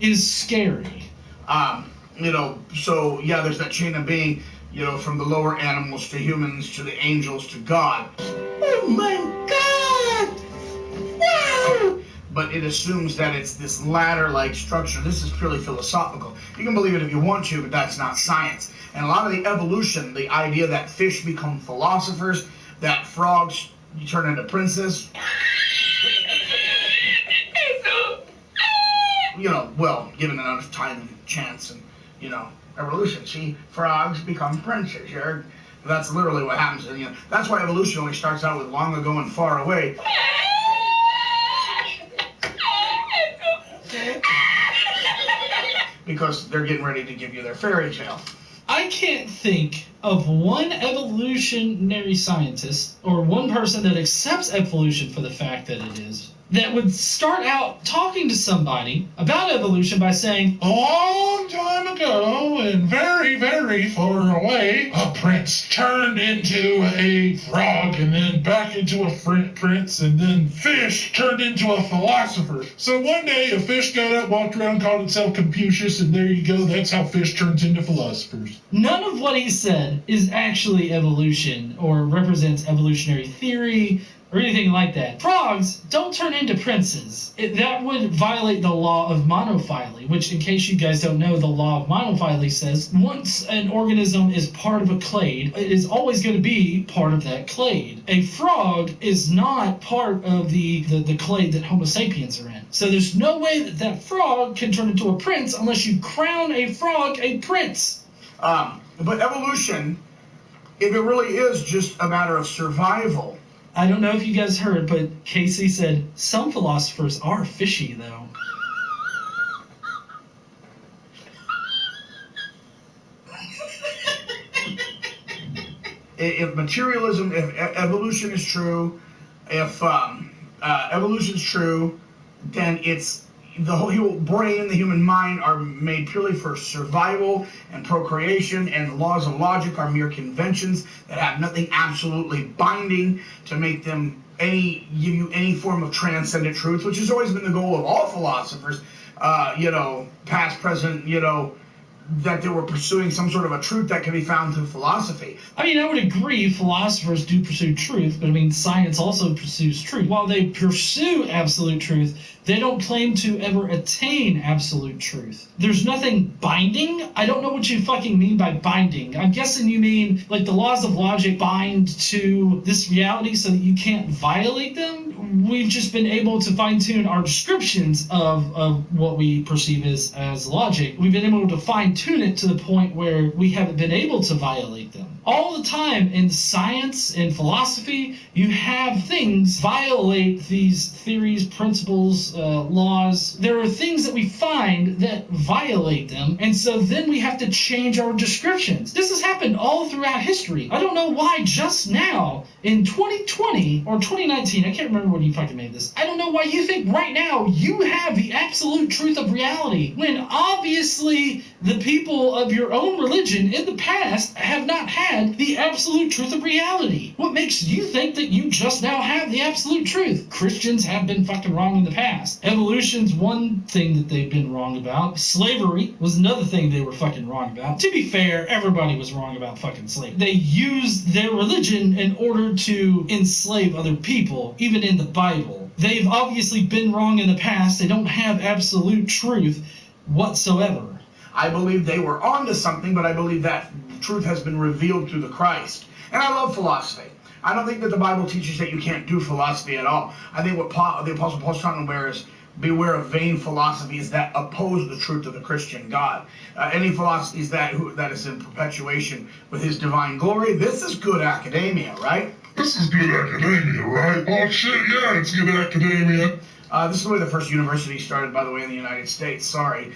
is scary. So yeah, there's that chain of being, from the lower animals to humans to the angels to God. Oh my God! Wow! But it assumes that it's this ladder-like structure. This is purely philosophical. You can believe it if you want to, but that's not science. And a lot of the evolution, the idea that fish become philosophers, that frogs turn into princes, given enough time and chance and, evolution. See, frogs become princes. That's literally what happens. And, that's why evolution only starts out with long ago and far away. Because they're getting ready to give you their fairy tale. I can't think of one evolutionary scientist or one person that accepts evolution for the fact that it is, that would start out talking to somebody about evolution by saying, a long time ago and very, very far away, a prince turned into a frog and then back into a prince, and then fish turned into a philosopher. So one day a fish got up, walked around, called itself Confucius, and there you go, that's how fish turns into philosophers. None of what he said is actually evolution or represents evolutionary theory or anything like that. Frogs don't turn into princes. That would violate the law of monophyly, which, in case you guys don't know, the law of monophyly says once an organism is part of a clade, it is always going to be part of that clade. A frog is not part of the clade that Homo sapiens are in. So there's no way that frog can turn into a prince unless you crown a frog a prince. But evolution, if it really is just a matter of survival. I don't know if you guys heard, but Casey said some philosophers are fishy, though. If materialism, if evolution is true, if evolution is true, then it's the whole brain, the human mind are made purely for survival and procreation, and the laws of logic are mere conventions that have nothing absolutely binding to make them give you any form of transcendent truth, which has always been the goal of all philosophers, past, present, that they were pursuing some sort of a truth that can be found through philosophy. I mean, I would agree philosophers do pursue truth, but I mean, science also pursues truth. While they pursue absolute truth, they don't claim to ever attain absolute truth. There's nothing binding? I don't know what you fucking mean by binding. I'm guessing you mean, like, the laws of logic bind to this reality so that you can't violate them? We've just been able to fine-tune our descriptions of what we perceive as logic. We've been able to fine-tune it to the point where we haven't been able to violate them. All the time in science and philosophy, you have things violate these theories, principles, laws. There are things that we find that violate them, and so then we have to change our descriptions. This has happened all throughout history. I don't know why just now, in 2020 or 2019, I can't remember when you fucking made this, I don't know why you think right now you have the absolute truth of reality, when obviously the people of your own religion in the past have not had the absolute truth of reality. What makes you think that you just now have the absolute truth? Christians have been fucking wrong in the past. Evolution's one thing that they've been wrong about. Slavery was another thing they were fucking wrong about. To be fair, everybody was wrong about fucking slavery. They used their religion in order to enslave other people, even in the Bible. They've obviously been wrong in the past. They don't have absolute truth whatsoever. I believe they were onto something, but I believe that truth has been revealed through the Christ. And I love philosophy. I don't think that the Bible teaches that you can't do philosophy at all. I think what the Apostle Paul's trying to is beware of vain philosophies that oppose the truth of the Christian God. Any philosophies that is in perpetuation with his divine glory, this is good academia, right? This is good academia, right? Oh shit, yeah, it's good academia. This is where the first university started, by the way, in the United States. Sorry.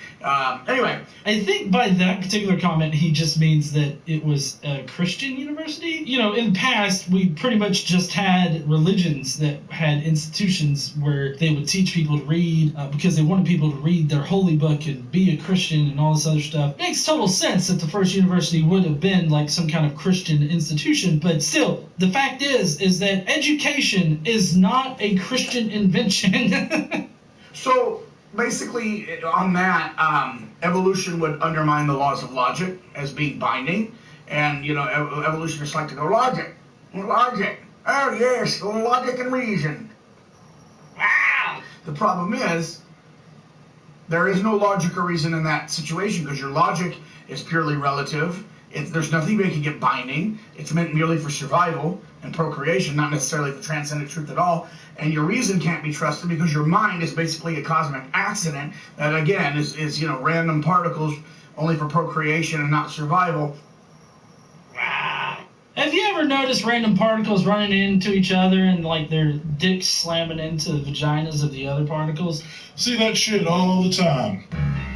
Anyway. I think by that particular comment, he just means that it was a Christian university. You know, in the past, we pretty much just had religions that had institutions where they would teach people to read because they wanted people to read their holy book and be a Christian and all this other stuff. It makes total sense that the first university would have been like some kind of Christian institution, but still, the fact is that education is not a Christian invention. So basically, on that, evolution would undermine the laws of logic as being binding, and evolutionists like to go logic. Oh yes, logic and reason. Ah! The problem is there is no logic or reason in that situation because your logic is purely relative. There's nothing making it binding. It's meant merely for survival and procreation, not necessarily for transcendent truth at all. And your reason can't be trusted because your mind is basically a cosmic accident that, again, is random particles only for procreation and not survival. Have you ever noticed random particles running into each other and like their dicks slamming into the vaginas of the other particles? See that shit all the time.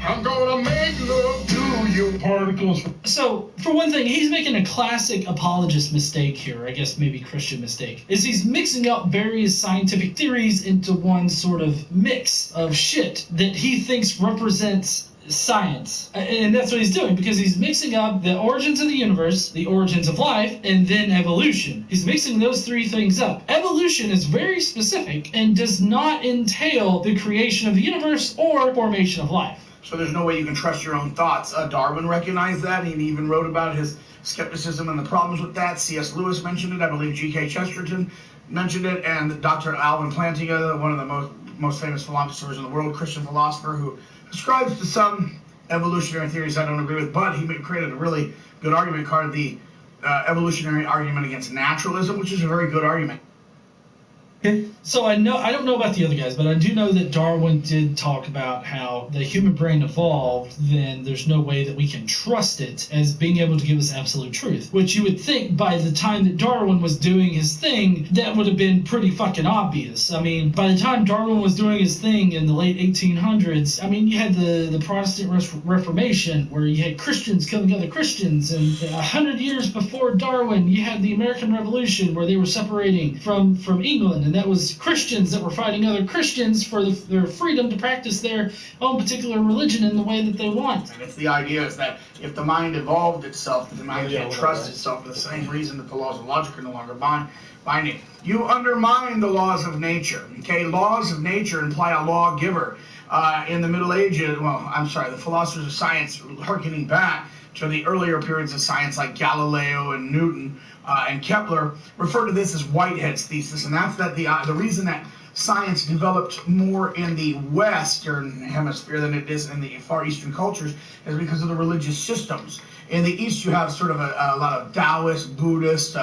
I'm gonna make love to you. Particles. So, for one thing, he's making a classic apologist mistake here, I guess maybe Christian mistake, is he's mixing up various scientific theories into one sort of mix of shit that he thinks represents science. And that's what he's doing, because he's mixing up the origins of the universe, the origins of life, and then evolution. He's mixing those three things up. Evolution is very specific and does not entail the creation of the universe or formation of life. So there's no way you can trust your own thoughts. Darwin recognized that. He even wrote about his skepticism and the problems with that. C.S. Lewis mentioned it. I believe G.K. Chesterton mentioned it. And Dr. Alvin Plantinga, one of the most famous philosophers in the world, Christian philosopher, who ascribes to some evolutionary theories I don't agree with, but he created a really good argument called the evolutionary argument against naturalism, which is a very good argument. So I don't know about the other guys, but I do know that Darwin did talk about how the human brain evolved, then there's no way that we can trust it as being able to give us absolute truth. Which you would think by the time that Darwin was doing his thing, that would have been pretty fucking obvious. I mean, by the time Darwin was doing his thing in the late 1800s, I mean, you had the Protestant Reformation, where you had Christians killing other Christians, and 100 years before Darwin, you had the American Revolution, where they were separating from England, and that was Christians that were fighting other Christians for their freedom to practice their own particular religion in the way that they want. And it's the idea is that if the mind evolved itself, the mind can't trust itself for the same reason that the laws of logic are no longer binding. You undermine the laws of nature. Okay, laws of nature imply a lawgiver. In the Middle Ages, the philosophers of science, harkening back to the earlier periods of science like Galileo and Newton and Kepler, refer to this as Whitehead's thesis, and that's that the reason that science developed more in the Western hemisphere than it is in the Far Eastern cultures is because of the religious systems. In the East, you have sort of a lot of Taoist, Buddhist,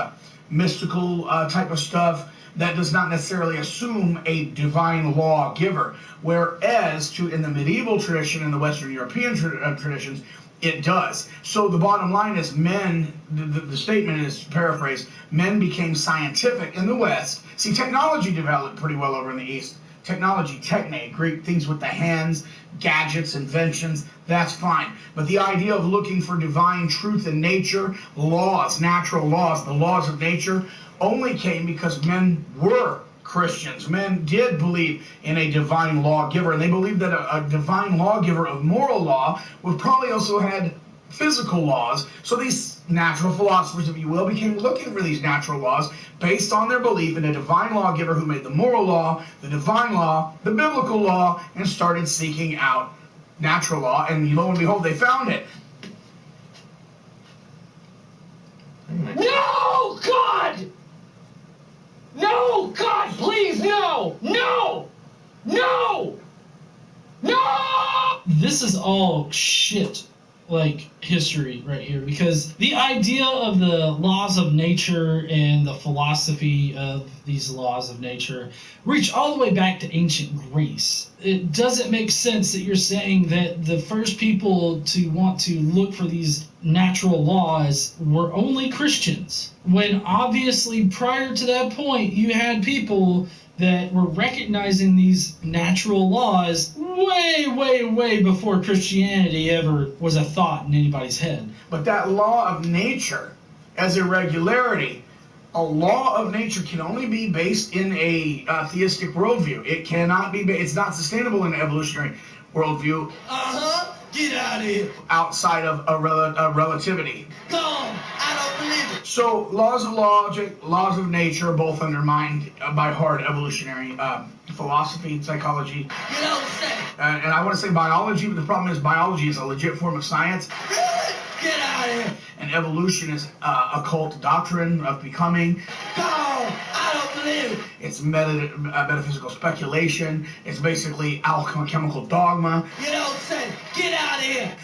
mystical type of stuff that does not necessarily assume a divine lawgiver, whereas in the medieval tradition and the Western European traditions, it does. So the bottom line is the statement is paraphrased, men became scientific in the West. See, technology developed pretty well over in the East. Technology, techne, Greek things with the hands, gadgets, inventions, that's fine. But the idea of looking for divine truth in nature, laws, natural laws, the laws of nature, only came because men were Christians. Men did believe in a divine lawgiver, and they believed that a divine lawgiver of moral law would probably also had physical laws. So these natural philosophers, if you will, became looking for these natural laws based on their belief in a divine lawgiver who made the moral law, the divine law, the biblical law, and started seeking out natural law, and lo and behold, they found it. No, God! No, God, please, no! No! No! No! This is all shit. like history right here, because the idea of the laws of nature and the philosophy of these laws of nature reach all the way back to ancient Greece. It doesn't make sense that you're saying that the first people to want to look for these natural laws were only Christians, when obviously prior to that point you had people that were recognizing these natural laws way, way, way before Christianity ever was a thought in anybody's head. But that law of nature as a regularity, a law of nature can only be based in a theistic worldview. It cannot be, it's not sustainable in an evolutionary worldview. Get out of here. Outside of a relativity. Come on, I don't believe it. So laws of logic, laws of nature are both undermined by hard evolutionary philosophy and psychology. You know what I'm saying? And I want to say biology, but the problem is biology is a legit form of science. Get out of here. And evolution is occult doctrine of becoming. Come on, I don't believe it. It's metaphysical speculation. It's basically alchemical dogma. You know what I'm saying? Get out of here.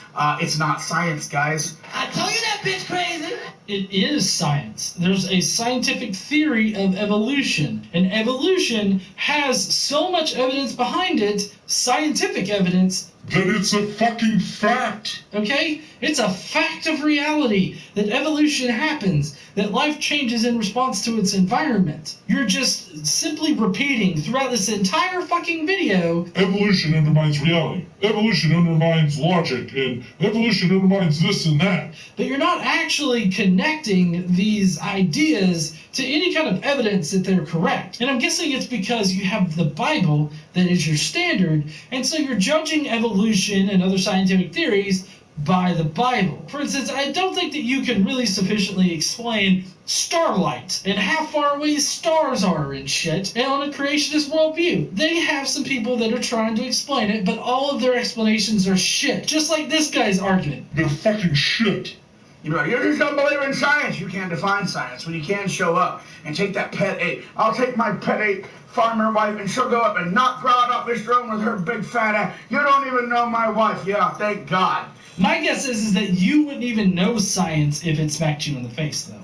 It's not science, guys. I told you that bitch crazy. It is science. There's a scientific theory of evolution, and evolution has so much evidence behind it, scientific evidence, that it's a fucking fact. Okay? It's a fact of reality that evolution happens, that life changes in response to its environment. You're just simply repeating throughout this entire fucking video. Evolution undermines reality. Evolution undermines logic, and evolution undermines this and that. But you're not actually connecting these ideas to any kind of evidence that they're correct. And I'm guessing it's because you have the Bible that is your standard, and so you're judging evolution and other scientific theories by the Bible. For instance, I don't think that you can really sufficiently explain starlight and how far away stars are and shit and on a creationist worldview. They have some people that are trying to explain it, but all of their explanations are shit. Just like this guy's argument. They're fucking shit. You just don't believe in science. You can't define science when you can't show up and take that pet ape. I'll take my pet ape farmer wife and she'll go up and knock Rod off his throne with her big fat ass. You don't even know my wife. Yeah, thank God. My guess is that you wouldn't even know science if it smacked you in the face, though.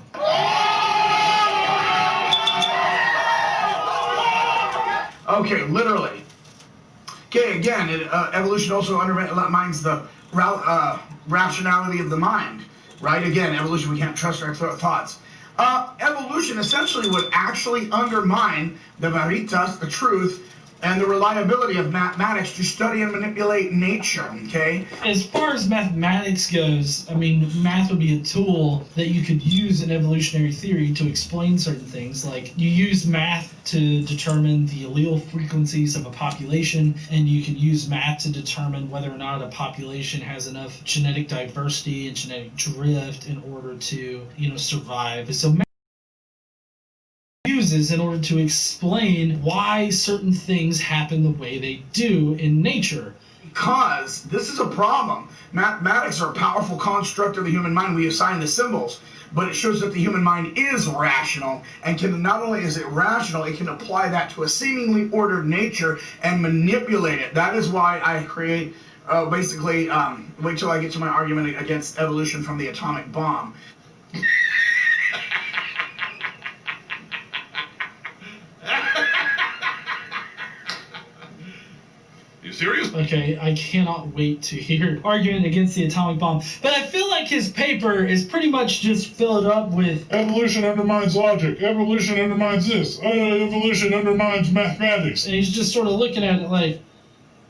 Okay, literally. Okay, again, evolution also undermines the rationality of the mind. Right? Again, evolution, we can't trust our thoughts. Evolution essentially would actually undermine the veritas, the truth, and the reliability of mathematics to study and manipulate nature, okay? As far as mathematics goes, I mean, math would be a tool that you could use in evolutionary theory to explain certain things. Like, you use math to determine the allele frequencies of a population, and you can use math to determine whether or not a population has enough genetic diversity and genetic drift in order to, survive. So uses in order to explain why certain things happen the way they do in nature. Because this is a problem. Mathematics are a powerful construct of the human mind. We assign the symbols, but it shows that the human mind is rational, and can not only is it rational, it can apply that to a seemingly ordered nature and manipulate it. That is why I create basically wait till I get to my argument against evolution from the atomic bomb. You serious? Okay, I cannot wait to hear argument against the atomic bomb. But I feel like his paper is pretty much just filled up with evolution undermines logic. Evolution undermines this. Evolution undermines mathematics. And he's just sort of looking at it like,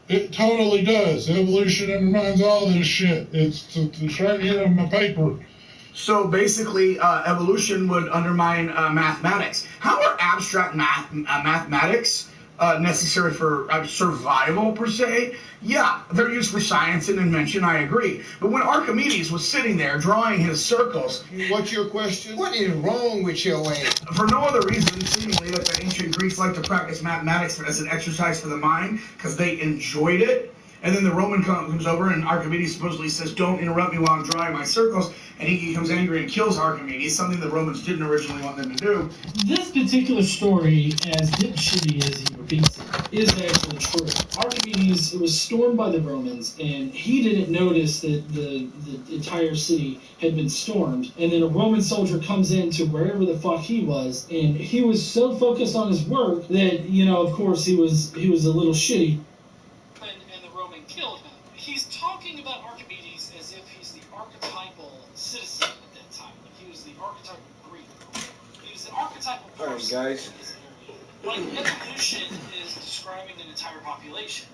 it totally does. Evolution undermines all this shit. It's right here in my paper. So basically, evolution would undermine mathematics. How are abstract mathematics necessary for survival, per se? Yeah, they're used for science and invention, I agree. But when Archimedes was sitting there drawing his circles... What's your question? What is wrong with your way? For no other reason, seemingly, that the ancient Greeks liked to practice mathematics as an exercise for the mind, because they enjoyed it. And then the Roman comes over, and Archimedes supposedly says, don't interrupt me while I'm drawing my circles. And he becomes angry and kills Archimedes, something the Romans didn't originally want them to do. This particular story, as shitty as he repeats it, is actually true. Archimedes, it was stormed by the Romans, and he didn't notice that the entire city had been stormed. And then a Roman soldier comes into wherever the fuck he was, and he was so focused on his work that, you know, of course, he was a little shitty. And the Roman killed him. He's talking about Archimedes as if he's the archetypal citizen at that time. Like he was the archetypal Greek. He was the archetypal person. All right, guys. Like, evolution is describing an entire population.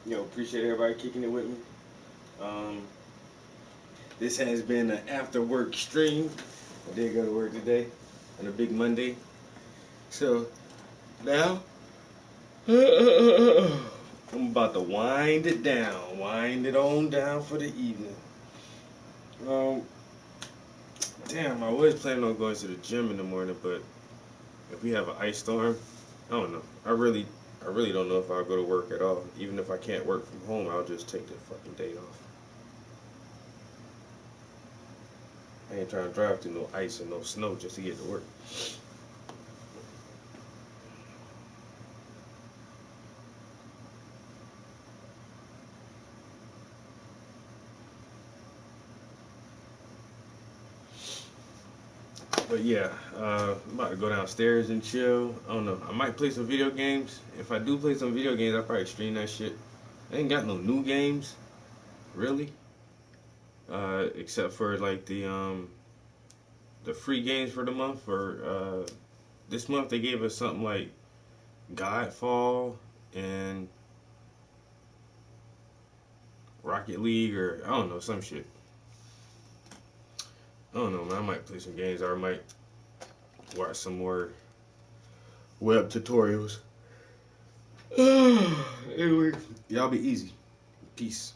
Yo, appreciate everybody kicking it with me. This has been an after work stream. I did go to work today on a big Monday. So now I'm about to wind it down. Wind it on down for the evening. Damn, I was planning on going to the gym in the morning, but if we have an ice storm, I don't know. I really don't know if I'll go to work at all. Even if I can't work from home, I'll just take the fucking day off. I ain't trying to drive through no ice and no snow just to get to work. But yeah, I'm about to go downstairs and chill. I don't know. I might play some video games. If I do play some video games, I'll probably stream that shit. I ain't got no new games, really. Except for like the free games for the month. Or this month they gave us something like Godfall and Rocket League, or I don't know, some shit. I don't know, man. I might play some games, or I might watch some more web tutorials. Anyway, y'all be easy. Peace.